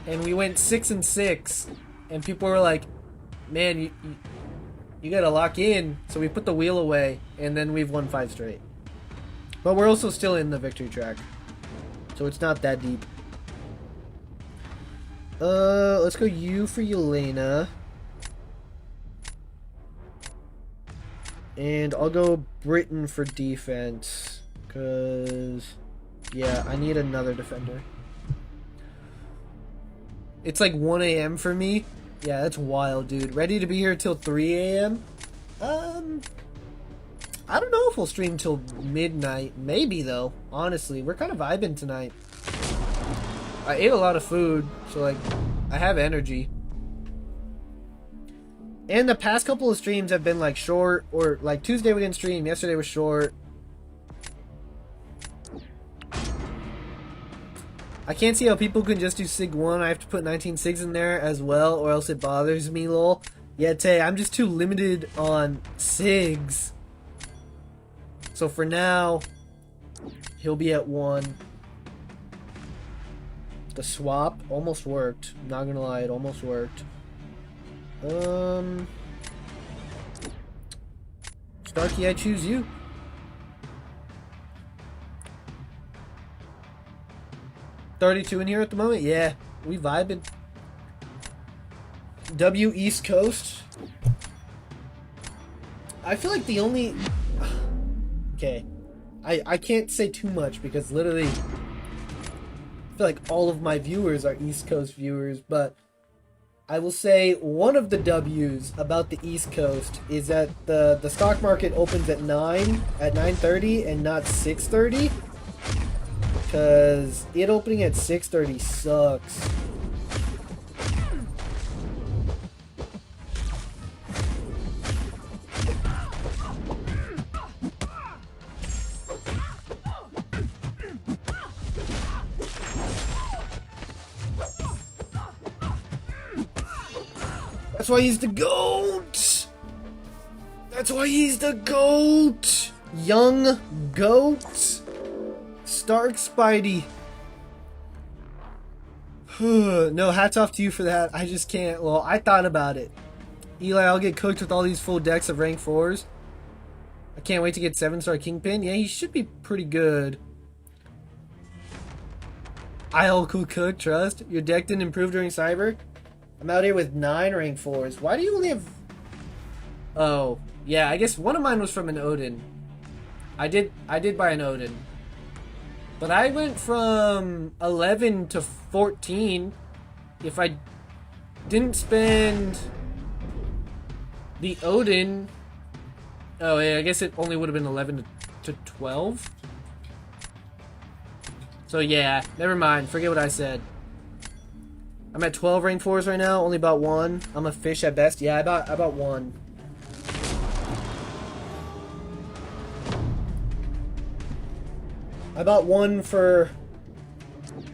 and we went 6 and 6, and people were like, man, you You gotta lock in. So we put the wheel away, and then we've won 5 straight. But we're also still in the victory track. So it's not that deep. Let's go U for Yelena. And I'll go Britain for defense. Because, yeah, I need another defender. It's like 1 a.m. for me. Yeah, that's wild, dude. Ready to be here till 3 a.m.? I don't know if we'll stream till midnight. Maybe, though. Honestly, we're kind of vibing tonight. I ate a lot of food, so, like, I have energy. And the past couple of streams have been, like, short. Or, like, Tuesday we didn't stream. Yesterday was short. I can't see how people can just do SIG 1. I have to put 19 SIGs in there as well, or else it bothers me, lol. Yeah, Tay, I'm just too limited on SIGs. So for now, he'll be at 1. The swap almost worked. Not gonna lie, it almost worked. Starkey, I choose you. $32 in here at the moment? Yeah, we vibing. W East Coast. I feel like the only... Okay. I can't say too much because literally... I feel like all of my viewers are East Coast viewers, but... I will say one of the W's about the East Coast is that the stock market opens at 9:30 and not 6:30. Because it opening at 6:30 sucks. That's why he's the GOAT! That's why he's the GOAT! Young GOAT! Stark Spidey. No, hats off to you for that. I just can't. Well, I thought about it. Eli, I'll get cooked with all these full decks of rank 4s. I can't wait to get 7-star Kingpin. Yeah, he should be pretty good. I'll cook, trust. Your deck didn't improve during Cyber? I'm out here with 9 rank 4s. Why do you only have... Oh, yeah, I guess one of mine was from an Odin. I did buy an Odin. But I went from 11 to 14. If I didn't spend the Odin... Oh, yeah, I guess it only would have been 11 to 12. So, yeah, never mind. Forget what I said. I'm at 12 rank 4s right now. Only bought 1. I'm a fish at best. Yeah, I bought 1. I bought 1 for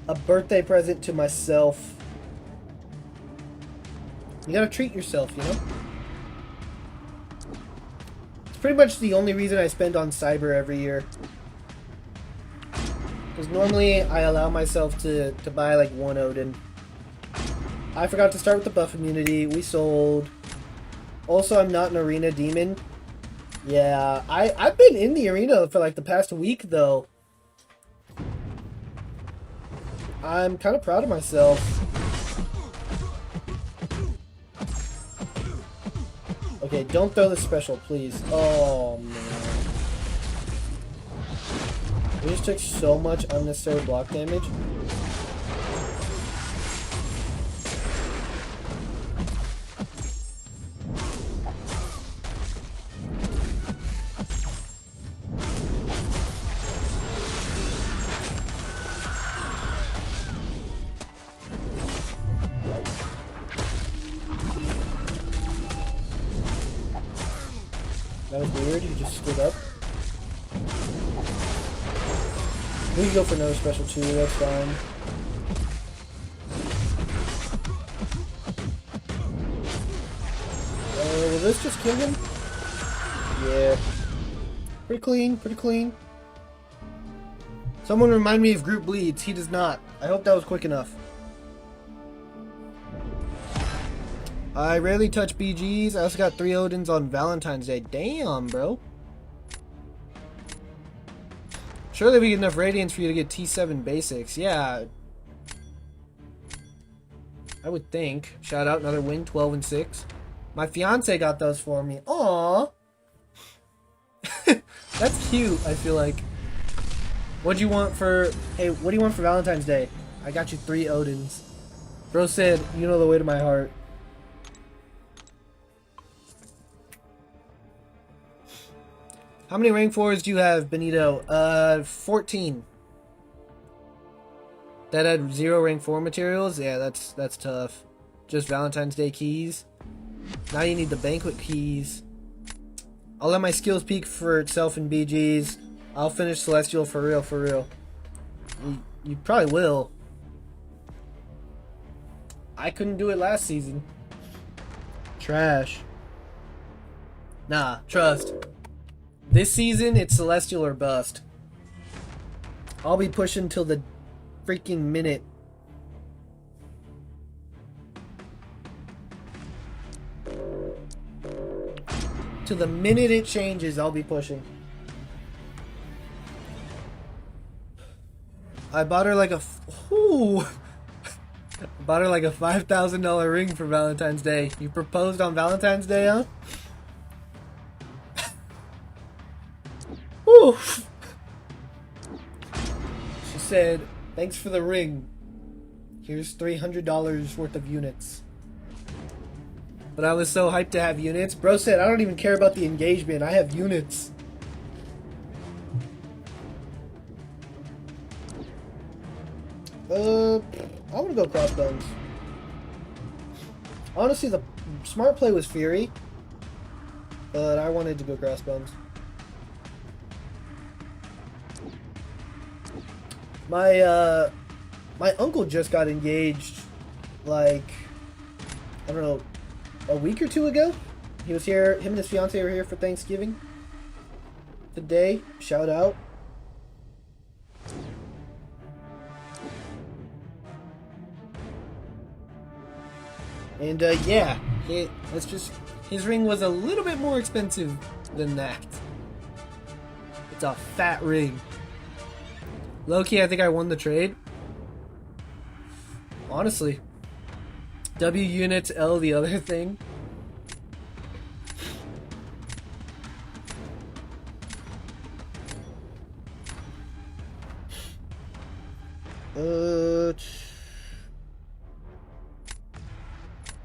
a birthday present to myself. You gotta treat yourself, you know? It's pretty much the only reason I spend on Cyber every year. Because normally I allow myself to buy like 1 Odin. I forgot to start with the buff immunity. We sold. Also, I'm not an arena demon. Yeah, I've been in the arena for like the past week though. I'm kind of proud of myself. Okay, don't throw the special, please. Oh, man. We just took so much unnecessary block damage. That was weird, he just stood up. We can go for another special too, that's fine. Will this just kill him? Yeah. Pretty clean, pretty clean. Someone remind me if Groot bleeds. He does not. I hope that was quick enough. I rarely touch BGs. I also got 3 Odins on Valentine's Day. Damn, bro. Surely we get enough Radiance for you to get T7 basics. Yeah. I would think. Shout out, another win, 12 and 6. My fiance got those for me. Aww. That's cute, I feel like. What'd you want for... Hey, what do you want for Valentine's Day? I got you 3 Odins. Bro said, you know the way to my heart. How many rank 4s do you have, Benito? 14. That had 0 rank 4 materials? Yeah, that's tough. Just Valentine's Day keys. Now you need the banquet keys. I'll let my skills peak for itself in BGs. I'll finish Celestial for real, for real. You probably will. I couldn't do it last season. Trash. Nah, trust. This season, it's Celestial or bust. I'll be pushing till the freaking minute. To the minute it changes, I'll be pushing. I bought her like a... Ooh. Bought her like a $5,000 ring for Valentine's Day. You proposed on Valentine's Day, huh? Ooh. She said, thanks for the ring. Here's $300 worth of units. But I was so hyped to have units. Bro said, I don't even care about the engagement. I have units. I want to go crossbones. Honestly, the smart play was Fury. But I wanted to go crossbones. My uncle just got engaged, like, I don't know, a week or 2 ago. He was here, him and his fiance were here for Thanksgiving today. Shout out. And yeah, let's just, his ring was a little bit more expensive than that. It's a fat ring. Low-key, I think I won the trade. Honestly. W units, L the other thing.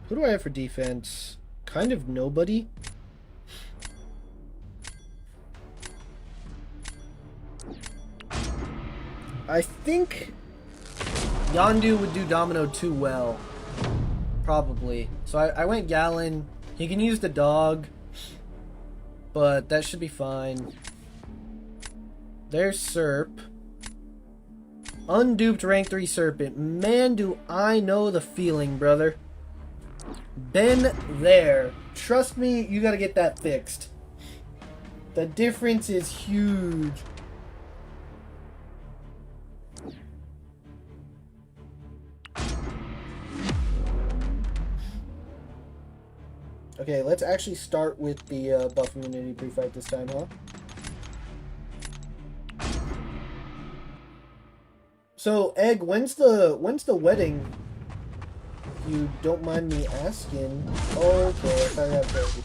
Who do I have for defense? Kind of nobody. I think Yondu would do Domino too well. Probably. So I went Gallon. He can use the dog. But that should be fine. There's Serp. Unduped rank 3 Serpent. Man, do I know the feeling, brother. Been there. Trust me, you gotta get that fixed. The difference is huge. Okay, let's actually start with the buff immunity pre-fight this time, huh? So, Egg, when's the wedding? If you don't mind me asking. Okay, I thought I had baby.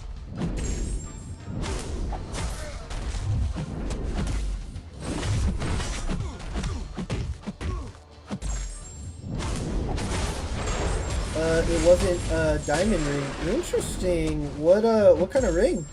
It wasn't a diamond ring. Interesting. What kind of ring?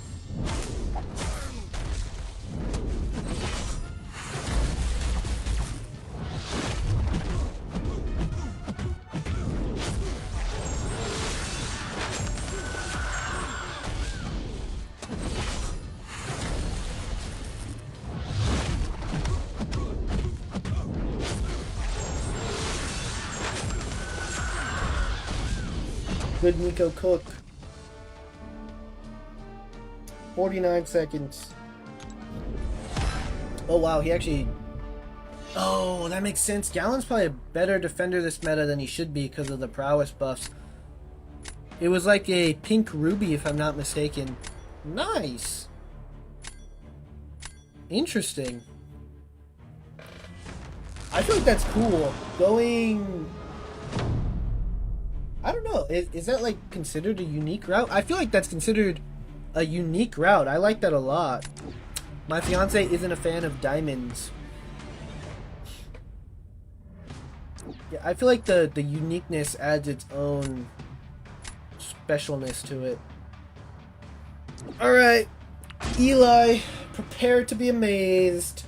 Good Nico Cook. 49 seconds. Oh wow, he actually... Oh, that makes sense. Gallon's probably a better defender this meta than he should be because of the prowess buffs. It was like a pink ruby, if I'm not mistaken. Nice. Interesting. I feel like that's cool. Going... I don't know. Is that like considered a unique route? I feel like that's considered a unique route. I like that a lot. My fiance isn't a fan of diamonds. Yeah, I feel like the uniqueness adds its own specialness to it. Alright, Eli, prepare to be amazed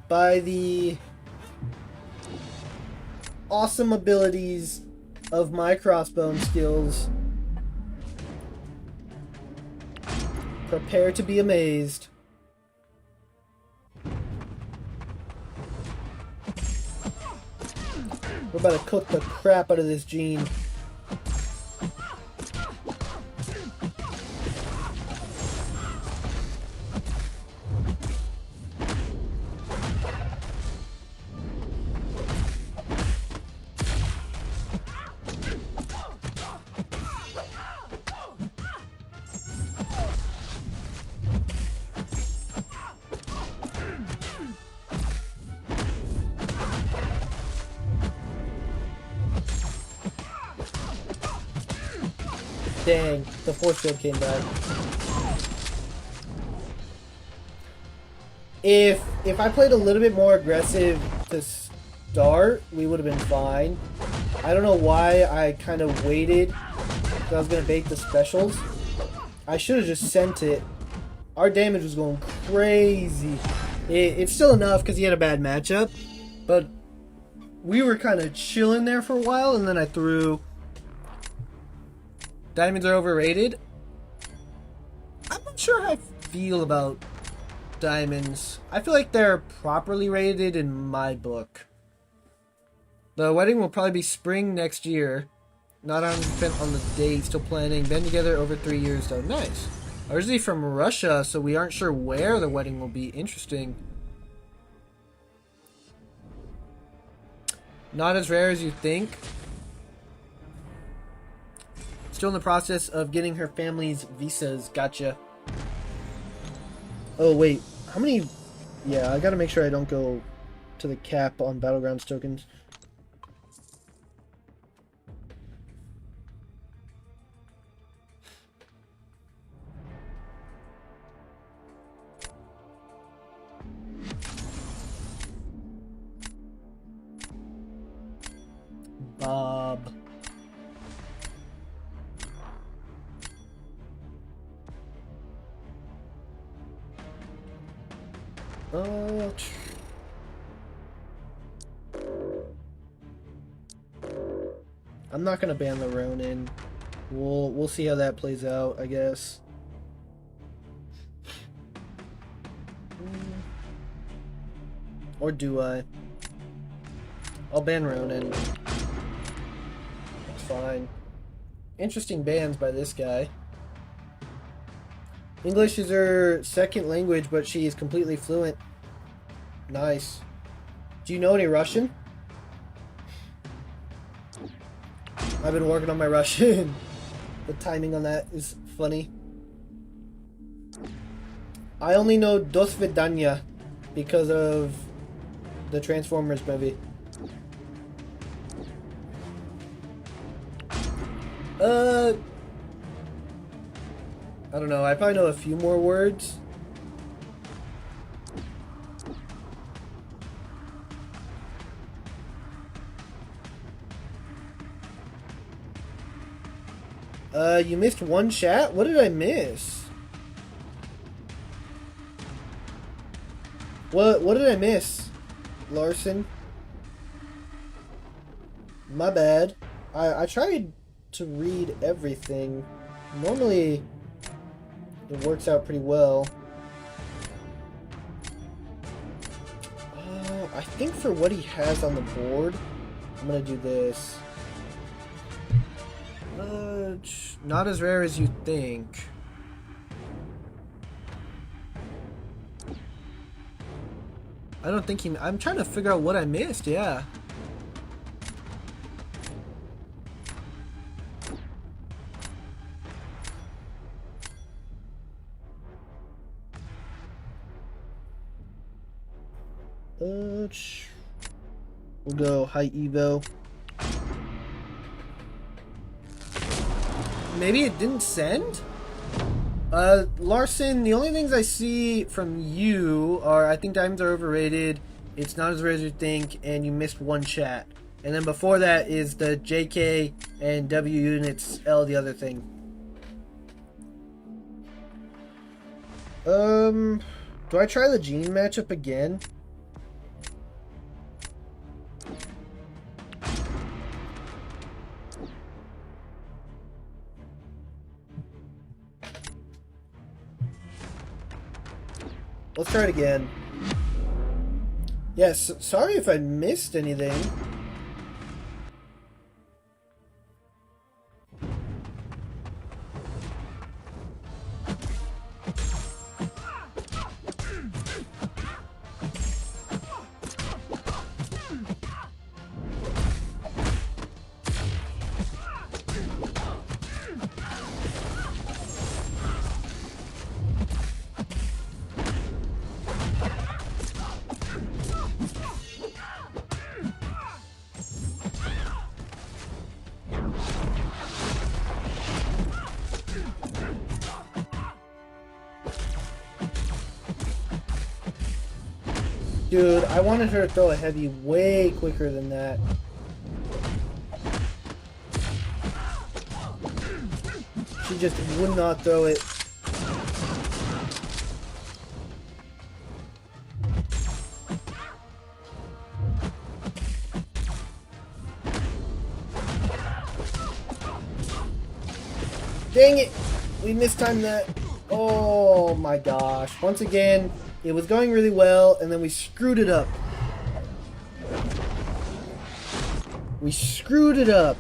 by the awesome abilities of my crossbone skills. Prepare to be amazed. We're about to cook the crap out of this gene. Dang, the force field came back. If I played a little bit more aggressive to start, we would have been fine. I don't know why I kind of waited, because I was going to bait the specials. I should have just sent it. Our damage was going crazy. It's still enough because he had a bad matchup, but we were kind of chilling there for a while, and then I threw... Diamonds are overrated. I'm not sure how I feel about diamonds. I feel like they're properly rated in my book. The wedding will probably be spring next year. Not 100% on the date, still planning. Been together over 3 years though. Nice. Originally from Russia, so we aren't sure where the wedding will be. Interesting. Not as rare as you think. Still in the process of getting her family's visas. Gotcha. Oh, wait. How many... Yeah, I gotta make sure I don't go to the cap on Battlegrounds tokens. Bob. I'm not gonna ban the Ronin. We'll see how that plays out, I guess. Or do I? I'll ban Ronin. That's fine. Interesting bans by this guy. English is her second language, but she is completely fluent. Nice. Do you know any Russian? I've been working on my Russian. The timing on that is funny. I only know Do Svidanya because of the Transformers movie. I don't know. I probably know a few more words. You missed one chat? What did I miss? What did I miss, Larson? My bad. I tried to read everything. Normally, it works out pretty well. I think for what he has on the board, I'm gonna do this. Not as rare as you think. I don't think he... I'm trying to figure out what I missed, yeah. We'll go high evo. Maybe it didn't send? Larson, the only things I see from you are I think diamonds are overrated, it's not as rare as you think, and you missed one chat. And then before that is the JK and W units L, the other thing. Do I try the Gene matchup again? Let's try it again. Yes, sorry if I missed anything. Dude, I wanted her to throw a heavy way quicker than that. She just would not throw it. Dang it! We mistimed that. Oh my gosh. Once again, it was going really well, and then we screwed it up. We screwed it up.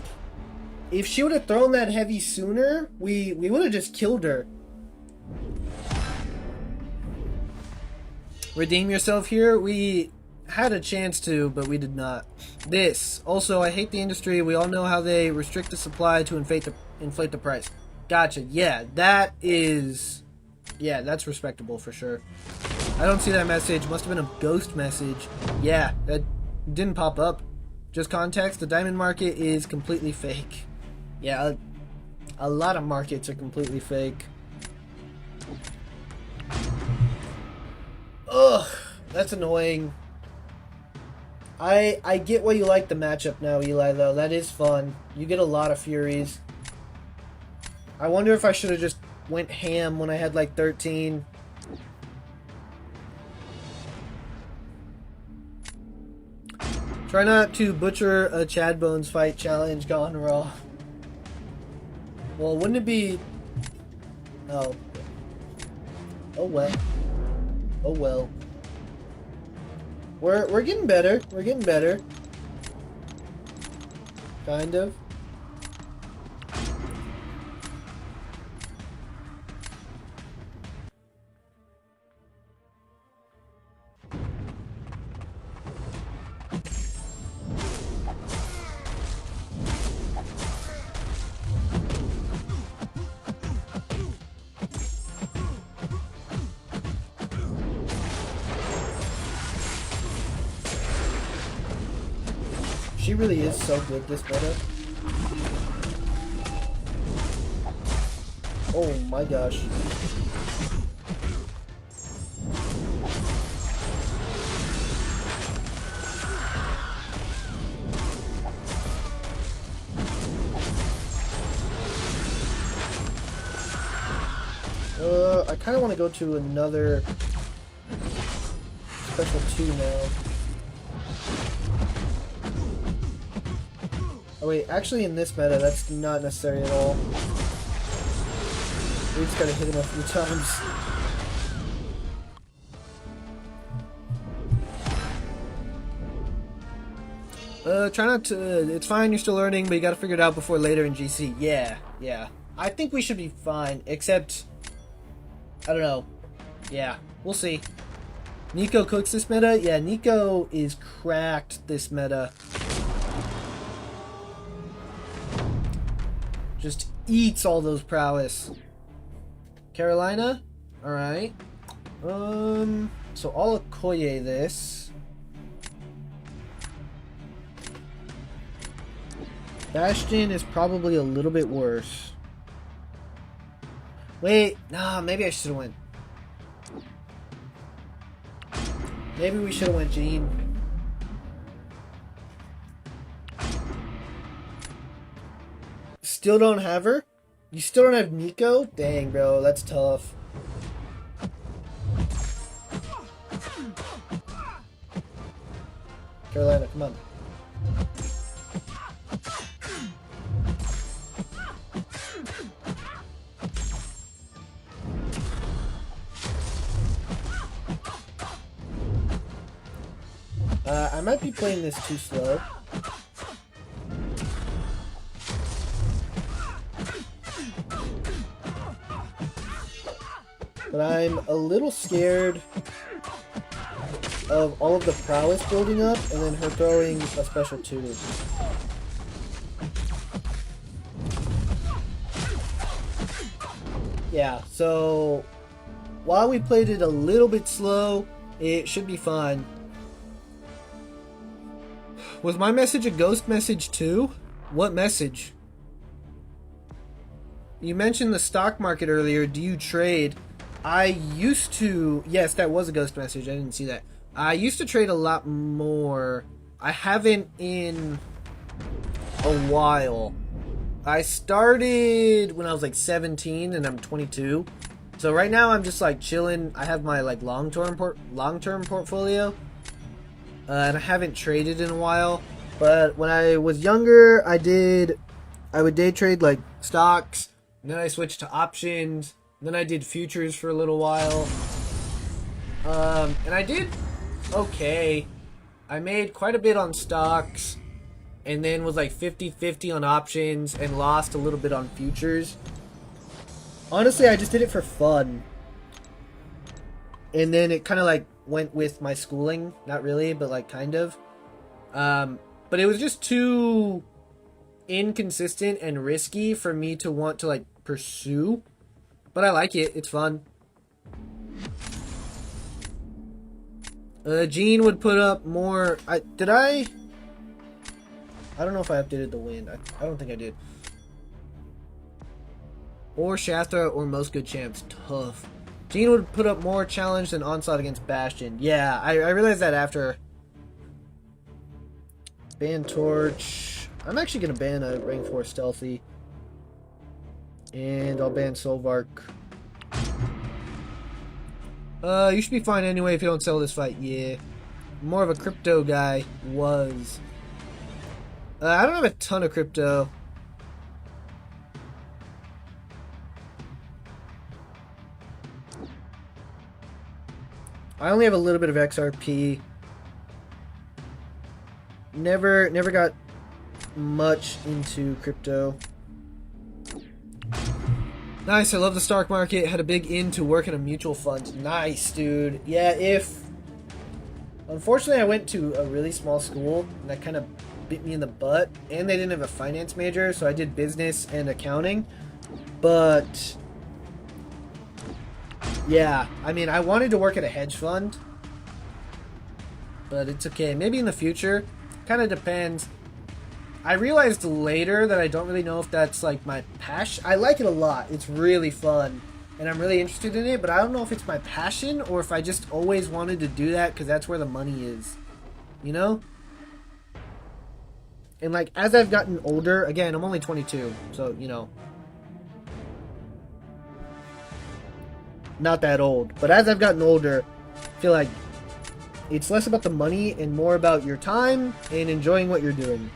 If she would have thrown that heavy sooner, we would have just killed her. Redeem yourself here. We had a chance to, but we did not. This. Also, I hate the industry. We all know how they restrict the supply to inflate the price. Gotcha. Yeah, that is... Yeah, that's respectable for sure. I don't see that message. Must have been a ghost message. Yeah, that didn't pop up. Just context, the diamond market is completely fake. Yeah, a lot of markets are completely fake. Ugh, that's annoying. I get why you like the matchup now, Eli, though. That is fun. You get a lot of Furies. I wonder if I should have just went ham when I had like 13. Try not to butcher a Chad Bones fight challenge gone raw. Well, wouldn't it be... Oh. Oh well. Oh well. We're getting better. We're getting better. Kind of. She really is so good, this meta. Oh my gosh. I kind of want to go to another special 2 now. Oh wait, actually in this meta, that's not necessary at all. We just gotta hit him a few times. Try not to... It's fine, you're still learning, but you gotta figure it out before later in GC. Yeah. I think we should be fine, except... I don't know. Yeah, we'll see. Nico cooks this meta? Yeah, Nico is cracked this meta. Just eats all those prowess. Carolina? Alright. So I'll Okoye this. Bastion is probably a little bit worse. Wait, nah, maybe I should have went. Maybe we should have went Jean. Still don't have her? You still don't have Nico? Dang, bro, that's tough. Carolina, come on. I might be playing this too slow. But I'm a little scared of all of the prowess building up and then her throwing a special 2. Yeah, so while we played it a little bit slow, it should be fine. Was my message a ghost message too? What message? You mentioned the stock market earlier. Do you trade? I used to... Yes, that was a ghost message. I didn't see that. I used to trade a lot more. I haven't in a while. I started when I was like 17 and I'm 22. So right now I'm just like chilling. I have my like long-term portfolio. And I haven't traded in a while. But when I was younger, I would day trade like stocks. And then I switched to options. Then I did futures for a little while. And I did okay. I made quite a bit on stocks. And then was like 50-50 on options. And lost a little bit on futures. Honestly, I just did it for fun. And then it kind of like went with my schooling. Not really, but like kind of. But it was just too inconsistent and risky for me to want to like pursue. But I like it. It's fun. Gene would put up more... I don't know if I updated the win. I don't think I did. Or Shathra or most good champs. Tough. Gene would put up more challenge than Onslaught against Bastion. Yeah, I realized that after. Ban Torch. I'm actually going to ban a rank 4 Stealthy. And I'll ban Solvark. You should be fine anyway if you don't sell this fight. Yeah. More of a crypto guy. Was. I don't have a ton of crypto. I only have a little bit of XRP. Never got much into crypto. Nice, I love the stock market. Had a big in to work in a mutual fund. Nice, dude. Yeah, unfortunately I went to a really small school and that kind of bit me in the butt. And they didn't have a finance major, so I did business and accounting. But yeah, I mean, I wanted to work at a hedge fund, but it's okay. Maybe in the future. Kind of depends. I realized later that I don't really know if that's like my passion. I like it a lot. It's really fun, and I'm really interested in it, but I don't know if it's my passion or if I just always wanted to do that because that's where the money is. You know? And like, as I've gotten older, again, I'm only 22, so, you know. Not that old, but as I've gotten older, I feel like it's less about the money and more about your time and enjoying what you're doing.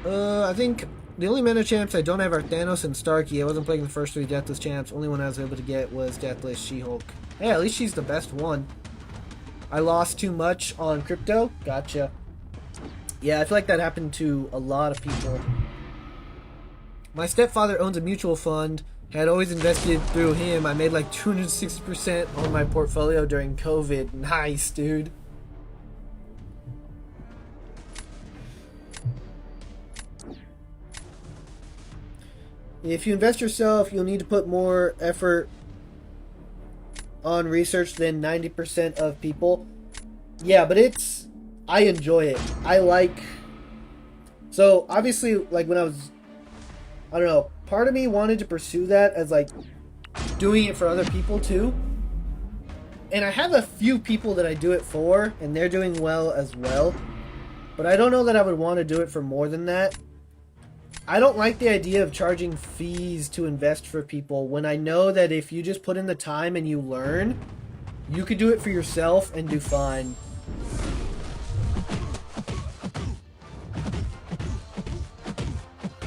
I think the only meta champs I don't have are Thanos and Starkey. I wasn't playing the first 3 Deathless champs. Only one I was able to get was Deathless She-Hulk. Hey, at least she's the best one. I lost too much on crypto. Gotcha. Yeah, I feel like that happened to a lot of people. My stepfather owns a mutual fund. Had always invested through him. I made like 260% on my portfolio during COVID. Nice, dude. If you invest yourself, you'll need to put more effort on research than 90% of people. Yeah, but it's I enjoy it. I like... So, obviously, like, when I was... I don't know. Part of me wanted to pursue that as, like, doing it for other people, too. And I have a few people that I do it for, and they're doing well as well. But I don't know that I would want to do it for more than that. I don't like the idea of charging fees to invest for people when I know that if you just put in the time and you learn, you could do it for yourself and do fine.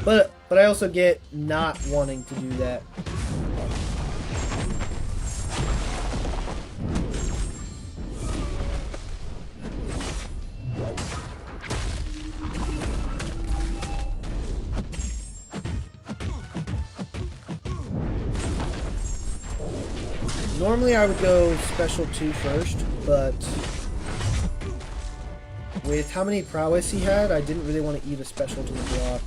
But I also get not wanting to do that. Normally I would go special 2 first, but with how many prowess he had, I didn't really want to eat a special to the block.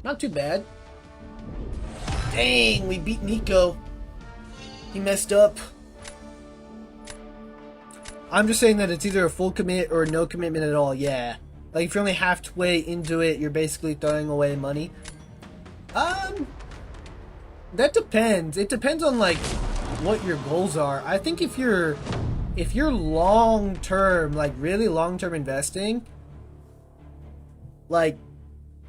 Not too bad. Dang, we beat Nico. He messed up. I'm just saying that it's either a full commit or no commitment at all, yeah. Like, if you're only halfway into it, you're basically throwing away money. That depends. It depends on, like, what your goals are. I think if you're long-term, like, really long-term investing, like,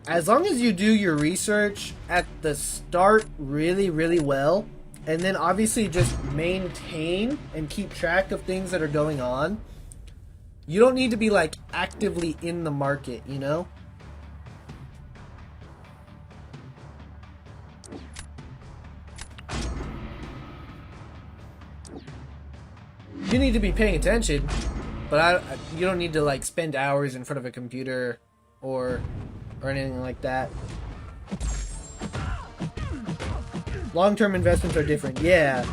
as long as you do your research at the start really, really well, and then obviously just maintain and keep track of things that are going on, you don't need to be, like, actively in the market, you know? You need to be paying attention, but you don't need to, like, spend hours in front of a computer or anything like that. Long-term investments are different, yeah.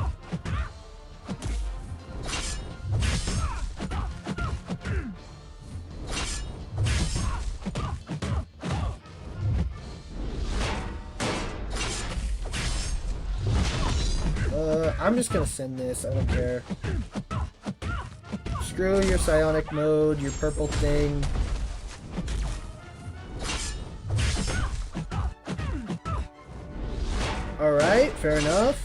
I'm just gonna send this, I don't care. Screw your psionic mode, your purple thing. Alright, fair enough.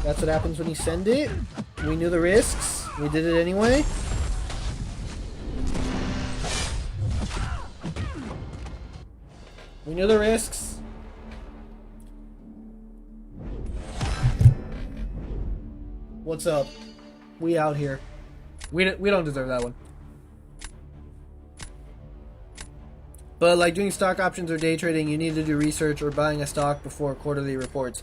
That's what happens when you send it. We knew the risks. We did it anyway. We knew the risks. What's up? We out here. We don't deserve that one. But like doing stock options or day trading, you need to do research or buying a stock before quarterly reports.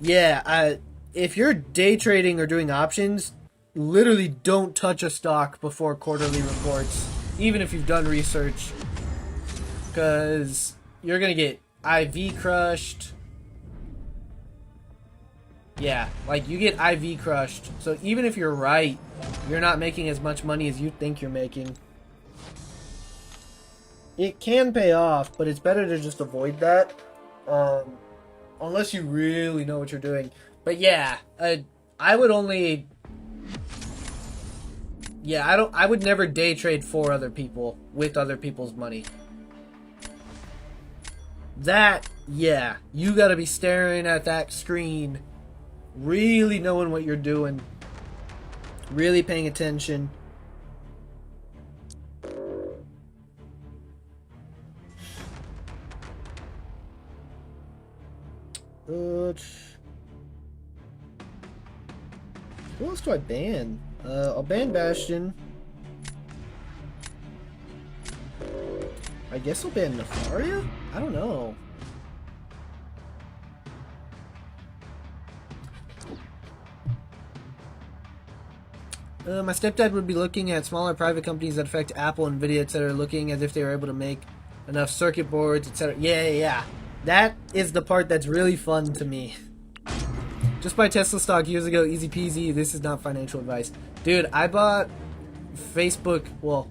Yeah, if you're day trading or doing options, literally don't touch a stock before quarterly reports, even if you've done research, because you're gonna get IV crushed. Yeah, like you get IV crushed. So even if you're right, you're not making as much money as you think you're making. It can pay off, but it's better to just avoid that, unless you really know what you're doing. But yeah, I would only, yeah, I would never day trade for other people with other people's money. That, yeah, you gotta be staring at that screen, really knowing what you're doing, really paying attention. Who else do I ban? I'll ban Bastion. I guess I'll ban Nefaria? I don't know. My stepdad would be looking at smaller private companies that affect Apple and Nvidia, etc., looking as if they were able to make enough circuit boards, etc. Yeah. That is the part that's really fun to me. Just buy Tesla stock years ago, easy peasy. This is not financial advice. Dude, I bought Facebook, well,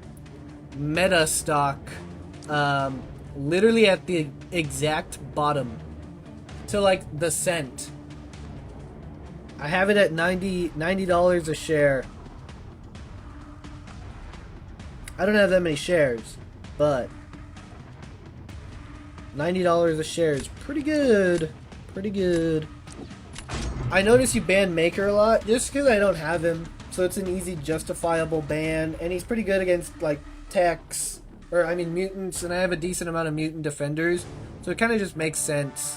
Meta stock, literally at the exact bottom. To like the cent. I have it at $90 a share. I don't have that many shares, but $90 a share is pretty good. Pretty good. I notice you ban Maker a lot, just because I don't have him. So it's an easy, justifiable ban. And he's pretty good against, like, techs. Or, I mean, mutants. And I have a decent amount of mutant defenders. So it kind of just makes sense.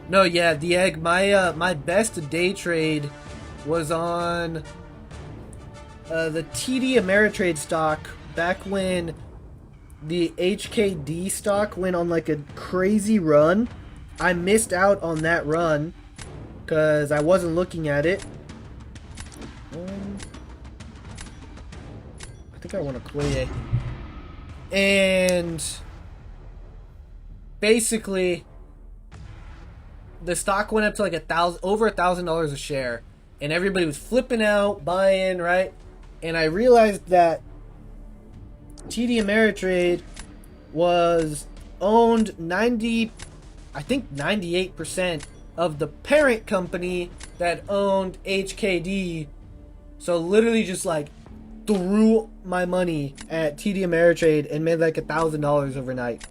No, yeah, the egg. My best day trade was on the TD Ameritrade stock back when the HKD stock went on like a crazy run. I missed out on that run because I wasn't looking at it. I think I want to Koye. And basically, the stock went up to like over $1,000 a share, and everybody was flipping out, buying, right? And I realized that TD Ameritrade was owned 98% of the parent company that owned HKD. So literally just like threw my money at TD Ameritrade and made like $1,000 overnight.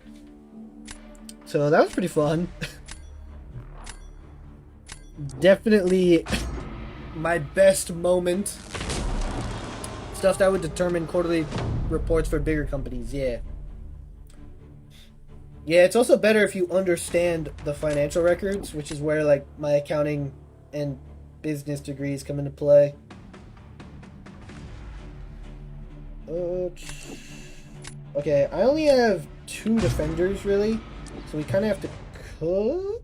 So that was pretty fun. Definitely my best moment. Stuff that would determine quarterly reports for bigger companies, yeah. Yeah, it's also better if you understand the financial records, which is where like my accounting and business degrees come into play. Okay, I only have 2 defenders really, so we kind of have to cook.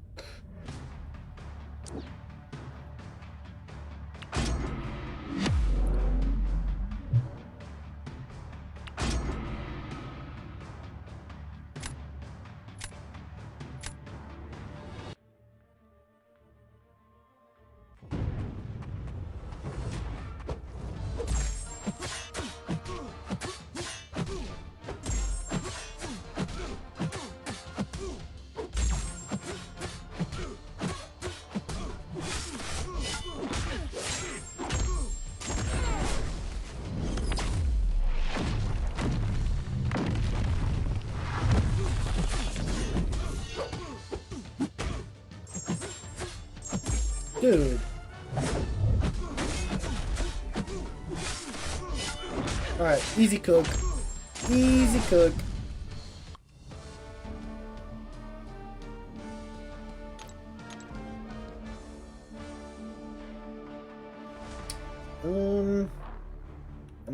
Dude. Alright, easy cook. Easy cook. Am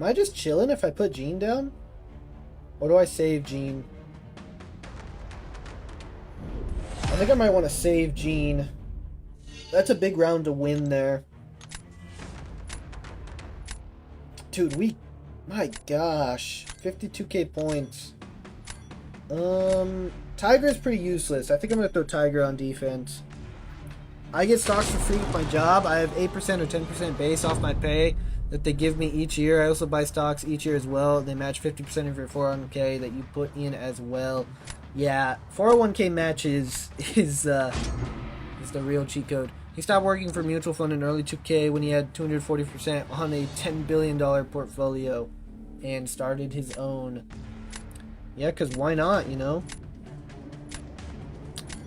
I just chilling if I put Jean down? Or do I save Jean? I think I might want to save Jean. That's a big round to win there. Dude, my gosh. 52k points. Tiger is pretty useless. I think I'm going to throw Tiger on defense. I get stocks for free with my job. I have 8% or 10% base off my pay that they give me each year. I also buy stocks each year as well. They match 50% of your 401k that you put in as well. Yeah, 401k matches is the real cheat code. He stopped working for mutual fund in early 2K when he had 240% on a $10 billion portfolio and started his own. Yeah, because why not, you know?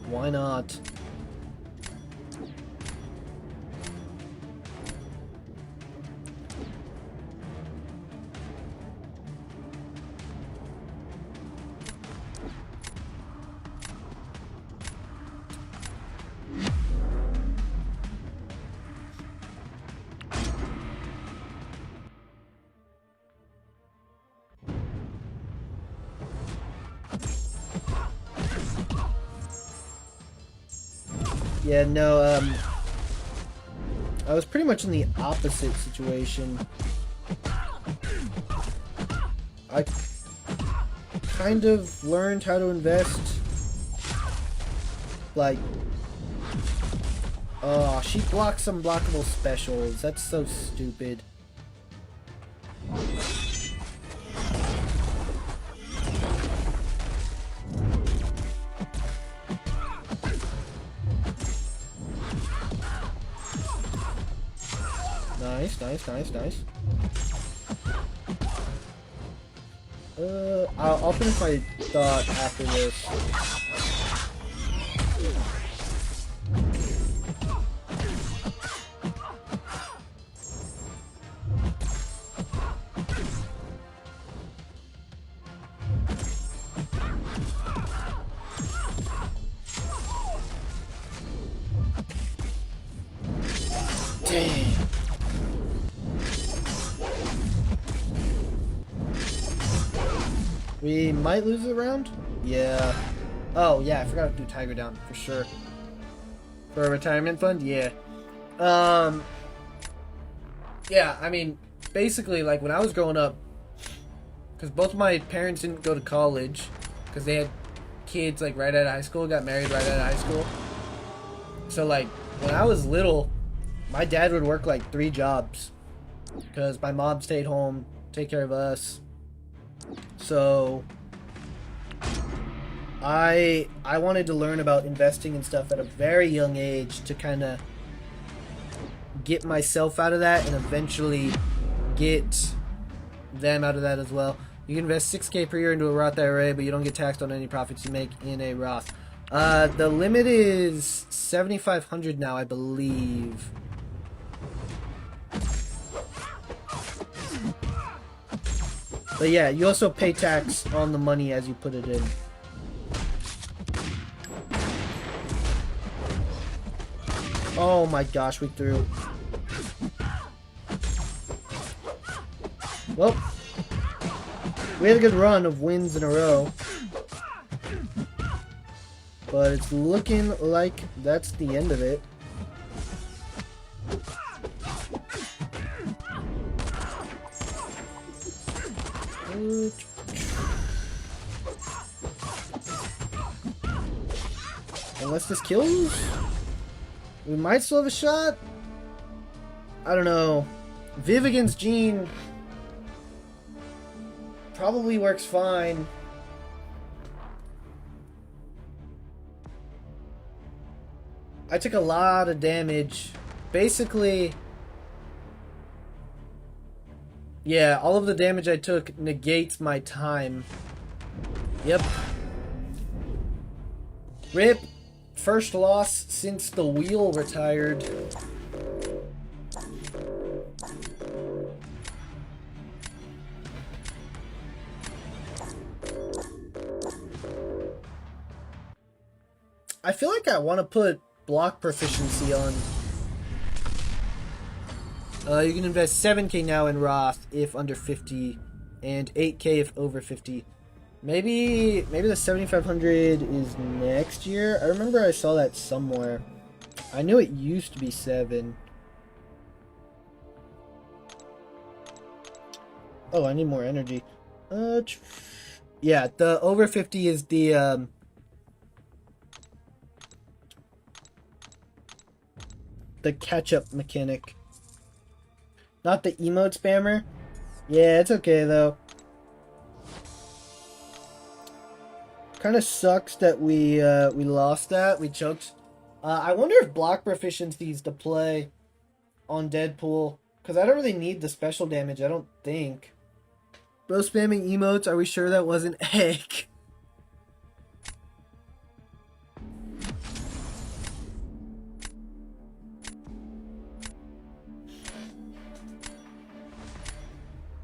Why not? Yeah, no, I was pretty much in the opposite situation. I kind of learned how to invest. Like, oh, she blocks some blockable specials. That's so stupid. Nice, nice, nice, nice. I'll finish my thought after this. Dang. We might lose the round? Yeah. Oh, yeah, I forgot to do Tiger Down, for sure. For a retirement fund? Yeah. Yeah, I mean, basically, like, when I was growing up, because both of my parents didn't go to college, because they had kids, like, right out of high school, got married right out of high school. So, like, when I was little, my dad would work, like, 3 jobs, because my mom stayed home, take care of us. So I wanted to learn about investing and stuff at a very young age to kind of get myself out of that and eventually get them out of that as well. You can invest $6K per year into a Roth IRA, but you don't get taxed on any profits you make in a Roth. The limit is $7,500 now, I believe. But yeah, you also pay tax on the money as you put it in. Oh my gosh, we threw. Well, we had a good run of wins in a row. But it's looking like that's the end of it. Unless this kills, we might still have a shot. I don't know. Viv against Jean probably works fine. I took a lot of damage. Basically, yeah, all of the damage I took negates my time. Yep. RIP. First loss since the wheel retired. I feel like I want to put block proficiency on. You can invest 7K now in Roth if under 50 and 8K if over 50. Maybe the 7,500 is next year. I remember I saw that somewhere. I knew it used to be 7. Oh, I need more energy. Yeah, the over 50 is the catch-up mechanic. Not the emote spammer. Yeah, it's okay though. Kind of sucks that we lost that. We choked. I wonder if block proficiencies to play on Deadpool, because I don't really need the special damage. I don't think. Bro spamming emotes. Are we sure that wasn't egg?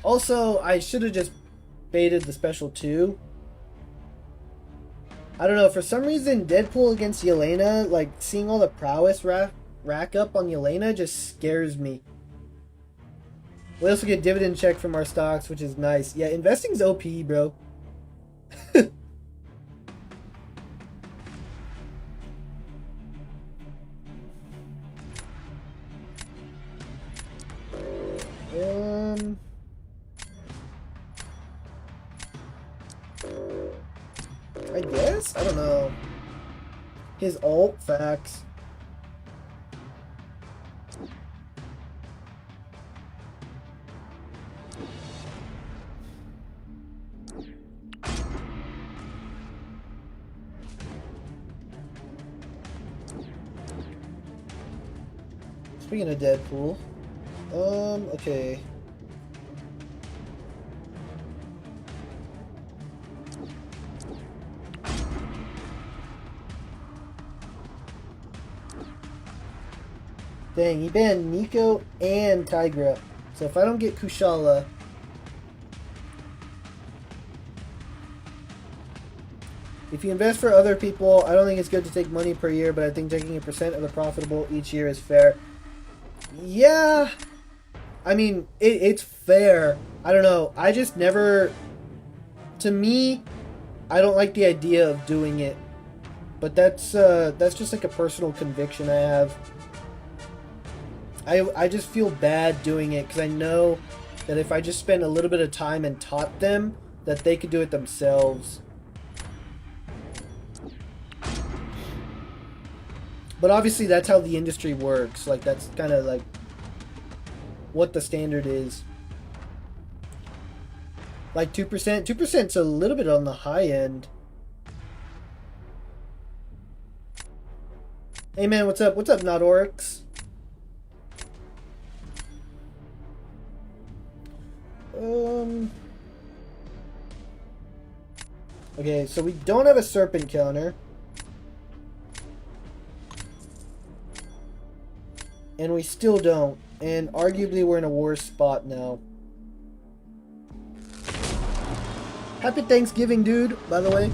Also, I should have just baited the special too. I don't know, for some reason, Deadpool against Yelena, like, seeing all the prowess rack up on Yelena just scares me. We also get dividend check from our stocks, which is nice. Yeah, investing's OP, bro. I guess? I don't know. His ult, facts. Speaking of Deadpool, okay. Dang, he banned Nico and Tigra. So if I don't get Kushala, if you invest for other people, I don't think it's good to take money per year, but I think taking a percent of the profitable each year is fair. Yeah, I mean, it's fair. I don't know. I just never, to me, I don't like the idea of doing it. But that's just like a personal conviction I have. I just feel bad doing it because I know that if I just spent a little bit of time and taught them, that they could do it themselves. But obviously that's how the industry works. Like, that's kind of like what the standard is. Like 2%. 2%'s a little bit on the high end. Hey man, what's up? What's up, not Oryx? Okay, so we don't have a serpent counter. And we still don't. And arguably we're in a worse spot now. Happy Thanksgiving, dude, by the way.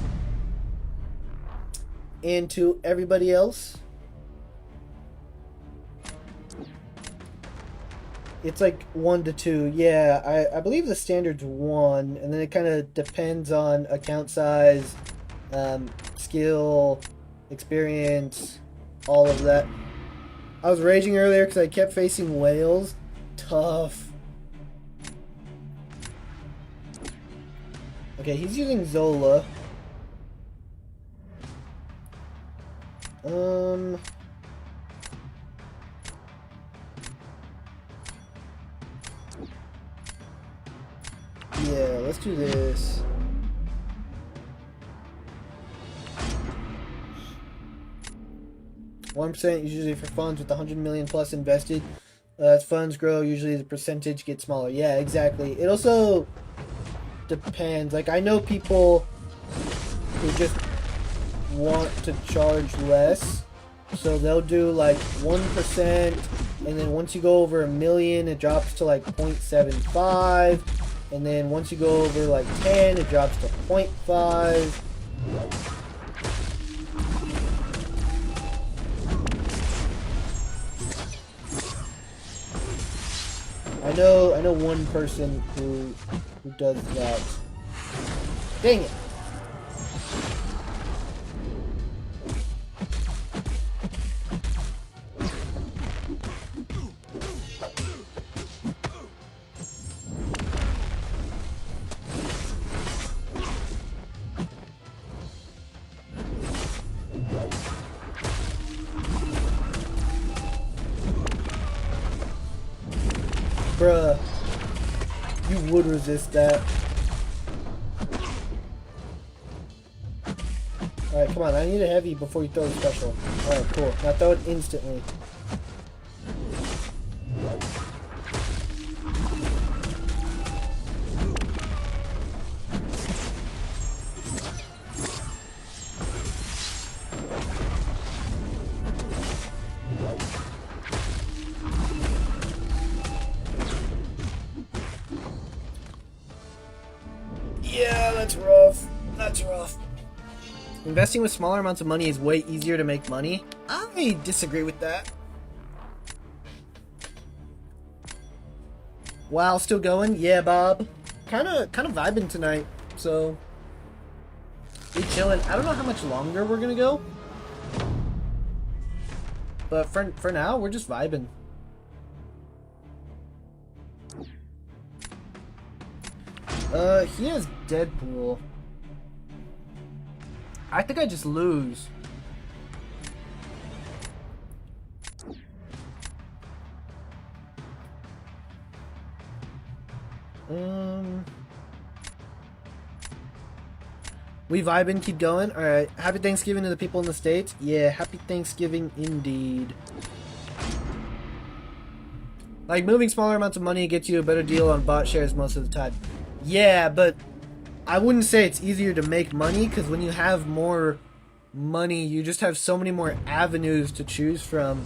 And to everybody else. It's like 1 to 2. Yeah, I believe the standard's 1. And then it kind of depends on account size, skill, experience, all of that. I was raging earlier because I kept facing whales. Tough. Okay, he's using Zola. Yeah, let's do this. %, usually for funds with 100 million plus invested. As funds grow, usually the percentage gets smaller. Yeah, exactly. It also depends. Like, I know people who just want to charge less, so they'll do like 1%, and then once you go over 1 million, it drops to like 0.75, and then once you go over like 10, it drops to 0.5. I know one person who does that. Dang it. Bruh, you would resist that. Alright, come on, I need a heavy before you throw the special. Alright, cool. Now throw it instantly. Yeah, that's rough. That's rough. Investing with smaller amounts of money is way easier to make money. I disagree with that. Wow, still going? Yeah, Bob. Kinda vibing tonight, so we chilling. I don't know how much longer we're gonna go, but for now, we're just vibing. He has Deadpool. I think I just lose. We vibing, keep going. Alright, happy Thanksgiving to the people in the States. Yeah, happy Thanksgiving indeed. Like, moving smaller amounts of money gets you a better deal on bot shares most of the time. Yeah, but I wouldn't say it's easier to make money, because when you have more money, you just have so many more avenues to choose from.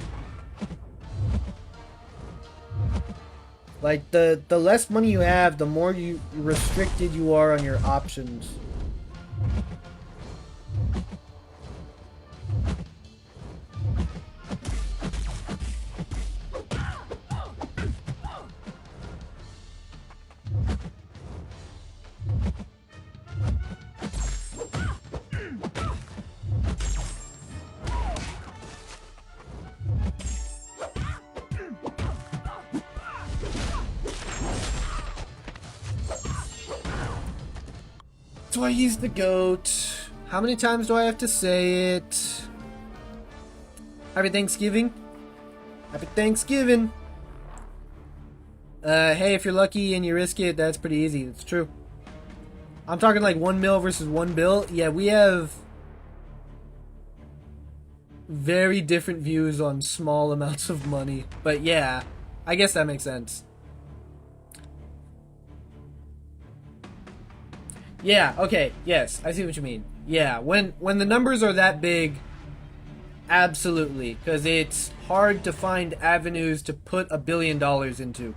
Like, the less money you have, the more restricted you are on your options. So I use the goat. How many times do I have to say it? Happy Thanksgiving. Happy Thanksgiving. Hey, if you're lucky and you risk it, that's pretty easy. It's true. I'm talking like 1 mil versus 1 bill. Yeah, we have very different views on small amounts of money. But yeah, I guess that makes sense. Yeah, okay, yes, I see what you mean. Yeah, when the numbers are that big, absolutely, because it's hard to find avenues to put $1 billion into.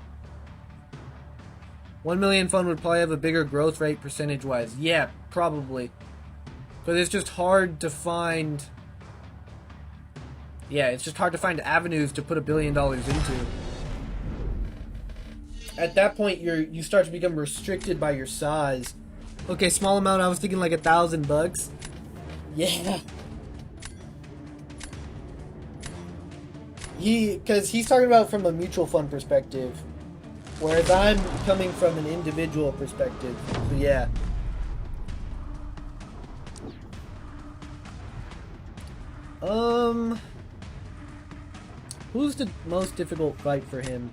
1 million fund would probably have a bigger growth rate percentage-wise. Yeah, probably. But it's just hard to find... Yeah, it's just hard to find avenues to put $1 billion into. At that point, you start to become restricted by your size. Okay, small amount, I was thinking like $1,000. Yeah. Because he's talking about from a mutual fund perspective. Whereas I'm coming from an individual perspective. So yeah. Who's the most difficult fight for him?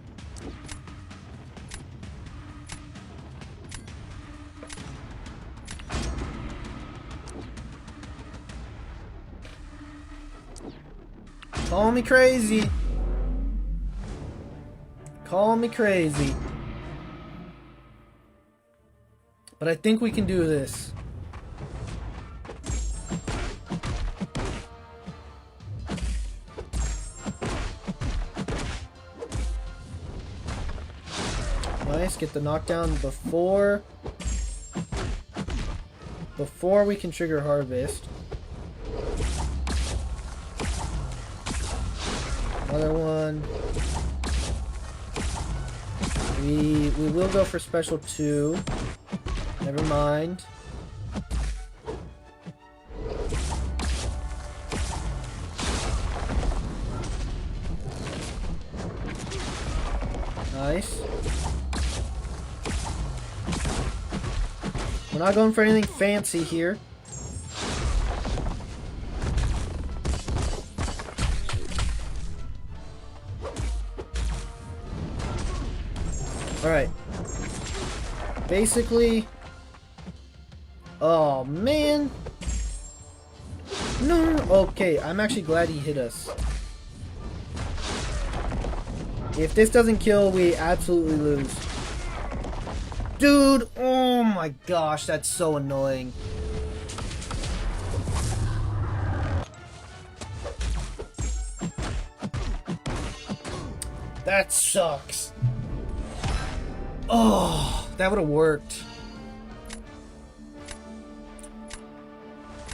Call me crazy. Call me crazy. But I think we can do this. Nice, get the knockdown before we can trigger harvest. Another one. We will go for special 2. Never mind. Nice. We're not going for anything fancy here. Alright. Basically... Oh, man! No. Okay, I'm actually glad he hit us. If this doesn't kill, we absolutely lose. Dude! Oh my gosh, that's so annoying. That sucks. Oh, that would have worked.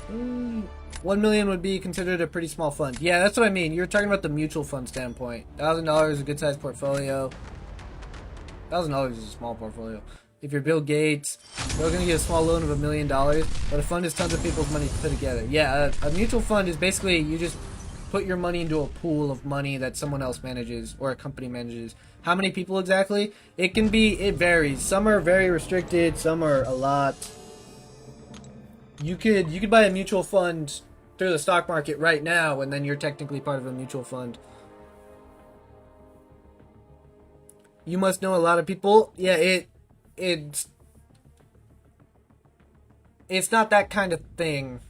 1 million would be considered a pretty small fund. Yeah, that's what I mean. You're talking about the mutual fund standpoint. $1,000 is a good sized portfolio. $1,000 is a small portfolio. If you're Bill Gates, you're going to get a small loan of $1 million, but a fund is tons of people's money to put together. Yeah, a mutual fund is basically you just put your money into a pool of money that someone else manages or a company manages. How many people exactly? It varies. Some are very restricted, some are a lot. You could buy a mutual fund through the stock market right now, and then you're technically part of a mutual fund. You must know a lot of people. Yeah, it's not that kind of thing.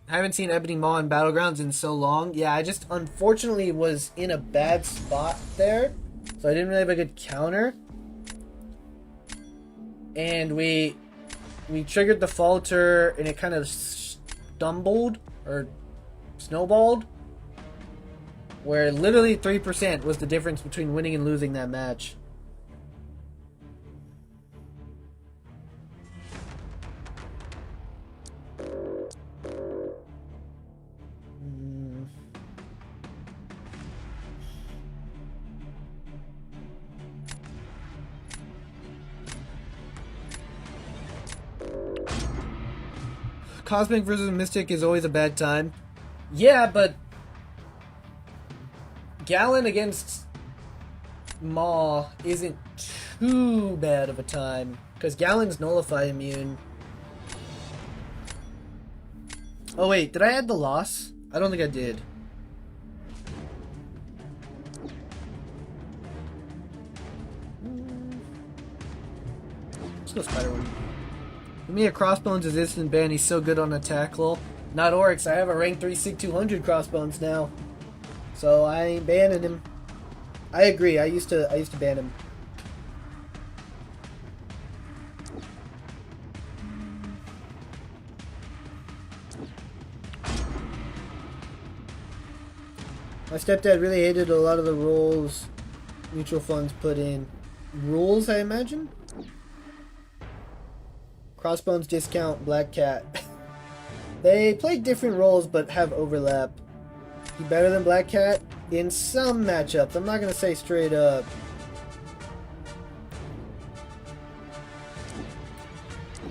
I haven't seen Ebony Maw in Battlegrounds in so long. Yeah, I just unfortunately was in a bad spot there, so I didn't really have a good counter. And we triggered the falter, and it kind of stumbled or snowballed, where literally 3% was the difference between winning and losing that match. Cosmic versus Mystic is always a bad time. Yeah, but Gallon against Maw isn't too bad of a time, because Gallon's Nullify immune. Oh wait, did I add the loss? I don't think I did. Let's go Spider-Woman. Give me a Crossbones is instant ban. He's so good on attack, lol. Not Oryx. I have a rank 3 Sig 200 Crossbones now, so I ain't banning him. I agree. I used to ban him. My stepdad really hated a lot of the roles mutual funds put in. Rules, I imagine? Crossbones discount, Black Cat. They play different roles but have overlap. He better than Black Cat in some matchups. I'm not going to say straight up.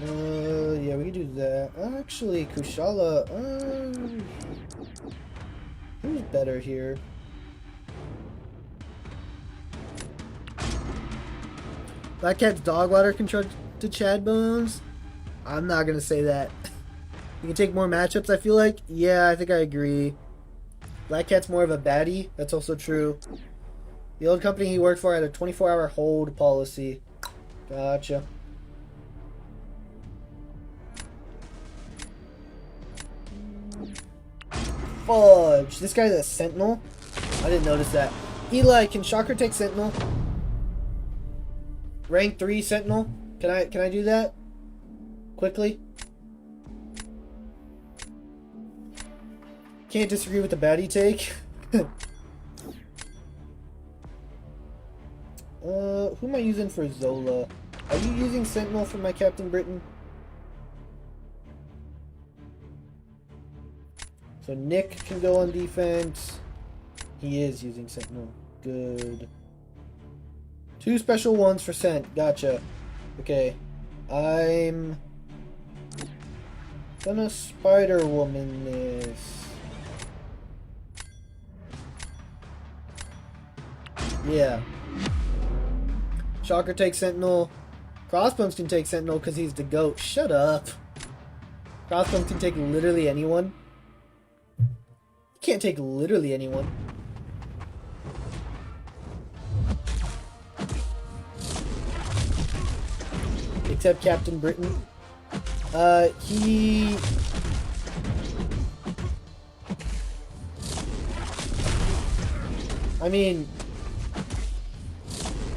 Yeah, we can do that. Actually, Kushala, who's better here? Black Cat's dog water control to Chad Bones? I'm not going to say that. You can take more matchups, I feel like. Yeah, I think I agree. Black Cat's more of a baddie. That's also true. The old company he worked for had a 24-hour hold policy. Gotcha. Fudge. This guy's a Sentinel? I didn't notice that. Eli, can Shocker take Sentinel? Rank 3 Sentinel? Can I do that? Quickly? Can't disagree with the baddie take. Who am I using for Zola? Are you using Sentinel for my Captain Britain? So Nick can go on defense. He is using Sentinel. Good. 2 special ones for Sent. Gotcha. Okay. I'm gonna Spider-Woman this. Yeah. Shocker takes Sentinel. Crossbones can take Sentinel because he's the GOAT. Shut up. Crossbones can take literally anyone. You can't take literally anyone. Except Captain Britain. He... I mean...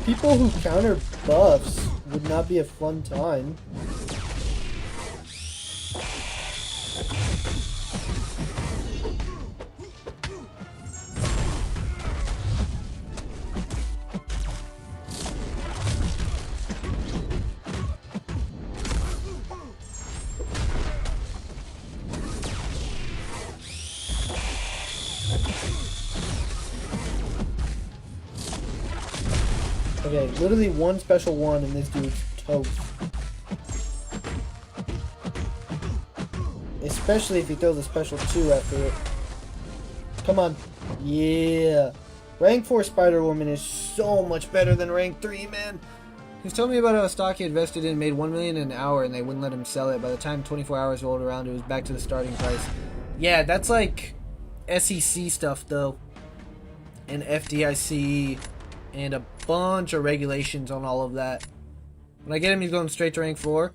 people who counter buffs would not be a fun time. Okay, literally one special one and this dude's toast. Especially if he throws a special 2 after it. Come on. Yeah. Rank 4 Spider-Woman is so much better than rank 3, man. He was telling me about how a stock he invested in made $1 million an hour and they wouldn't let him sell it. By the time 24 hours rolled around, it was back to the starting price. Yeah, that's like SEC stuff though. And FDIC and a bunch of regulations on all of that. When I get him, he's going straight to rank 4.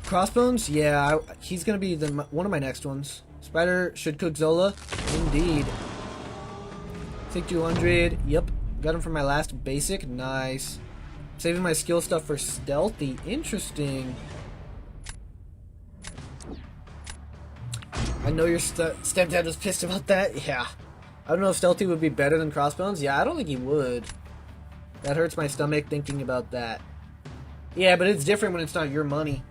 Crossbones? Yeah, he's going to be one of my next ones. Spider should cook Zola. Indeed. Take 200. Yep. Got him for my last basic. Nice. Saving my skill stuff for stealthy. Interesting. I know your stepdad was pissed about that. Yeah. I don't know if stealthy would be better than crossbones. Yeah, I don't think he would. That hurts my stomach thinking about that. Yeah, but it's different when it's not your money.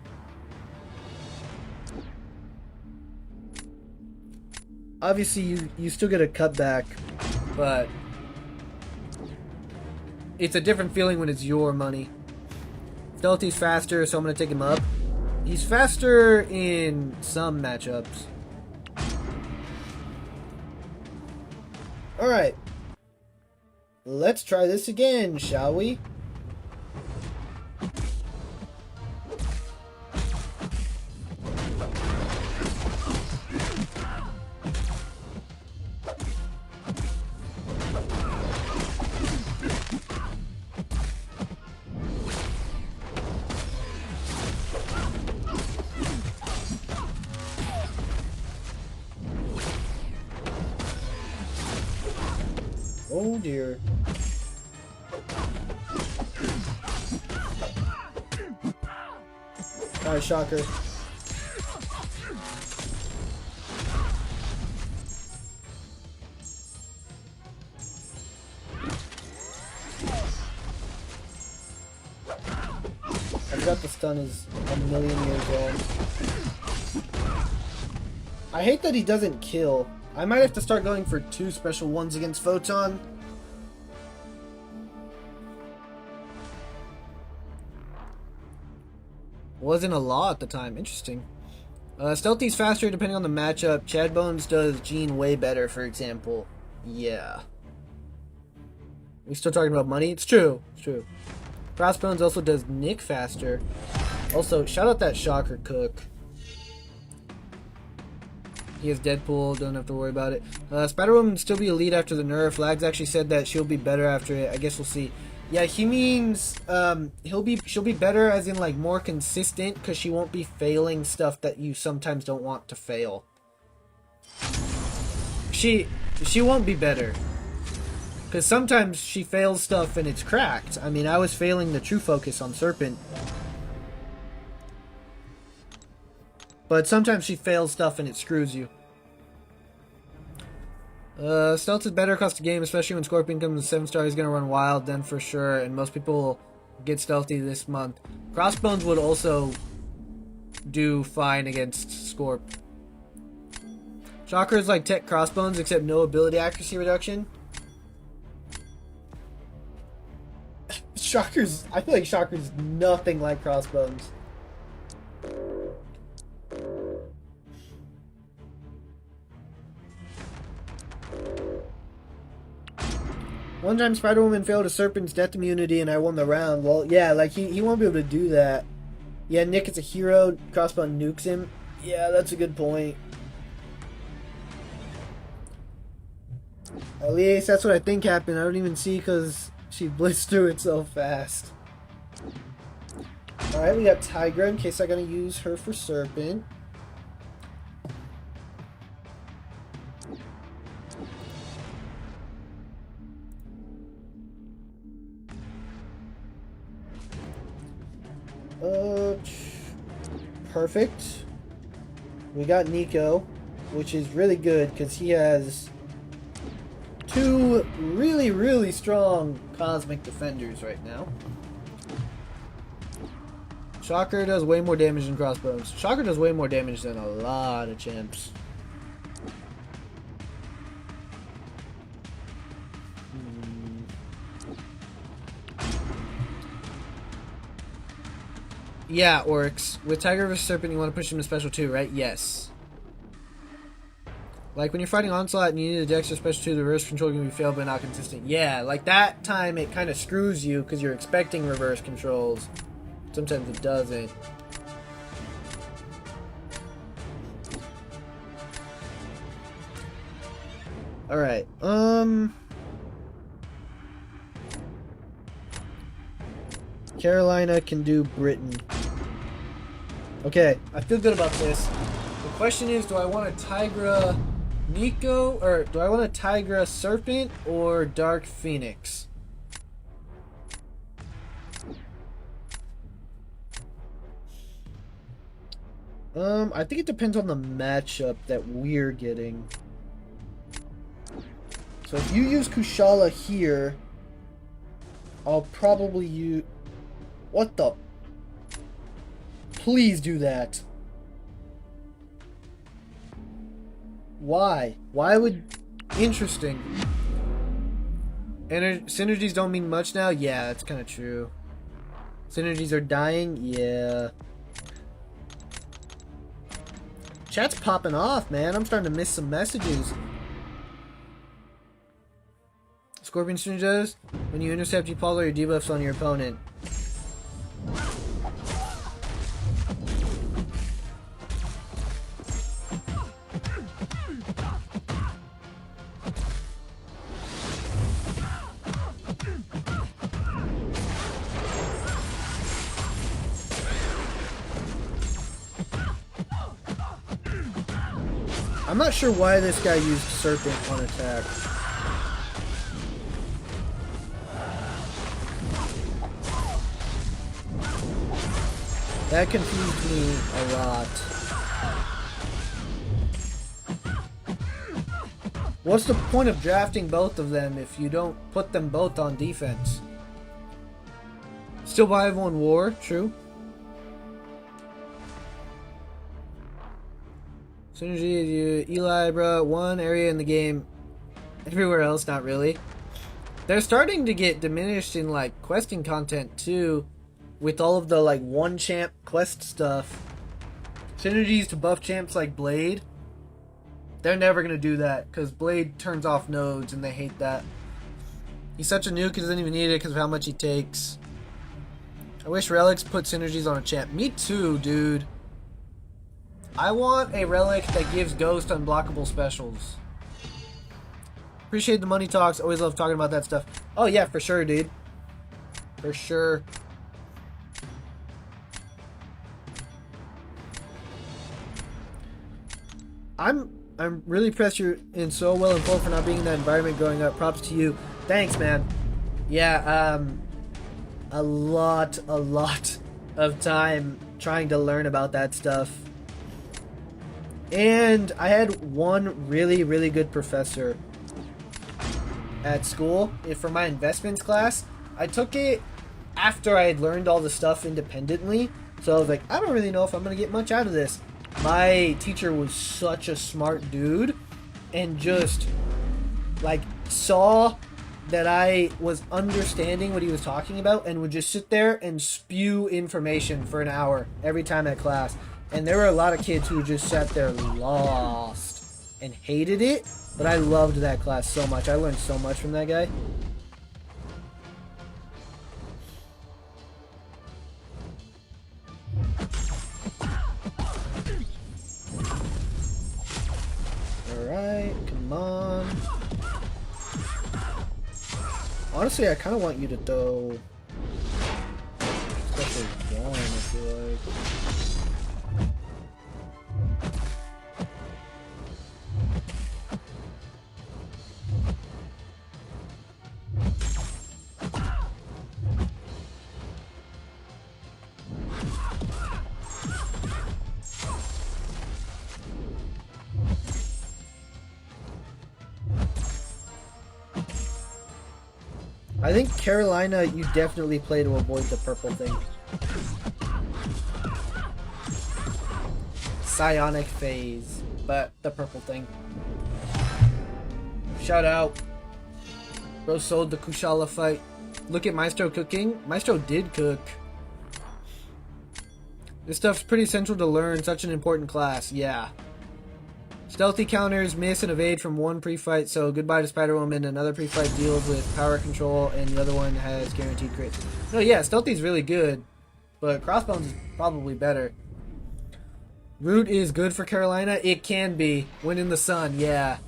Obviously, you still get a cutback, but it's a different feeling when it's your money. Stealthy's faster, so I'm going to take him up. He's faster in some matchups. Alright. Let's try this again, shall we? Oh dear. Alright, shocker. I forgot the stun is a million years old. I hate that he doesn't kill. I might have to start going for 2 special ones against Photon. Wasn't a law at the time. Interesting. Stealthy's faster depending on the matchup. Chad Bones does Gene way better, for example. Yeah. We still talking about money? It's true. It's true. Crossbones also does Nick faster. Also, shout out that Shocker Cook. He has Deadpool, don't have to worry about it. Spider-Woman will still be elite after the nerf. Lags actually said that she'll be better after it. I guess we'll see. Yeah, he means she'll be better as in like more consistent because she won't be failing stuff that you sometimes don't want to fail. She won't be better. Because sometimes she fails stuff and it's cracked. I mean, I was failing the True Focus on Serpent. But sometimes she fails stuff and it screws you. Stealth is better across the game, especially when Scorpion comes in 7-star. He's going to run wild then for sure. And most people get stealthy this month. Crossbones would also do fine against Scorp. Shocker is like Tech Crossbones except no ability accuracy reduction. I feel like Shocker's nothing like Crossbones. One time Spider-Woman failed a Serpent's death immunity and I won the round. Well, yeah, like he won't be able to do that. Yeah, Nick is a hero. Crossbone nukes him. Yeah, that's a good point. At least that's what I think happened. I don't even see because she blitzed through it so fast. Alright, we got Tigra in case I'm going to use her for Serpent. Perfect. We got Nico, which is really good because he has 2 really, really strong Cosmic Defenders right now. Shocker does way more damage than Crossbones. Shocker does way more damage than a lot of champs. Yeah, Oryx. With Tiger vs Serpent, you want to push him to special 2, right? Yes. Like when you're fighting Onslaught and you need a Dexter special 2, the reverse control can be failed but not consistent. Yeah, like that time it kind of screws you because you're expecting reverse controls. Sometimes it doesn't. Alright, Carolina can do Britain. Okay, I feel good about this. The question is, do I want a Tigra Nico, or do I want a Tigra Serpent or Dark Phoenix? I think it depends on the matchup that we're getting. So if you use Kushala here, I'll probably use... What the... Please do that. Why? Why would... Interesting. Synergies don't mean much now? Yeah, that's kind of true. Synergies are dying? Yeah. Chat's popping off, man. I'm starting to miss some messages. Scorpion synergies when you intercept, you pull your debuffs on your opponent. I'm not sure why this guy used Serpent on attack. That confused me a lot. What's the point of drafting both of them if you don't put them both on defense? Still buy one war, true. Synergy, Eli, bro, one area in the game. Everywhere else, not really. They're starting to get diminished in, like, questing content, too. With all of the, like, one champ quest stuff. Synergies to buff champs like Blade. They're never going to do that, because Blade turns off nodes, and they hate that. He's such a nuke, he doesn't even need it because of how much he takes. I wish Relics put synergies on a champ. Me too, dude. I want a relic that gives Ghost unblockable specials. Appreciate the money talks. Always love talking about that stuff. Oh yeah, for sure, dude. For sure. I'm really impressed you're in so well informed for not being in that environment growing up. Props to you. Thanks, man. Yeah, a lot of time trying to learn about that stuff. And I had one really good professor at school for my investments class. I took it after I had learned all the stuff independently. So I was like, I don't really know if I'm going to get much out of this. My teacher was such a smart dude and just like saw that I was understanding what he was talking about and would just sit there and spew information for an hour every time at class. And there were a lot of kids who just sat there lost and hated it, but I loved that class so much. I learned so much from that guy. Alright, come on. Honestly, I kind of want you to throw special one, I feel like. I think Carolina, you definitely play to avoid the purple thing. Psionic phase, but the purple thing. Shout out. Bro sold the Kushala fight. Look at Maestro cooking. Maestro did cook. This stuff's pretty central to learn. Such an important class. Yeah. Stealthy counters miss and evade from one pre-fight, so goodbye to Spider-Woman. Another pre-fight deals with power control, and the other one has guaranteed crits. No, yeah, Stealthy's really good, but Crossbones is probably better. Root is good for Carolina. It can be. Win in the sun, yeah.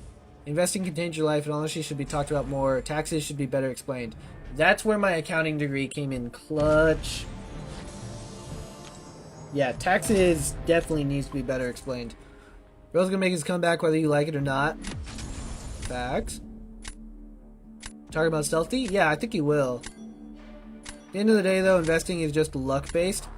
Investing contains your life, and honesty should be talked about more. Taxes should be better explained. That's where my accounting degree came in clutch. Yeah, taxes definitely needs to be better explained. Bro's gonna make his comeback whether you like it or not. Facts. Talking about Stealthy? Yeah, I think he will. At the end of the day, though, investing is just luck-based.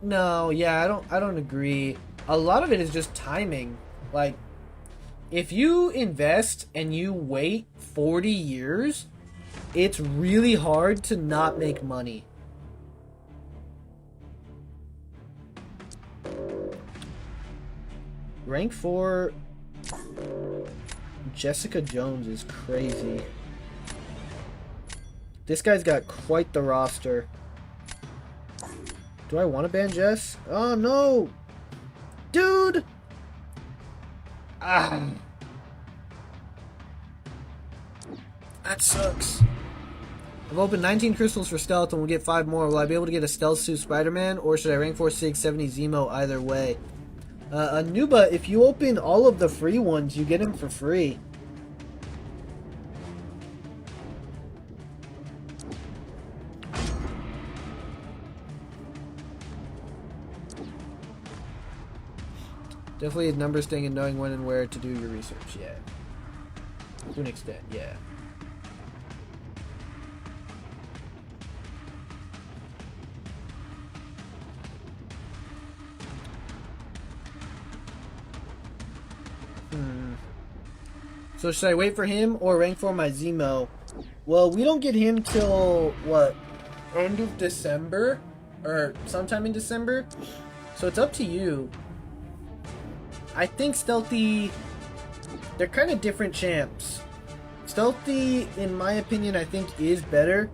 No, yeah, I don't agree. A lot of it is just timing. Like, if you invest and you wait 40 years, it's really hard to not make money. Rank 4 Jessica Jones is crazy. This guy's got quite the roster. Do I want to ban Jess? Oh no! Dude! Ah! That sucks. I've opened 19 crystals for stealth and we'll get 5 more. Will I be able to get a stealth suit Spider-Man, or should I rank 4 670 Zemo either way? Anuba, if you open all of the free ones, you get them for free. Definitely a numbers thing and knowing when and where to do your research, yeah. To an extent, yeah. So should I wait for him or rank for my Zemo? Well, we don't get him till, what, end of December? Or sometime in December? So it's up to you. I think Stealthy, they're kind of different champs. Stealthy, in my opinion, I think is better.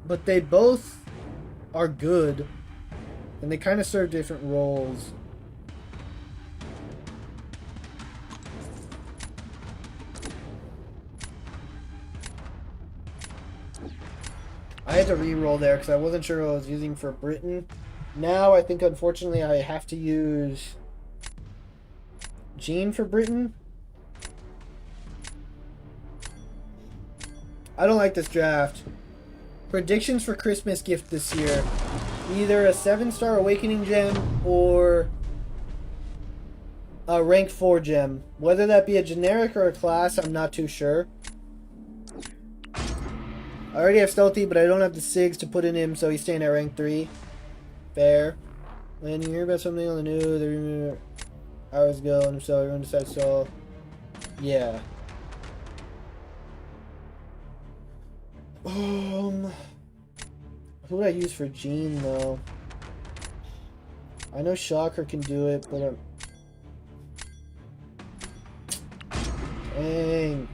But they both are good. And they kind of serve different roles. I had to re-roll there because I wasn't sure what I was using for Britain. Now I think unfortunately I have to use Jean for Britain. I don't like this draft. Predictions for Christmas gift this year. Either a 7-star Awakening gem or a rank 4 gem. Whether that be a generic or a class, I'm not too sure. I already have Stealthy, but I don't have the SIGs to put in him, so he's staying at rank 3. Fair. When you hear about something on the news, hours ago, and so everyone decides so. Yeah. Who would I use for Jean, though? I know Shocker can do it, but dang.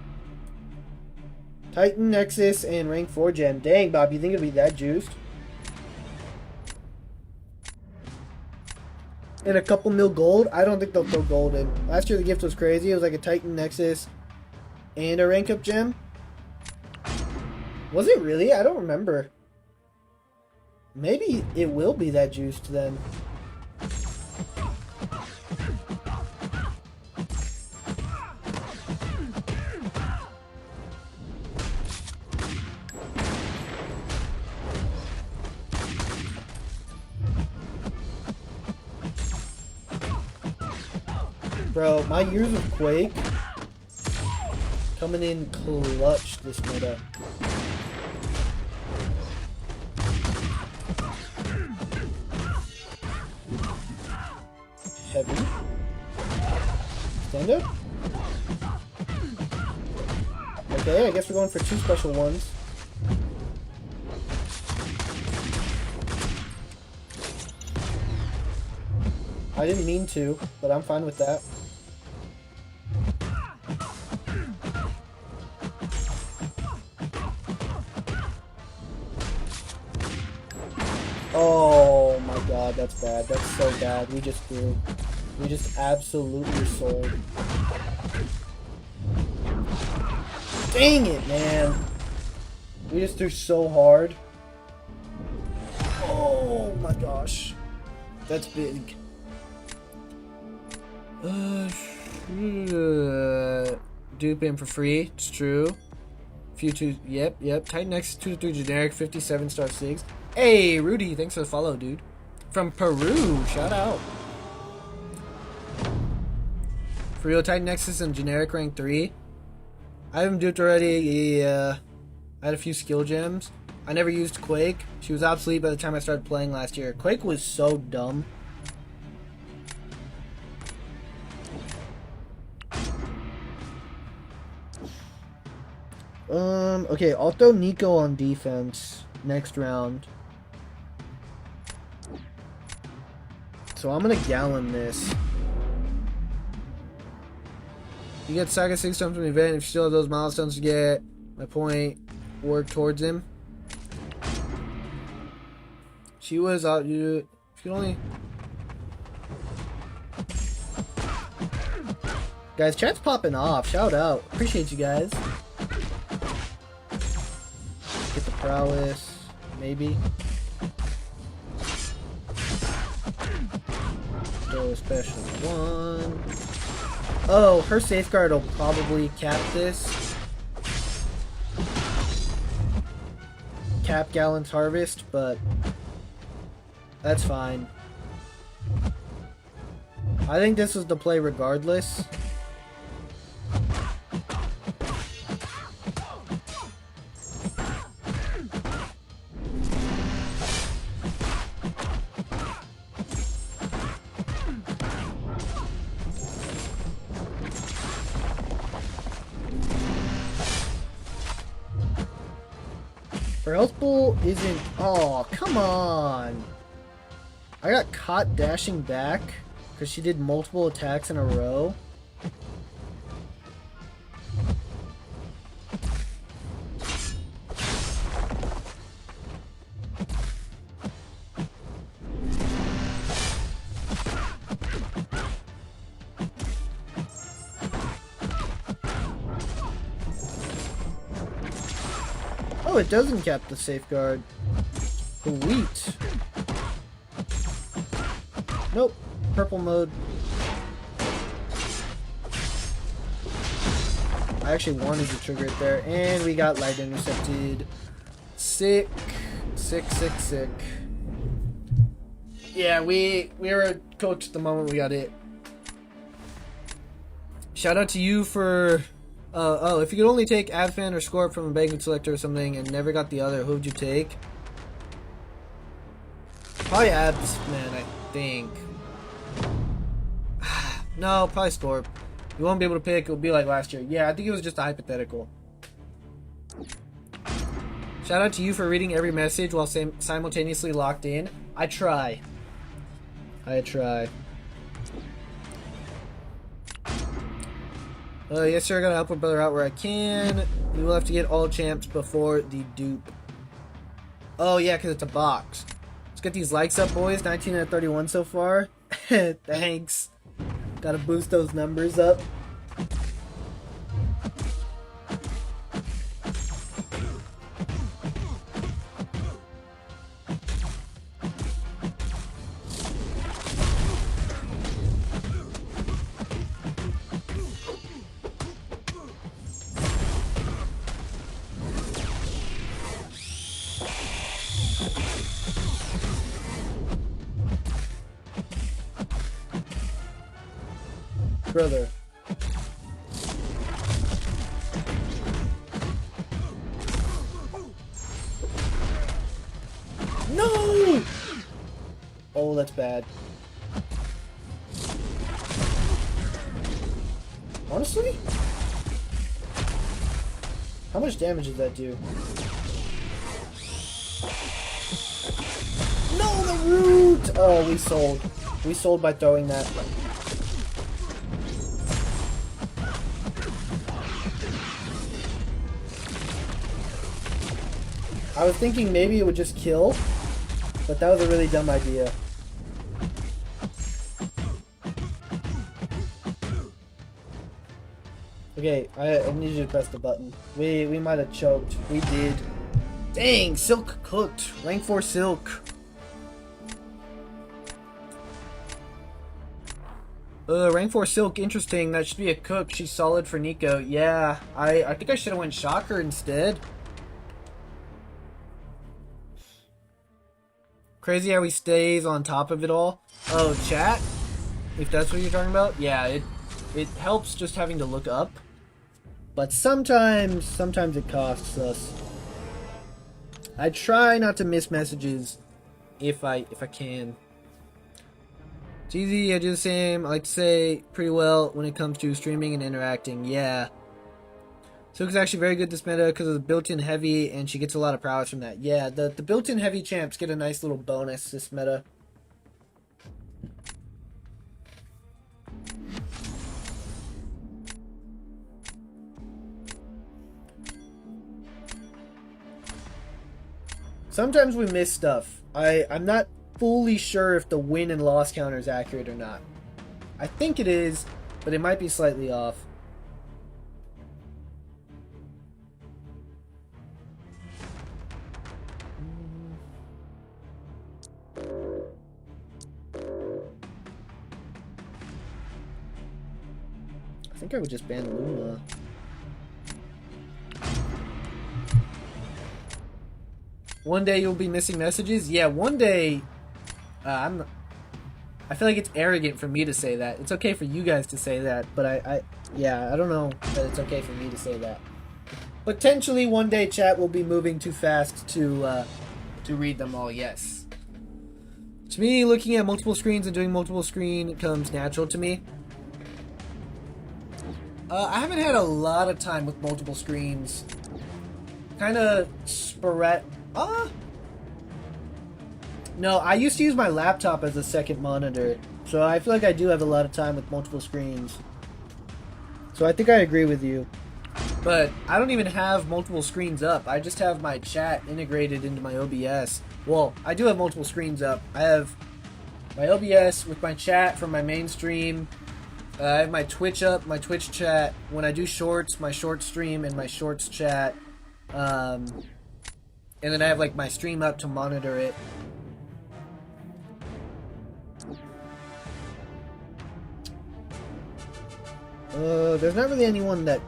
Titan, Nexus, and rank 4 gem. Dang, Bob, you think it'd be that juiced? And a couple mil gold? I don't think they'll throw gold in. Last year the gift was crazy. It was like a Titan, Nexus, and a rank up gem. Was it really? I don't remember. Maybe it will be that juiced then. Bro, my years of Quake coming in clutch this meta. Heavy. Stand up. Okay, I guess we're going for 2 special ones. I didn't mean to, but I'm fine with that. Oh my god, that's bad. That's so bad. We just threw. We just absolutely sold. Dang it, man. We just threw so hard. Oh my gosh. That's big. Dupe him for free. It's true. Few two. Yep. Titan X 2 to 3 generic 57 star 6. Hey, Rudy. Thanks for the follow, dude. From Peru. Shout out. For real, Titan Nexus and generic rank 3. I have him duped already. Yeah. I had a few skill gems. I never used Quake. She was obsolete by the time I started playing last year. Quake was so dumb. Okay, I'll throw Nico on defense next round. So I'm gonna gallon this. You get Saga 6 times from the event. If you still have those milestones to get, my point, work towards him. She was out. You can only. Guys, chat's popping off. Shout out. Appreciate you guys. Get the prowess. Maybe. Throw a special one. Oh, her safeguard will probably cap this. Cap Gallon's Harvest, but that's fine. I think this was the play regardless. Her health pool isn't... Oh, come on! I got caught dashing back because she did multiple attacks in a row. Oh, it doesn't cap the safeguard. Sweet. Nope. Purple mode. I actually wanted to trigger it there. And we got light intercepted. Sick. Sick. Yeah, we were coached the moment we got it. Shout out to you for... oh, if you could only take Adfan or Scorp from a banquet selector or something and never got the other, who would you take? Probably Abs, man, I think. No, probably Scorp. You won't be able to pick, it'll be like last year. Yeah, I think it was just a hypothetical. Shout out to you for reading every message while simultaneously locked in. I try. Yes sir, I gotta help my brother out where I can. We will have to get all champs before the dupe. Oh yeah, because it's a box. Let's get these likes up, boys. 19 out of 31 so far. Thanks. Gotta boost those numbers up. Brother. No! Oh, that's bad. Honestly? How much damage did that do? No, the root! Oh, we sold. We sold by throwing that. I was thinking maybe it would just kill, but that was a really dumb idea. Okay, I need you to press the button. We might have choked. We did. Dang, Silk cooked. Rank 4 Silk. Rank 4 Silk, interesting. That should be a cook. She's solid for Nico. Yeah, I think I should have went Shocker instead. Crazy how he stays on top of it all. Oh, chat? If that's what you're talking about? Yeah, it helps just having to look up. But sometimes it costs us. I try not to miss messages if I can. It's easy, I do the same. I like to say pretty well when it comes to streaming and interacting. Yeah. Silk's actually very good this meta because of the built-in heavy, and she gets a lot of prowess from that. Yeah, the built-in heavy champs get a nice little bonus this meta. Sometimes we miss stuff. I'm not fully sure if the win and loss counter is accurate or not. I think it is, but it might be slightly off. I think I would just ban Luna. One day you'll be missing messages? Yeah, one day. I feel like it's arrogant for me to say that. It's okay for you guys to say that, but yeah, I don't know that it's okay for me to say that. Potentially one day chat will be moving too fast to read them all, yes. To me, looking at multiple screens and doing multiple screen comes natural to me. I haven't had a lot of time with multiple screens. Kind of sporadic. No, I used to use my laptop as a second monitor, so I feel like I do have a lot of time with multiple screens. So I think I agree with you. But I don't even have multiple screens up. I just have my chat integrated into my OBS. Well, I do have multiple screens up. I have my OBS with my chat from my main stream. I have my Twitch up, my Twitch chat. When I do shorts, my short stream and my shorts chat. And then I have like my stream up to monitor it. There's not really anyone that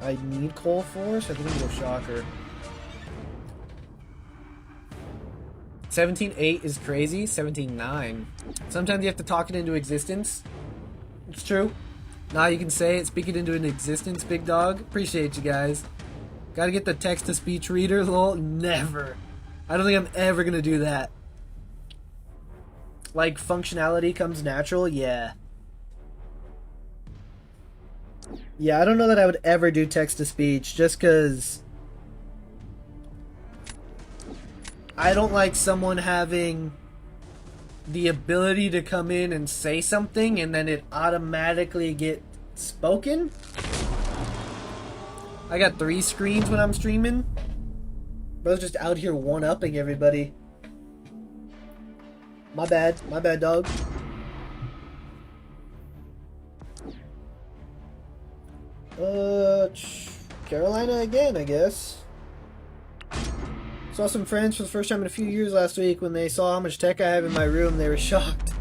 I need Cole for, so I think I'm gonna go Shocker. 17.8 is crazy. 17.9. Sometimes you have to talk it into existence. It's true. Now you can say it, speak it into an existence, big dog. Appreciate you guys. Gotta get the text-to-speech reader, lol. Never. I don't think I'm ever gonna do that. Like, functionality comes natural? Yeah. Yeah, I don't know that I would ever do text-to-speech, just because I don't like someone having the ability to come in and say something and then it automatically get spoken. I got 3 screens when I'm streaming. Bro's just out here one-upping everybody. My bad, dog. Carolina again, I guess. Saw some friends for the first time in a few years last week. When they saw how much tech I have in my room, they were shocked.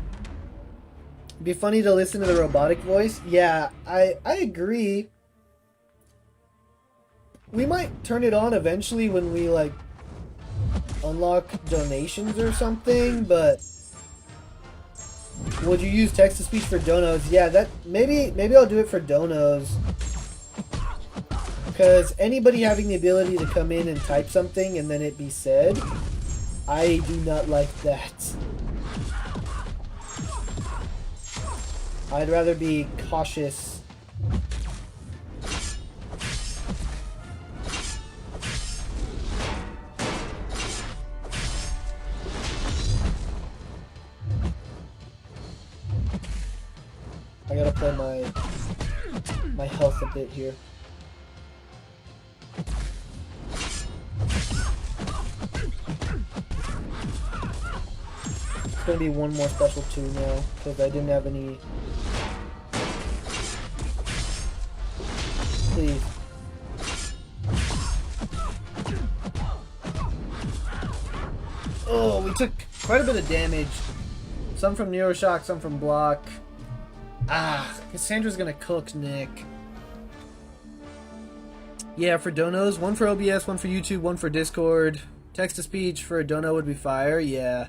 It'd be funny to listen to the robotic voice. Yeah, I agree. We might turn it on eventually when we, like, unlock donations or something, but would you use text-to-speech for donos? Yeah, that maybe I'll do it for donos. Because anybody having the ability to come in and type something and then it be said, I do not like that. I'd rather be cautious. I gotta play my health a bit here. It's gonna be one more special 2 now, because I didn't have any. please. Oh, we took quite a bit of damage. Some from Neuroshock, some from block. Ah, Cassandra's gonna cook Nick. Yeah, for donos, one for OBS, one for YouTube, one for Discord. Text-to-speech for a dono would be fire, yeah.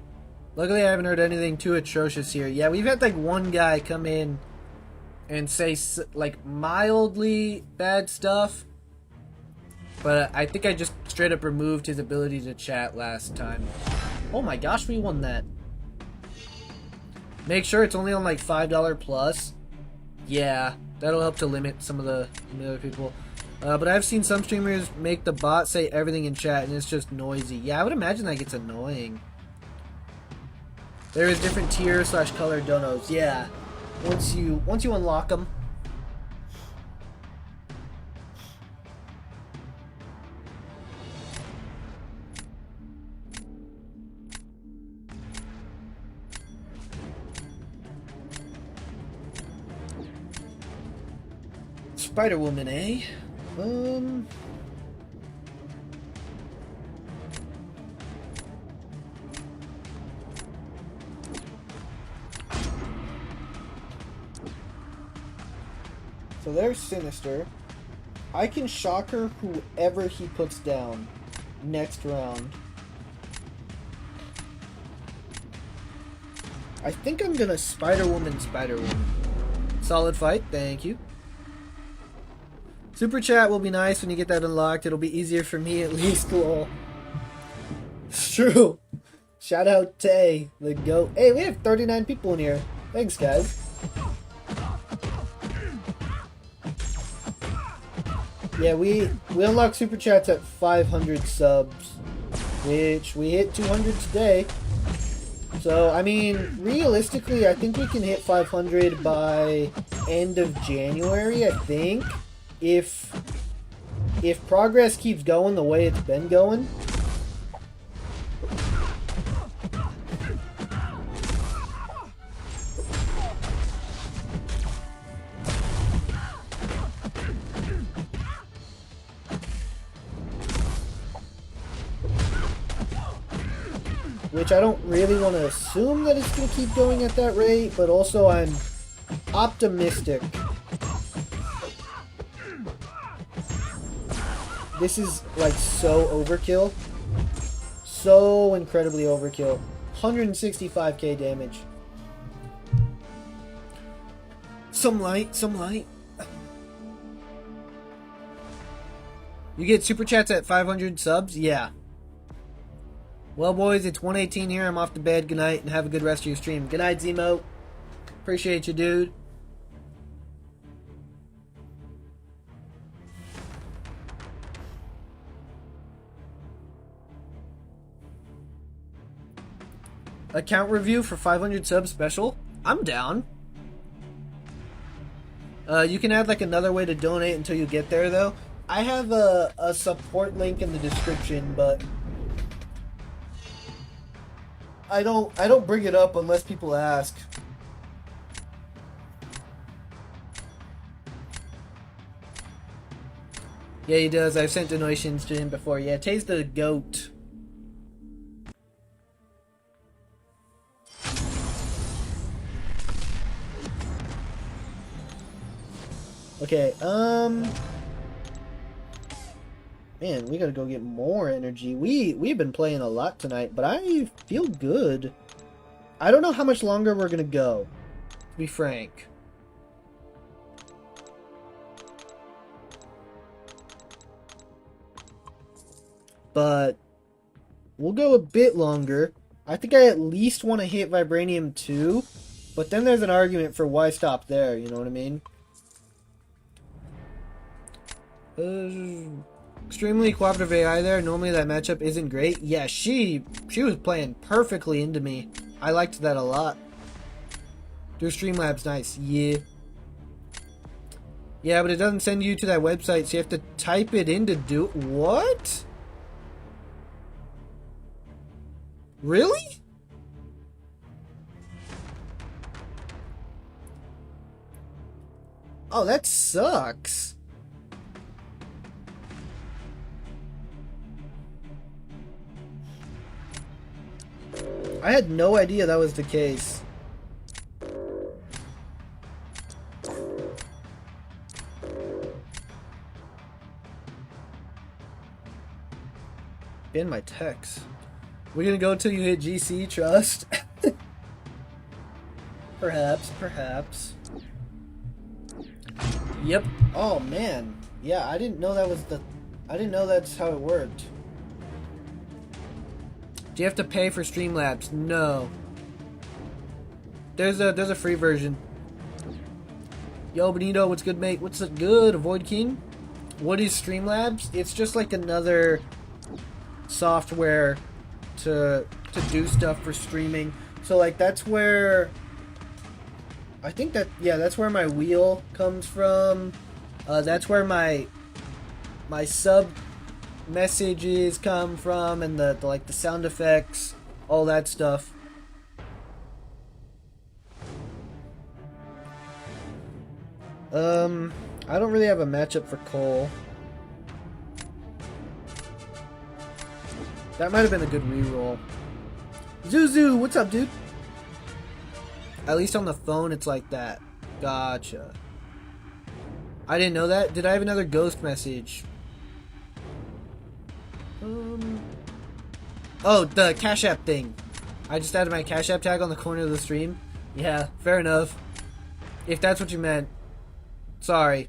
Luckily, I haven't heard anything too atrocious here. Yeah, we've had like one guy come in and say like mildly bad stuff. But I think I just straight up removed his ability to chat last time. Oh my gosh, we won that. Make sure it's only on like $5 plus. Yeah, that'll help to limit some of the other people. But I've seen some streamers make the bot say everything in chat and it's just noisy. Yeah, I would imagine that gets annoying. There is different tier / color donos. Yeah, once you unlock them. Spider-Woman, eh? So there's Sinister. I can shock her whoever he puts down next round. I think I'm gonna Spider-Woman. Solid fight, thank you. Super chat will be nice when you get that unlocked. It'll be easier for me at least, lol. It's true. Shout out Tay, the GOAT. Hey, we have 39 people in here. Thanks, guys. Yeah, we unlock super chats at 500 subs, which we hit 200 today. So, I mean, realistically, I think we can hit 500 by end of January, I think. If progress keeps going the way it's been going. Which I don't really want to assume that it's going to keep going at that rate, but also I'm optimistic. This is like so overkill. So incredibly overkill. 165k damage. Some light. You get super chats at 500 subs? Yeah. Well, boys, it's 1:18 here. I'm off to bed. Good night, and have a good rest of your stream. Good night, Zemo. Appreciate you, dude. Account review for 500 subs special? I'm down. You can add like another way to donate until you get there, though. I have a support link in the description, but I don't bring it up unless people ask. Yeah, he does. I've sent donations to him before. Yeah, Tay's the GOAT. Okay, man, we gotta go get more energy. We've been playing a lot tonight, but I feel good. I don't know how much longer we're gonna go, to be frank. But we'll go a bit longer. I think I at least want to hit Vibranium 2, but then there's an argument for why stop there, you know what I mean? Extremely cooperative AI there. Normally that matchup isn't great. Yeah, she was playing perfectly into me. I liked that a lot. Do Streamlabs, nice. Yeah. Yeah, but it doesn't send you to that website, so you have to type it in to do... What? Really? Oh, that sucks. I had no idea that was the case. In my text. We're gonna go until you hit GC, trust? Perhaps. Yep. Oh man. Yeah, I didn't know that was the... I didn't know that's how it worked. Do you have to pay for Streamlabs? No. There's a free version. Yo, Benito, what's good, mate? What's good, Avoid King? What is Streamlabs? It's just like another software to do stuff for streaming. So like that's where I think that, yeah, that's where my wheel comes from. That's where my sub messages come from, and the like the sound effects, all that stuff. I don't really have a matchup for Cole. That might have been a good reroll. Zuzu, what's up, dude? At least on the phone, it's like that. Gotcha. I didn't know that. Did I have another ghost message? Oh, the Cash App thing. I just added my Cash App tag on the corner of the stream. Yeah, fair enough. If that's what you meant. Sorry.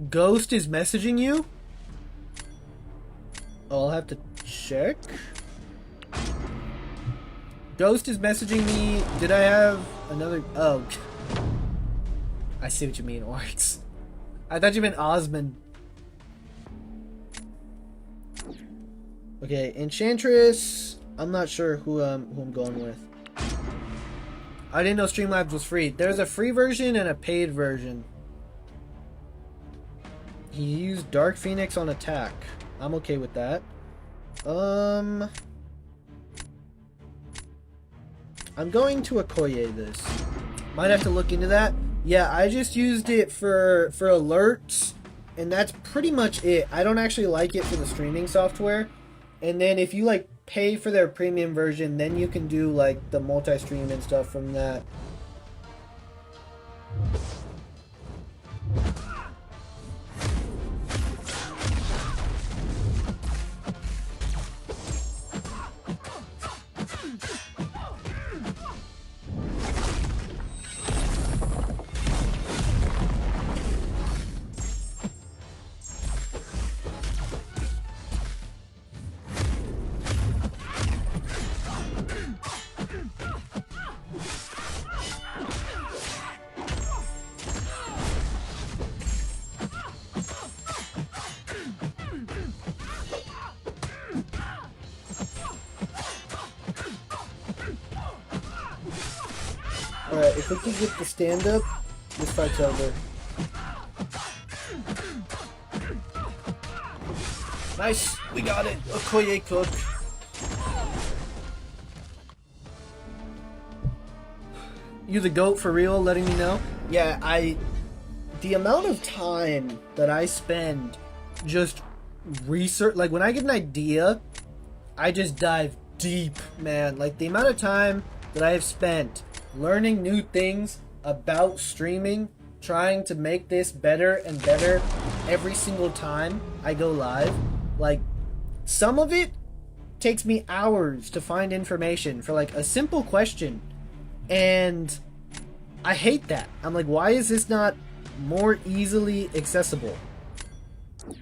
Ghost is messaging you? I'll have to check. Ghost is messaging me. Did I have another... Oh. I see what you mean, Orts. I thought you meant Osmond. Okay, Enchantress. I'm not sure who I'm going with. I didn't know Streamlabs was free. There's a free version and a paid version. He used Dark Phoenix on attack. I'm okay with that. I'm going to Okoye this. Might have to look into that. Yeah, I just used it for alerts, and that's pretty much it. I don't actually like it for the streaming software. And then if you like pay for their premium version, then you can do like the multi-stream and stuff from that. Alright, if we can get the stand up, this fight's over. Nice! We got it! Okoye cook. You the GOAT for real, letting me know? Yeah, the amount of time that I spend just research, like when I get an idea, I just dive deep, man. Like the amount of time that I have spent learning new things about streaming, trying to make this better and better every single time I go live. Like, some of it takes me hours to find information for like a simple question, and I hate that. I'm like, why is this not more easily accessible?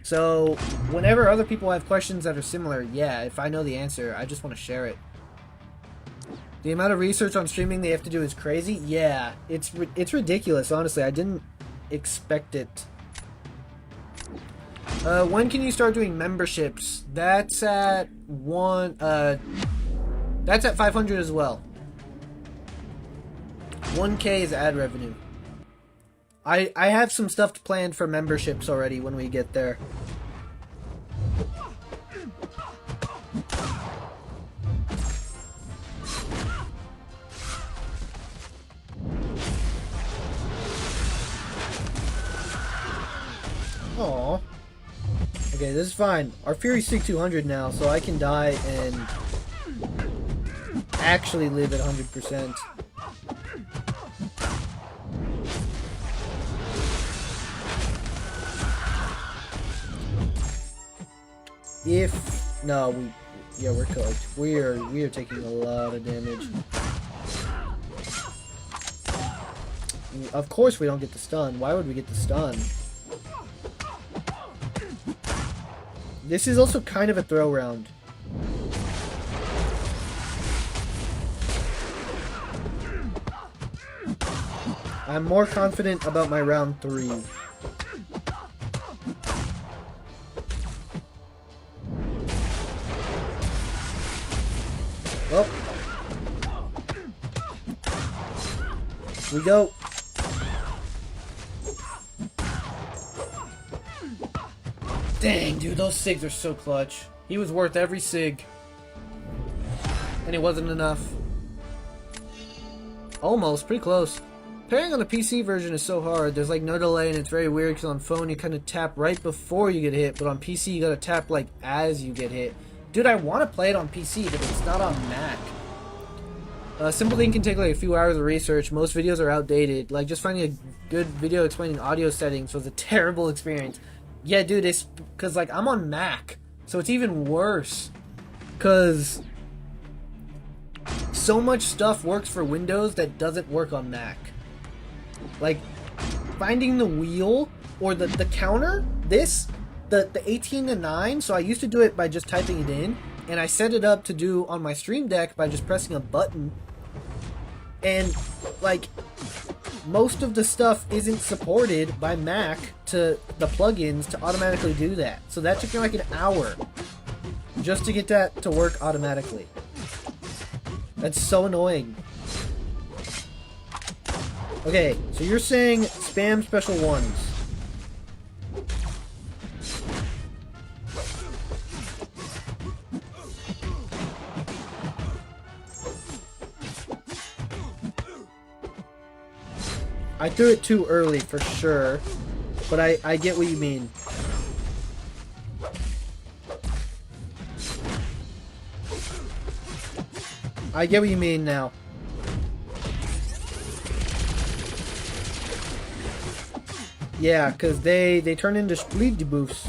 So whenever other people have questions that are similar, yeah, if I know the answer, I just want to share it. The amount of research on streaming they have to do is crazy. Yeah, it's ridiculous, honestly. I didn't expect it. When can you start doing memberships? That's at that's at 500 as well. 1K is ad revenue. I have some stuff planned for memberships already when we get there. Aww. I Okay, this is fine. Our Fury's Sig 200 now, so I can die and actually live at 100%. Yeah, we're cooked. We are taking a lot of damage. Of course we don't get the stun. Why would we get the stun? This is also kind of a throw round. I'm more confident about my round 3. Oh. We go. Dang, dude, those SIGs are so clutch. He was worth every SIG. And it wasn't enough. Almost, pretty close. Pairing on the PC version is so hard. There's like no delay and it's very weird because on phone you kind of tap right before you get hit, but on PC you gotta tap like as you get hit. Dude, I want to play it on PC, but it's not on Mac. Simple thing can take like a few hours of research. Most videos are outdated. Like just finding a good video explaining audio settings was a terrible experience. Yeah, dude, it's because like I'm on Mac, so it's even worse. Because so much stuff works for Windows that doesn't work on Mac. Like finding the wheel or the counter, the 18 to 9, so I used to do it by just typing it in, and I set it up to do on my Stream Deck by just pressing a button. And like most of the stuff isn't supported by Mac to the plugins to automatically do that. So that took me like an hour just to get that to work automatically. That's so annoying. Okay, so you're saying spam special ones. I threw it too early for sure, but I get what you mean. I get what you mean now. Yeah, because they turn into speed debuffs.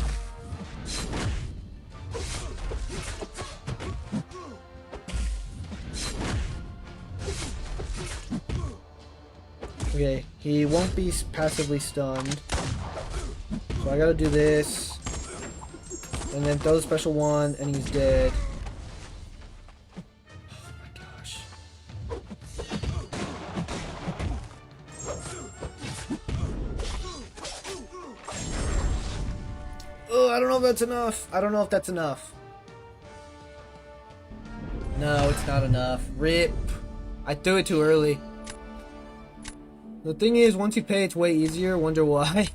Okay, he won't be passively stunned. So I gotta do this. And then throw the special one, and he's dead. Oh my gosh. Oh, I don't know if that's enough. I don't know if that's enough. No, it's not enough. RIP. I threw it too early. The thing is, once you pay, it's way easier. Wonder why?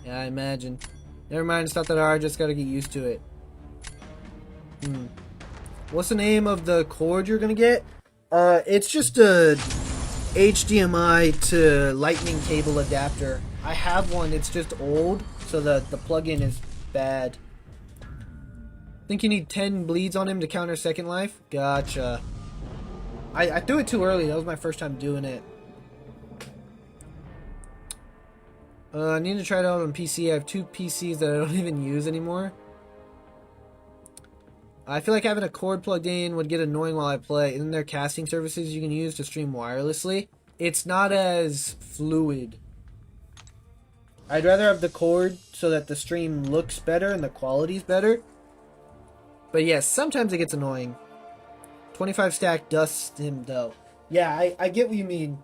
Yeah, I imagine. Never mind, it's not that hard. Just gotta get used to it. What's the name of the cord you're gonna get? It's just a HDMI to lightning cable adapter. I have one. It's just old, so the plug-in is bad. Think you need 10 bleeds on him to counter second life? Gotcha. I threw it too early. That was my first time doing it. I need to try it out on PC. I have 2 PCs that I don't even use anymore. I feel like having a cord plugged in would get annoying while I play. Isn't there casting services you can use to stream wirelessly? It's not as fluid. I'd rather have the cord so that the stream looks better and the quality's better. But yes, sometimes it gets annoying. 25 stack dusts him though. Yeah, I get what you mean.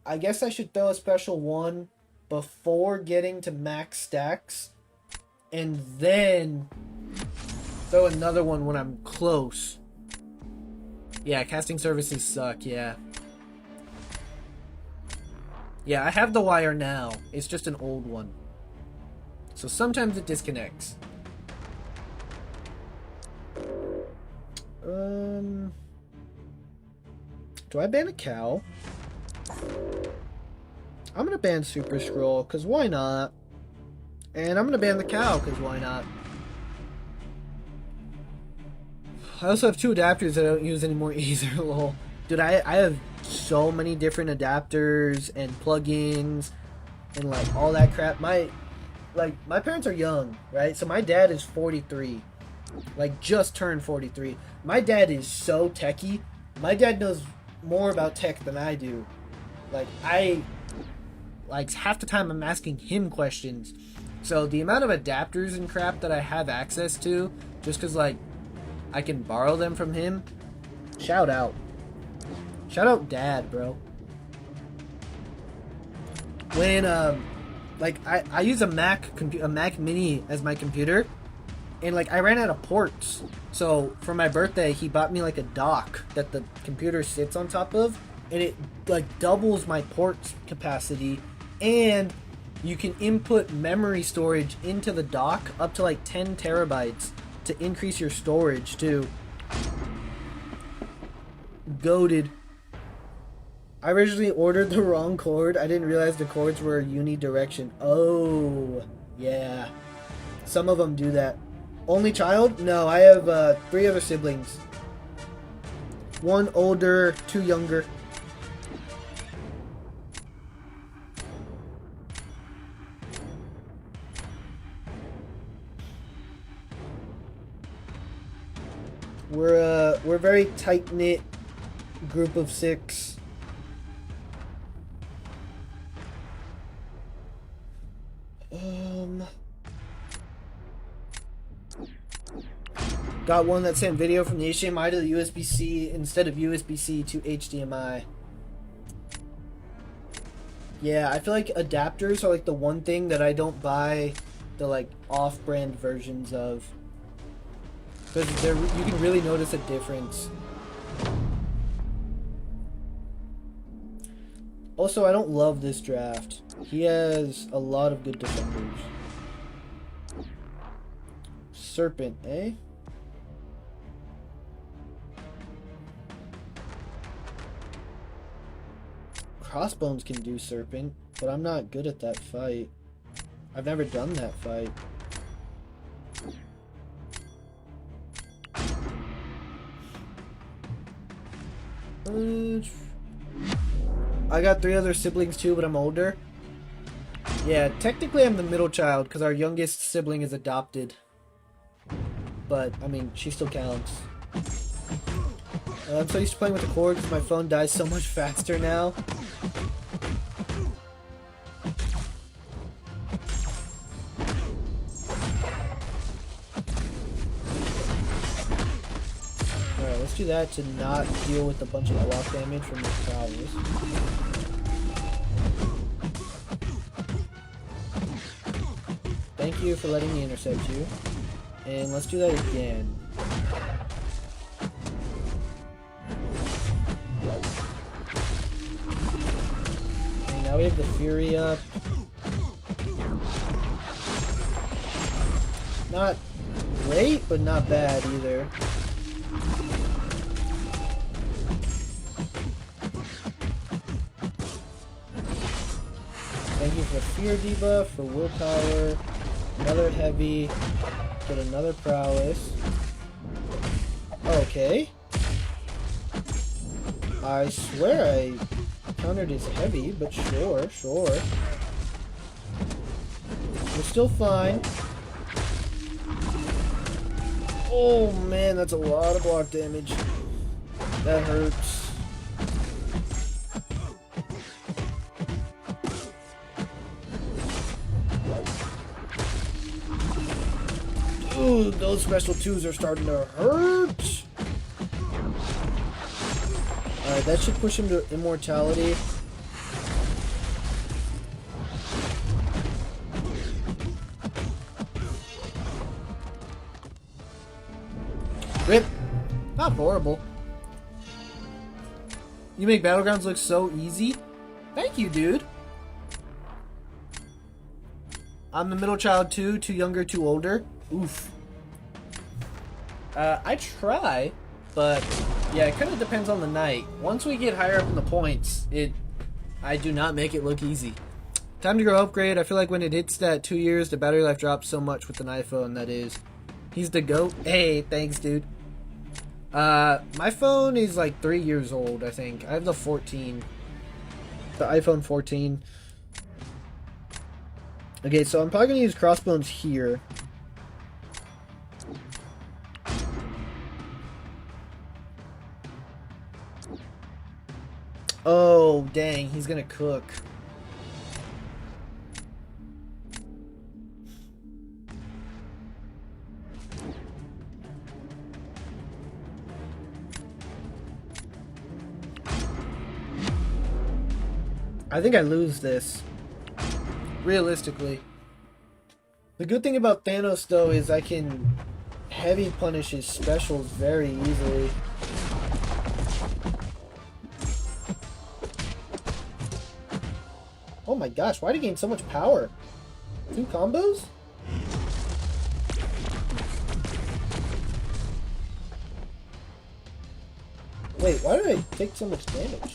I guess I should throw a special one before getting to max stacks, and then throw another one when I'm close. Yeah, casting services suck, yeah. Yeah, I have the wire now. It's just an old one. So sometimes it disconnects. Do I ban a cow? I'm gonna ban Super Scroll, because why not? And I'm gonna ban the cow, because why not? I also have 2 adapters that I don't use anymore either, lol. Dude, I have so many different adapters and plugins and like all that crap. My parents are young, right? So my dad is 43. Like just turned 43. My dad is so techie. My dad knows more about tech than I do. Like half the time I'm asking him questions. So the amount of adapters and crap that I have access to, just because like I can borrow them from him, shout out dad, bro. When like I use a Mac Mini as my computer, and like I ran out of ports. So for my birthday, he bought me like a dock that the computer sits on top of, and it like doubles my port capacity, and you can input memory storage into the dock up to like 10 terabytes to increase your storage too. Goated. I originally ordered the wrong cord. I didn't realize the cords were unidirection. Oh, yeah. Some of them do that. Only child? No, I have 3 other siblings. 1 older, 2 younger. We're a very tight-knit group of 6. Got one that sent video from the HDMI to the USB-C instead of USB-C to HDMI. Yeah, I feel like adapters are like the one thing that I don't buy the like off-brand versions of, because you can really notice a difference. Also, I don't love this draft. He has a lot of good defenders. Serpent, eh? Crossbones can do Serpent, but I'm not good at that fight. I've never done that fight. I got 3 other siblings too, but I'm older. Yeah, technically I'm the middle child because our youngest sibling is adopted. But, I mean, she still counts. I'm so used to playing with the cord because my phone dies so much faster now. Alright, let's do that to not deal with a bunch of block damage from the prowlers. Thank you for letting me intercept you. And let's do that again. Okay, now we have the Fury up. Not great, but not bad either. Thank you for the Fear debuff, for willpower, another heavy, get another prowess. Okay. I swear I countered his heavy, but sure. We're still fine. Oh man, that's a lot of block damage. That hurts. Ooh, those special 2s are starting to hurt. Alright, that should push him to immortality. Rip. Not horrible. You make Battlegrounds look so easy. Thank you, dude. I'm the middle child too, 2 younger, 2 older. Oof. I try, but yeah, it kind of depends on the night. Once we get higher up in the points, I do not make it look easy. Time to grow upgrade. I feel like when it hits that 2 years, the battery life drops so much with an iPhone, that is. He's the GOAT. Hey, thanks, dude. My phone is like 3 years old, I think. I have the 14. The iPhone 14. Okay, so I'm probably going to use crossbones here. Oh, dang. He's going to cook. I think I lose this. Realistically. The good thing about Thanos, though, is I can heavy punish his specials very easily. Oh my gosh, why did he gain so much power? 2 combos? Wait, why did I take so much damage?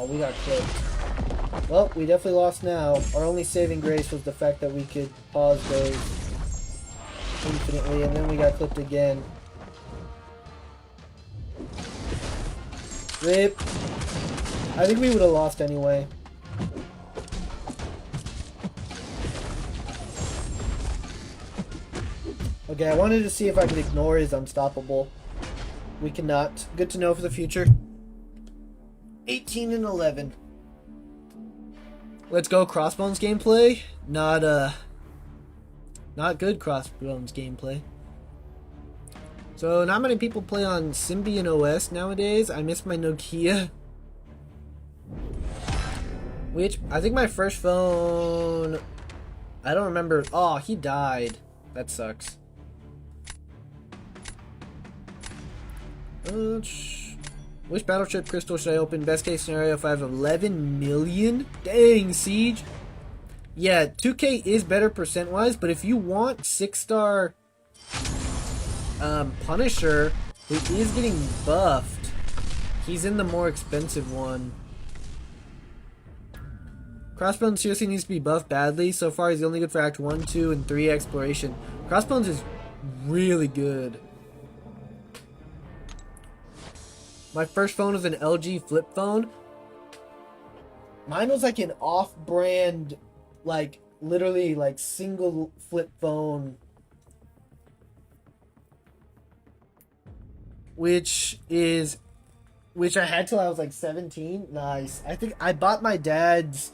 We got clipped. Well, we definitely lost now. Our only saving grace was the fact that we could pause those infinitely, and then we got clipped again. RIP. I think we would have lost anyway. Okay, I wanted to see if I could ignore his unstoppable. We cannot. Good to know for the future. 18 and 11. Let's go Crossbones gameplay. Not good Crossbones gameplay. So not many people play on Symbian OS nowadays. I miss my Nokia. Which I think my first phone, I don't remember. Oh, he died. That sucks. Which battleship crystal should I open? Best case scenario if I have 11 million? Dang, Siege. Yeah, 2K is better percent-wise, but if you want 6-star Punisher, who is getting buffed, he's in the more expensive one. Crossbones seriously needs to be buffed badly. So far, he's only good for Act 1, 2, and 3 exploration. Crossbones is really good. My first phone was an LG flip phone. Mine was like an off-brand, like, literally, like, single flip phone. Which I had till I was like 17. Nice. I think I bought my dad's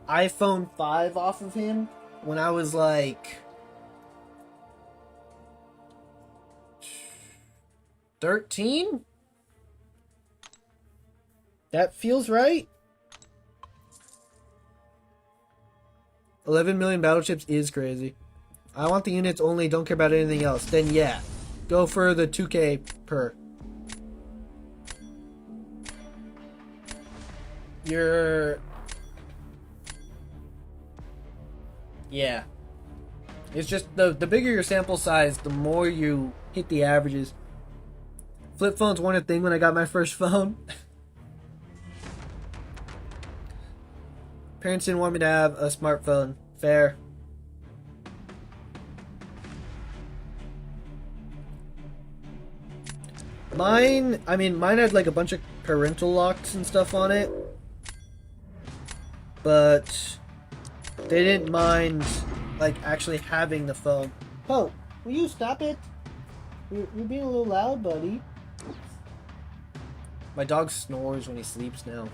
iPhone 5 off of him when I was like 13? That feels right. 11 million battleships is crazy. I want the units only, don't care about anything else. Then yeah, go for the 2K per. Yeah. It's just the bigger your sample size, the more you hit the averages. Flip phones weren't a thing when I got my first phone. Parents didn't want me to have a smartphone. Fair. Mine had like a bunch of parental locks and stuff on it. But they didn't mind like actually having the phone. Oh, will you stop it? You're being a little loud, buddy. My dog snores when he sleeps now.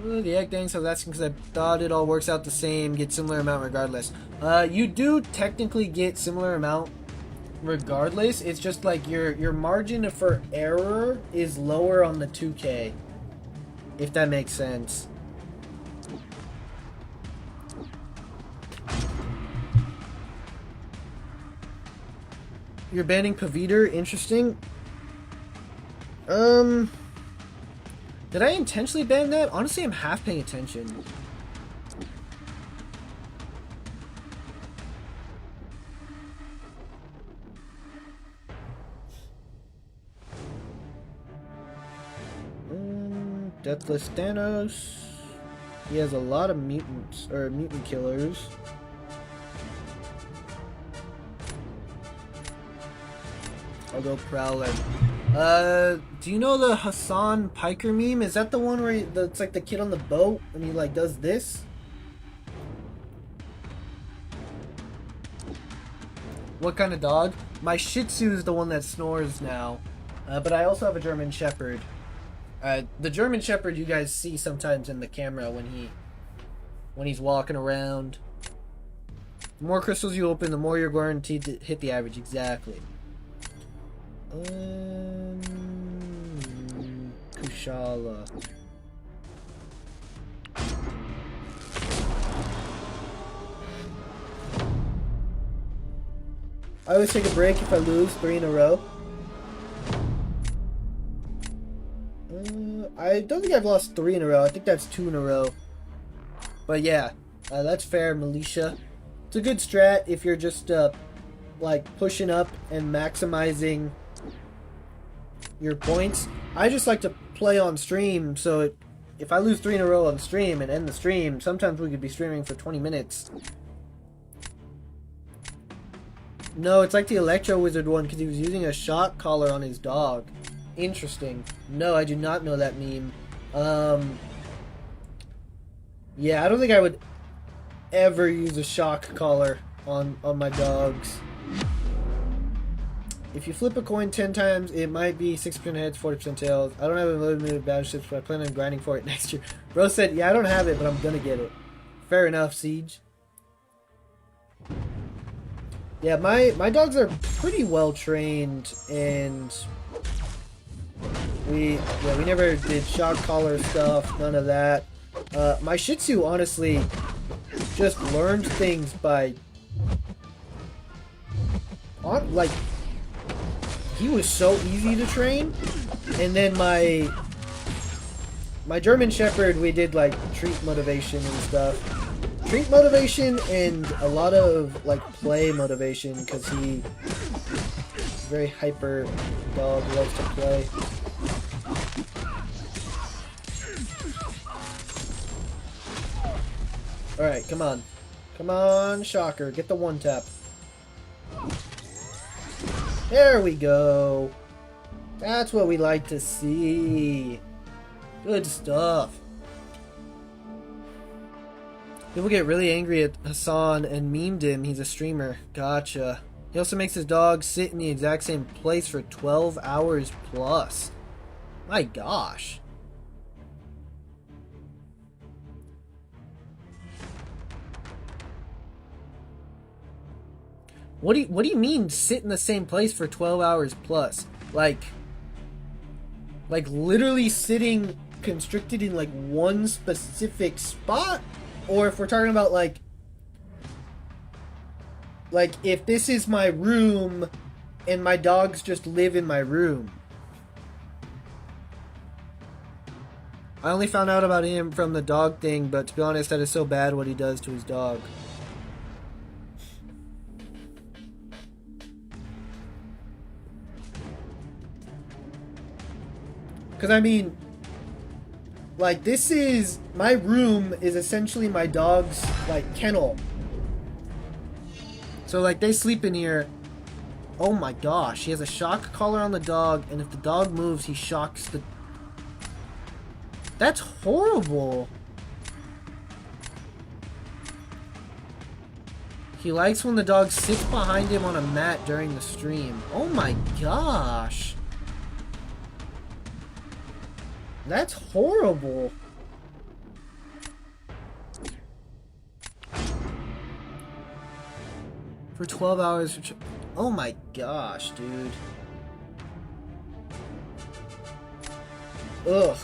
The egg thing, so that's because I thought it all works out the same, get similar amount regardless. You do technically get similar amount regardless. It's just like your margin for error is lower on the 2K, if that makes sense. You're banning Paviter. Interesting. Did I intentionally ban that? Honestly, I'm half paying attention. Deathless Thanos. He has a lot of mutants, or mutant killers. I'll go Prowler. Do you know the Hassan Piker meme? Is that the one where it's like the kid on the boat and he like does this? What kind of dog? My Shih Tzu is the one that snores now. But I also have a German Shepherd. The German Shepherd you guys see sometimes in the camera when he's walking around. The more crystals you open, the more you're guaranteed to hit the average. Exactly. Kushala. I always take a break if I lose 3 in a row. I don't think I've lost 3 in a row. I think that's 2 in a row. But yeah, that's fair, Militia. It's a good strat if you're just like pushing up and maximizing your points. I just like to play on stream, so if I lose 3 in a row on stream and end the stream, sometimes we could be streaming for 20 minutes. No, it's like the Electro Wizard one because he was using a shock collar on his dog. Interesting. No, I do not know that meme. Yeah, I don't think I would ever use a shock collar on my dogs. If you flip a coin 10 times, it might be 60% heads, 40% tails. I don't have unlimited battleships, but I plan on grinding for it next year. Bro said, yeah, I don't have it, but I'm gonna get it. Fair enough, Siege. Yeah, my dogs are pretty well trained, and we never did shock collar stuff, none of that. My Shih Tzu honestly just learned things by like he was so easy to train, and then my German Shepherd, we did like treat motivation and stuff. Treat motivation and a lot of like play motivation because he's a very hyper dog, loves to play. Alright, come on. Come on, Shocker. Get the one tap. There we go. That's what we like to see. Good stuff. People get really angry at Hassan and memed him. He's a streamer. Gotcha. He also makes his dog sit in the exact same place for 12 hours plus. My gosh. What do you mean sit in the same place for 12 hours plus? Like literally sitting constricted in like one specific spot? Or if we're talking about like if this is my room and my dogs just live in my room. I only found out about him from the dog thing, but to be honest, that is so bad what he does to his dog. Because I mean, like, this is, my room is essentially my dog's, like, kennel. So, like, they sleep in here. Oh my gosh, he has a shock collar on the dog, and if the dog moves, he shocks the... That's horrible. He likes when the dog sits behind him on a mat during the stream. Oh my gosh. That's horrible. For 12 hours. Oh my gosh, dude. Ugh.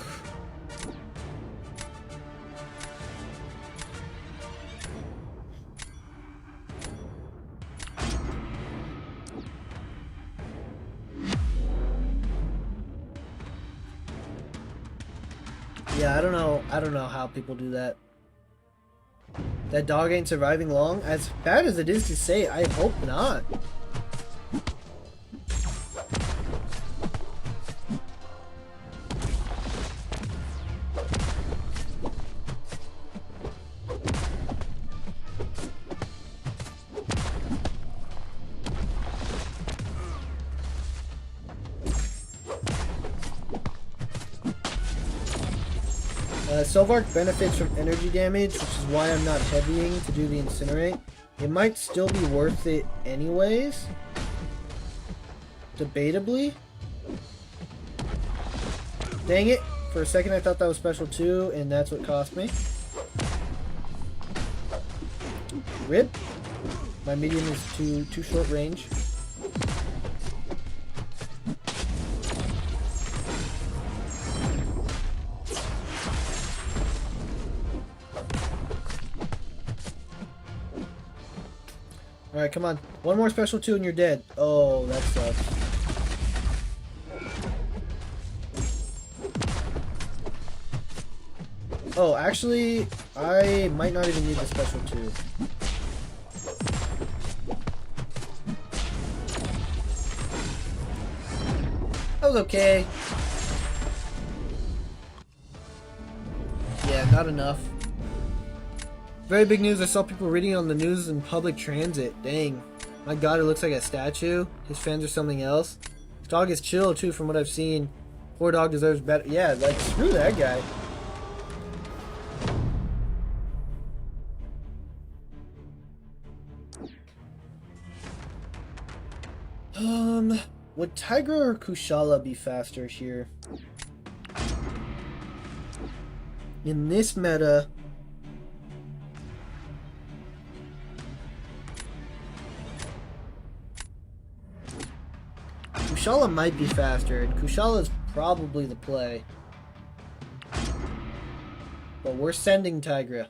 Yeah, I don't know. I don't know how people do that. That dog ain't surviving long. As bad as it is to say, I hope not. Silvark benefits from energy damage, which is why I'm not heavying to do the Incinerate. It might still be worth it anyways. Debatably. Dang it. For a second I thought that was special too, and that's what cost me. Rip. My medium is too short range. Alright, come on. One more special 2 and you're dead. Oh, that sucks. Oh, actually, I might not even need the special 2. That was okay. Yeah, not enough. Very big news. I saw people reading on the news in public transit. Dang. My god, it looks like a statue. His fans are something else. His dog is chill, too, from what I've seen. Poor dog deserves better. Yeah, like, screw that guy. Would Tiger or Kushala be faster here? In this meta... Kushala might be faster, and Kushala is probably the play. But we're sending Tigra.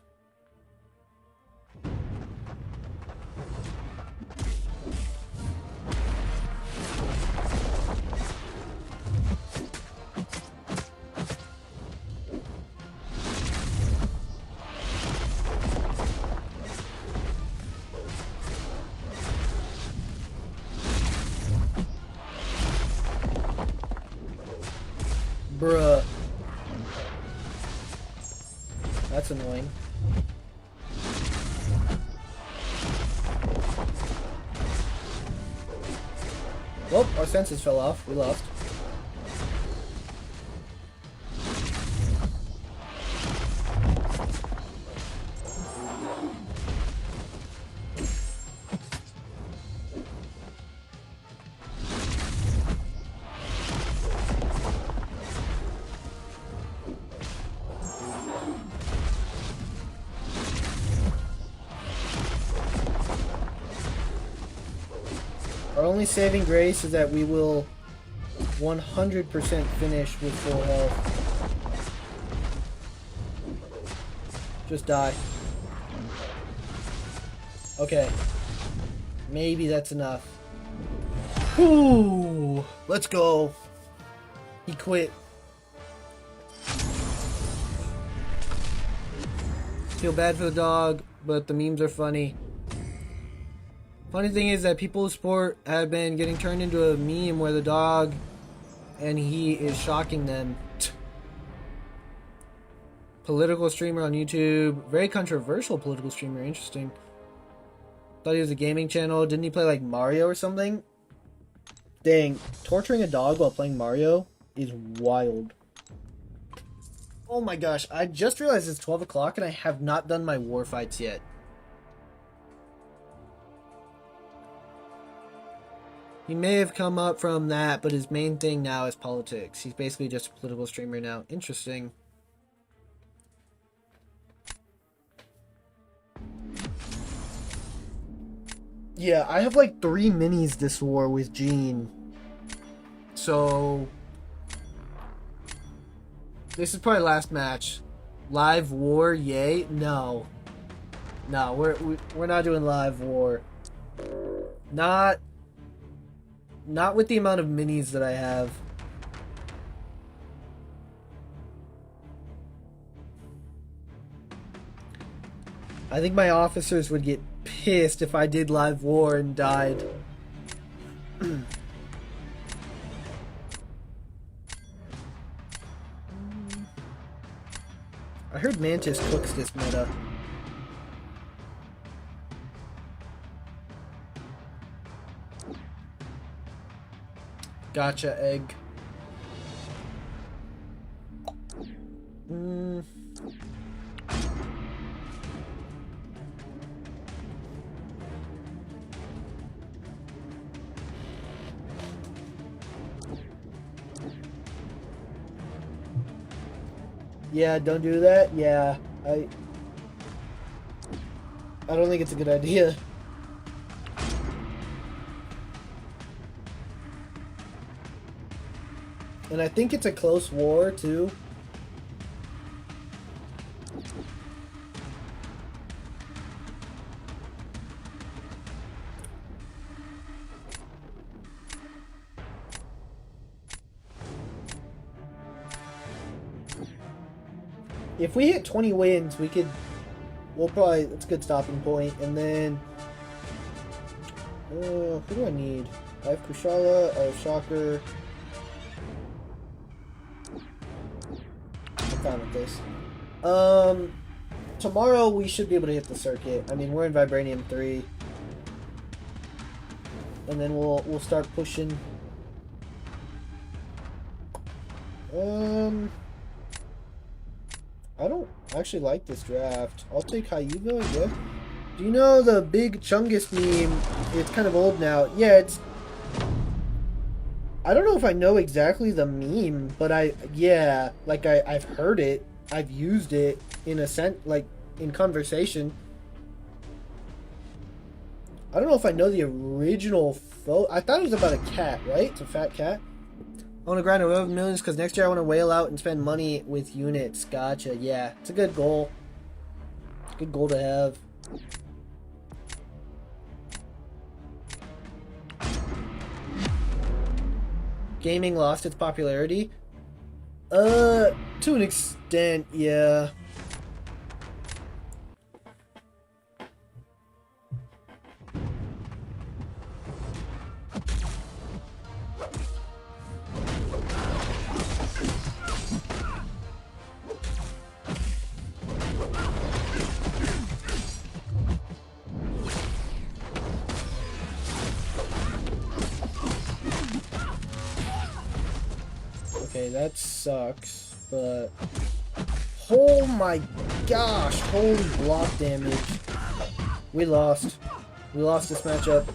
Bruh. That's annoying. Well, our senses fell off. We lost. Our only saving grace is that we will 100% finish with full health. Just die. Okay. Maybe that's enough. Ooh, let's go. He quit. Feel bad for the dog, but the memes are funny. Funny thing is that people's sport have been getting turned into a meme where the dog and he is shocking them. Political streamer on YouTube. Very controversial political streamer. Interesting. Thought he was a gaming channel. Didn't he play like Mario or something? Dang. Torturing a dog while playing Mario is wild. Oh my gosh. I just realized it's 12 o'clock and I have not done my war fights yet. He may have come up from that, but his main thing now is politics. He's basically just a political streamer now. Interesting. Yeah, I have like 3 minis this war with Gene. So... this is probably last match. Live war, yay? No. No, we're not doing live war. Not with the amount of minis that I have. I think my officers would get pissed if I did live war and died. I heard Mantis cooks this meta. Gotcha, egg. Yeah, don't do that. Yeah, I don't think it's a good idea. And I think it's a close war, too. If we hit 20 wins, we'll probably, that's a good stopping point. And then, who do I need? I have Kushala, I have Shocker. I'm fine with this. Tomorrow we should be able to hit the circuit. I mean, we're in Vibranium 3. And then we'll start pushing. I don't actually like this draft. I'll take Hyuga, yeah. Do you know the big Chungus meme? It's kind of old now. Yeah, it's... I don't know if I know exactly the meme, but I've heard it. I've used it in a sense, like, in conversation. I don't know if I know the original photo. I thought it was about a cat, right? It's a fat cat. I want to grind 11 millions because next year I want to whale out and spend money with units. Gotcha. Yeah, it's a good goal. Good goal to have. Gaming lost its popularity? To an extent, yeah. Okay, that sucks, but... Oh my gosh! Holy block damage. We lost. We lost this matchup.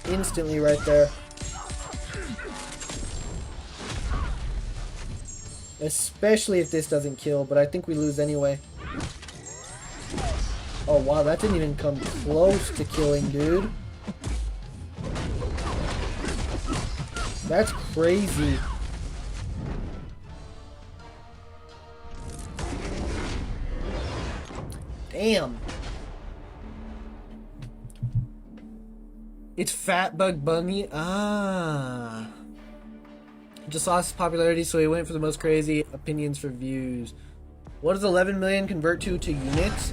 Instantly right there. Especially if this doesn't kill, but I think we lose anyway. Oh wow, that didn't even come close to killing, dude. That's crazy. Damn. It's Fat Bug Bunny. Ah. He just lost his popularity, so he went for the most crazy opinions for views. What does 11 million convert to units?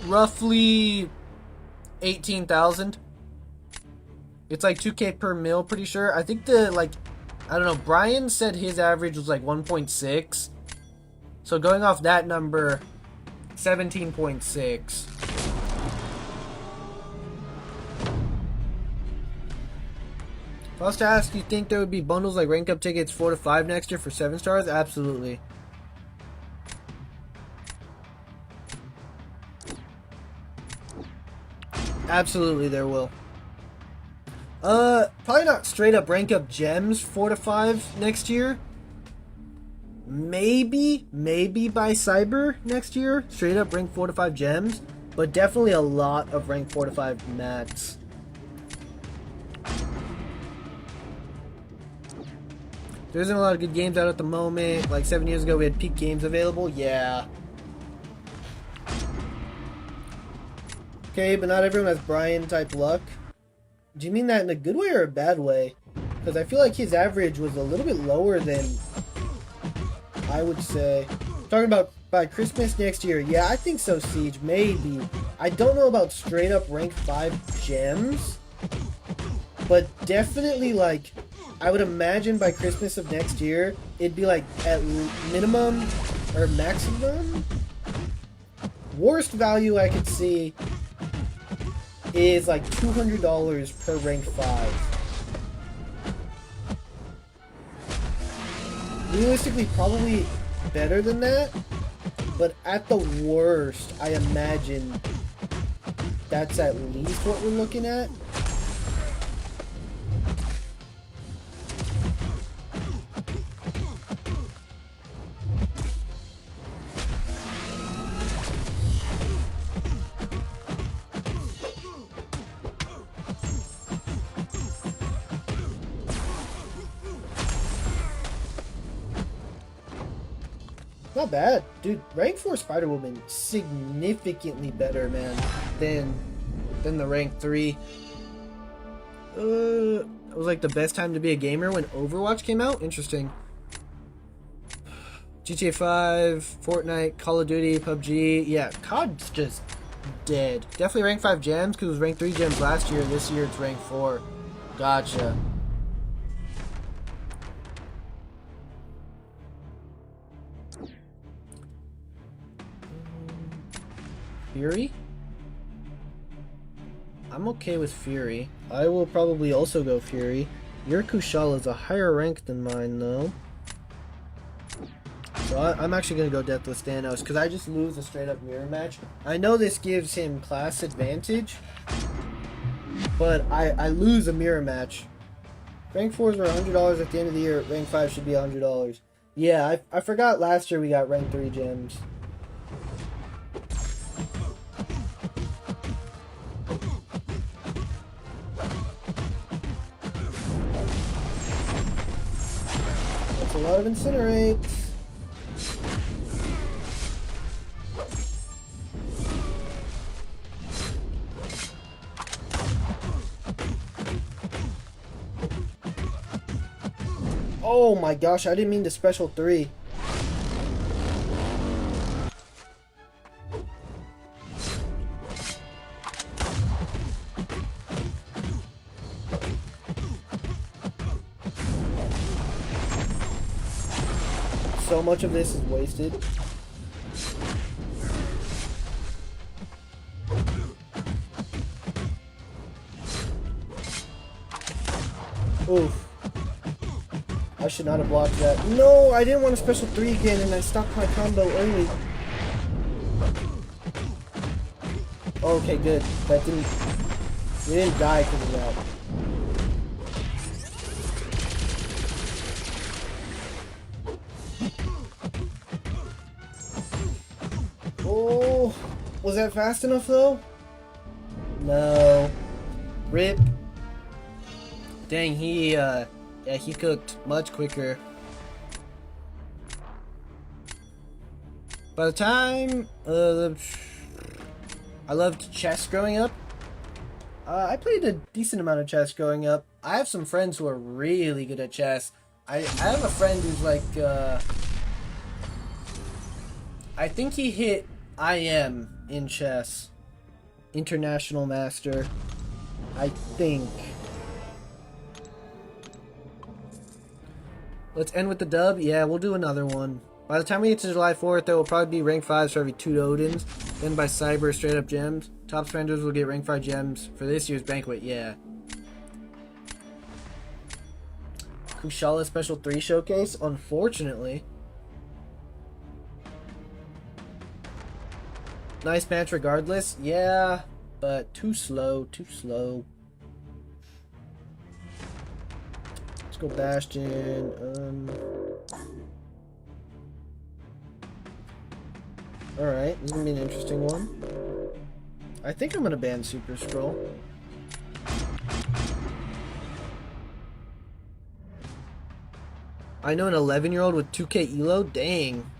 Roughly 18,000. It's like 2K per mil, pretty sure. I think I don't know, Brian said his average was like 1.6. So going off that number, 17.6. If I was to ask, you think there would be bundles like rank up tickets 4 to 5 next year for 7 stars? Absolutely. Absolutely there will. Probably not straight up rank up gems 4 to 5 next year. Maybe by Cyber next year, straight up rank 4 to 5 gems, but definitely a lot of rank 4 to 5 mats. There isn't a lot of good games out at the moment. Like 7 years ago we had peak games available. Yeah. Okay, but not everyone has Brian type luck. Do you mean that in a good way or a bad way? Because I feel like his average was a little bit lower than I would say. Talking about by Christmas next year. Yeah, I think so, Siege. Maybe. I don't know about straight up rank 5 gems. But definitely, like, I would imagine by Christmas of next year, it'd be like at minimum or maximum. Worst value I could see is like $200 per rank 5. Realistically, probably better than that, but at the worst, I imagine that's at least what we're looking at. Not bad. Dude, rank 4 Spider-Woman significantly better, man, than the rank 3. It was like the best time to be a gamer when Overwatch came out? Interesting. GTA 5, Fortnite, Call of Duty, PUBG. Yeah, COD's just dead. Definitely rank 5 gems, because it was rank 3 gems last year. This year it's rank 4. Gotcha. Fury? I'm okay with Fury. I will probably also go Fury. Your Kushala is a higher rank than mine, though. So I'm actually going to go Deathless Thanos, because I just lose a straight-up mirror match. I know this gives him class advantage, but I lose a mirror match. Rank 4s were $100 at the end of the year. Rank 5 should be $100. Yeah, I forgot last year we got rank 3 gems. That's a lot of incinerates. Oh my gosh, I didn't mean to special 3. So much of this is wasted. Oof. I should not have blocked that. No, I didn't want to special 3 again, and I stopped my combo early. Okay, good. That didn't... We didn't die because of that. Oh, was that fast enough though? No. RIP. Dang, yeah, he cooked much quicker. By the time, I loved chess growing up. I played a decent amount of chess growing up. I have some friends who are really good at chess. I have a friend who's like, I think he hit IM in chess. International Master. I think. Let's end with the dub. Yeah, we'll do another one. By the time we get to July 4th, there will probably be rank 5s for every 2 Odins. Then by Cyber, straight up gems. Top spenders will get rank 5 gems for this year's banquet. Yeah. Kushala Special 3 Showcase? Unfortunately. Nice match regardless. Yeah, but too slow. Too slow. Let's go Bastion. Alright, this is gonna be an interesting one. I think I'm gonna ban Super Scroll. I know an 11-year-old with 2k elo? Dang.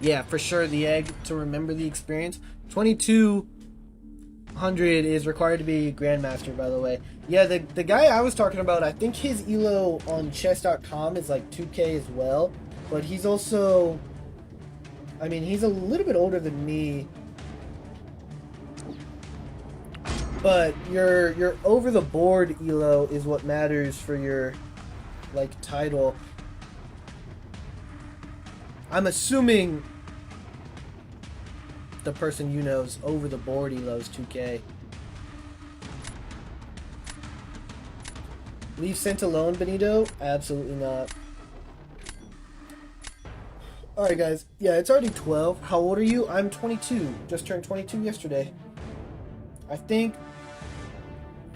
Yeah, for sure, the egg to remember the experience. 22 100 is required to be Grandmaster, by the way. Yeah, the guy I was talking about, I think his elo on chess.com is like 2K as well. But he's also... I mean, he's a little bit older than me. But your over the board elo is what matters for your like title. I'm assuming the person you know's over the board elo is 2K. Leave Sent alone, Benito? Absolutely not. Alright guys, yeah, it's already 12. How old are you? I'm 22. Just turned 22 yesterday. I think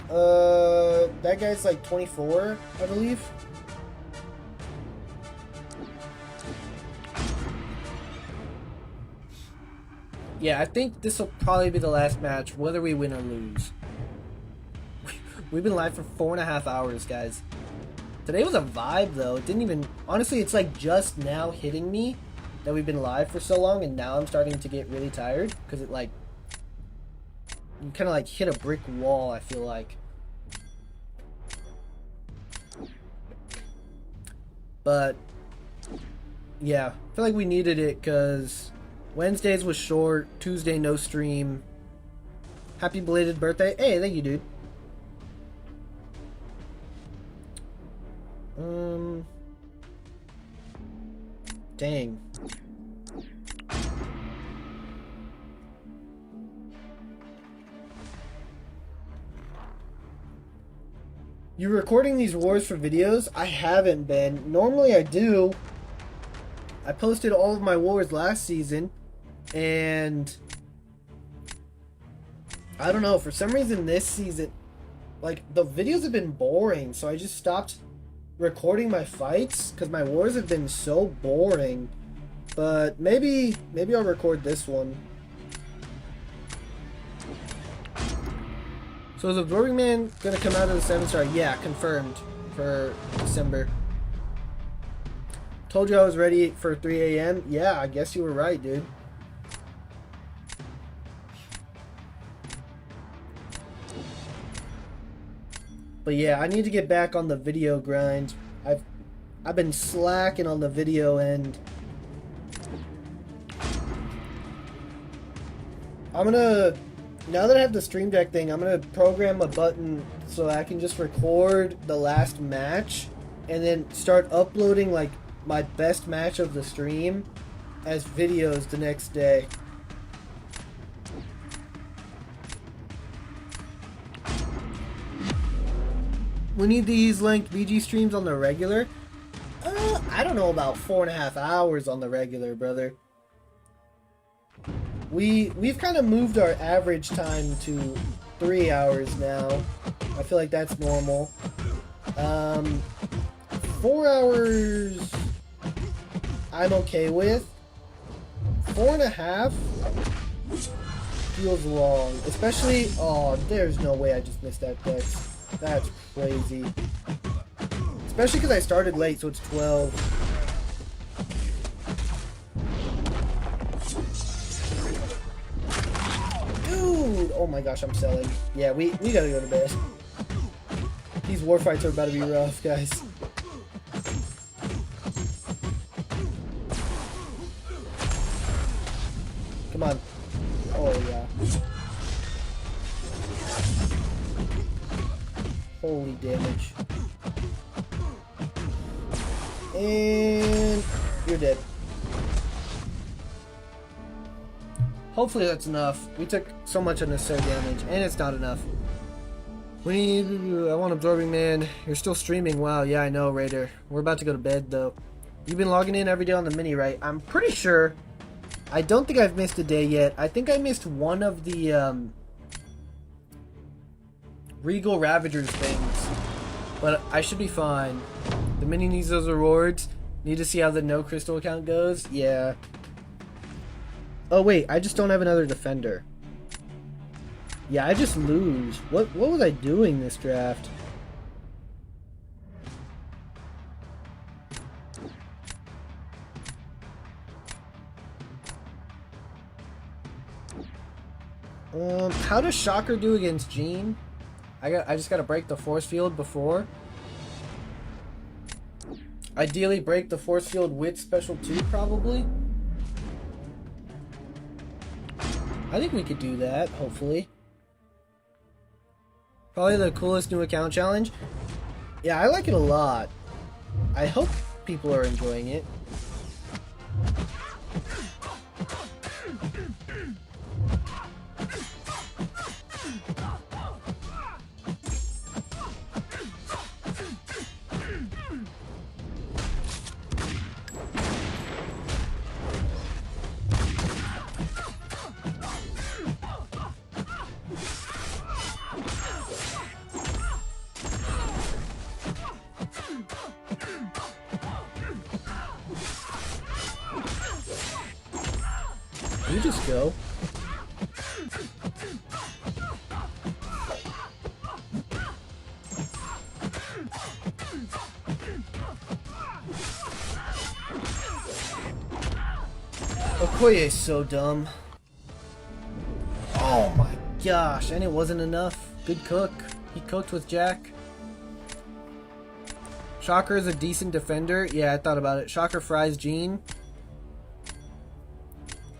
that guy's like 24, I believe. Yeah, I think this will probably be the last match, whether we win or lose. We've been live for 4.5 hours, guys. Today was a vibe, though. It didn't even... Honestly, it's like just now hitting me that we've been live for so long, and now I'm starting to get really tired, because it, like... You kind of, like, hit a brick wall, I feel like. But... Yeah, I feel like we needed it, because... Wednesdays was short, Tuesday no stream. Happy belated birthday. Hey, thank you, dude. Dang. You recording these wars for videos? I haven't been. Normally I do. I posted all of my wars last season, and I don't know, for some reason this season, like, the videos have been boring, so I just stopped recording my fights, because my wars have been so boring. But maybe I'll record this one. So is Absorbing Man gonna come out of the 7-star? Yeah, confirmed for December. Told you I was ready for 3 a.m. Yeah, I guess you were right, dude. But yeah, I need to get back on the video grind. I've been slacking on the video end. I'm gonna, now that I have the Stream Deck thing, I'm gonna program a button so I can just record the last match and then start uploading like my best match of the stream as videos the next day. We need these length BG streams on the regular. I don't know about 4.5 hours on the regular, brother. We've kind of moved our average time to 3 hours now. I feel like that's normal. 4 hours I'm okay with. 4.5 feels long. Especially, oh, there's no way I just missed that dex. That's crazy. Especially because I started late, so it's 12. Dude! Oh my gosh, I'm selling. Yeah, we gotta go to bed. These war fights are about to be rough, guys. Come on. Oh, yeah. Holy damage. And you're dead. Hopefully that's enough. We took so much unnecessary damage, and it's not enough. We need... I want Absorbing Man. You're still streaming. Wow, yeah, I know, Raider. We're about to go to bed, though. You've been logging in every day on the mini, right? I'm pretty sure. I don't think I've missed a day yet. I think I missed one of the, Regal Ravagers things. But I should be fine. The mini needs those rewards. Need to see how the no crystal account goes. Yeah. Oh wait, I just don't have another defender. Yeah, I just lose. What was I doing this draft? How does Shocker do against Gene? I just gotta break the force field before. Ideally break the force field with special 2 probably. I think we could do that, hopefully. Probably the coolest new account challenge. Yeah, I like it a lot. I hope people are enjoying it. You just go. Okoye is so dumb. Oh my gosh, and it wasn't enough. Good cook. He cooked with Jack. Shocker is a decent defender. Yeah, I thought about it. Shocker fries Gene.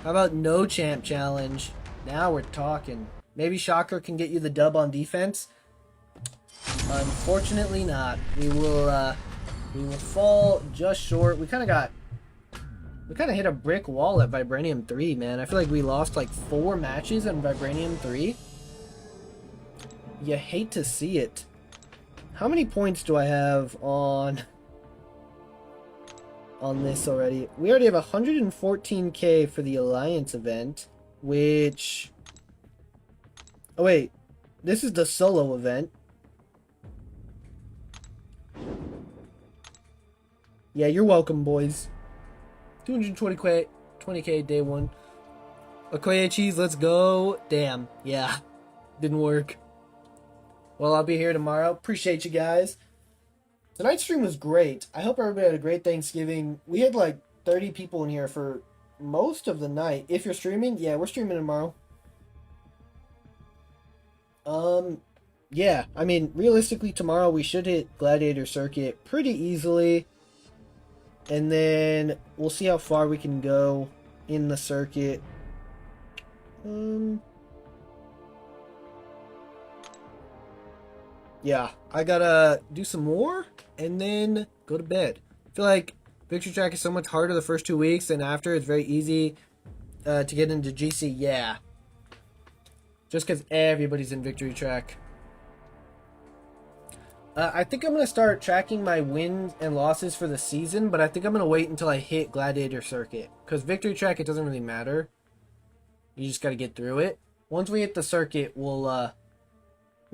How about no champ challenge? Now we're talking. Maybe Shocker can get you the dub on defense. Unfortunately not. We will fall just short. We kind of hit a brick wall at Vibranium 3, man. I feel like we lost like 4 matches on Vibranium 3. You hate to see it. How many points do I have on this already? We already have 114k for the Alliance event, which... Oh wait, this is the solo event. Yeah, you're welcome, boys. 220k day 1. Okoye cheese, let's go. Damn, yeah, didn't work. Well, I'll be here tomorrow. Appreciate you guys. Tonight's stream was great. I hope everybody had a great Thanksgiving. We had like 30 people in here for most of the night. If you're streaming, yeah, we're streaming tomorrow. Yeah, I mean, realistically, tomorrow we should hit Gladiator Circuit pretty easily. And then we'll see how far we can go in the circuit. Yeah, I gotta do some more and then go to bed. I feel like Victory Track is so much harder the first 2 weeks, and after it's very easy to get into GC. Yeah, just because everybody's in Victory Track. I think I'm going to start tracking my wins and losses for the season, but I think I'm going to wait until I hit Gladiator Circuit. Because Victory Track, it doesn't really matter. You just got to get through it. Once we hit the circuit, we'll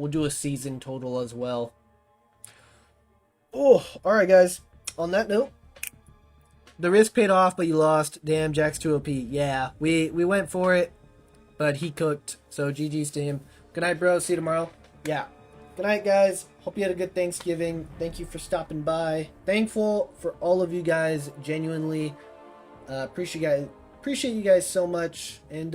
do a season total as well. Oh, alright guys. On that note, the risk paid off, but you lost. Damn, Jack's 2 OP. Yeah, we went for it, but he cooked. So GG's to him. Good night, bro. See you tomorrow. Yeah. Good night, guys. Hope you had a good Thanksgiving. Thank you for stopping by. Thankful for all of you guys. Genuinely appreciate you guys so much. And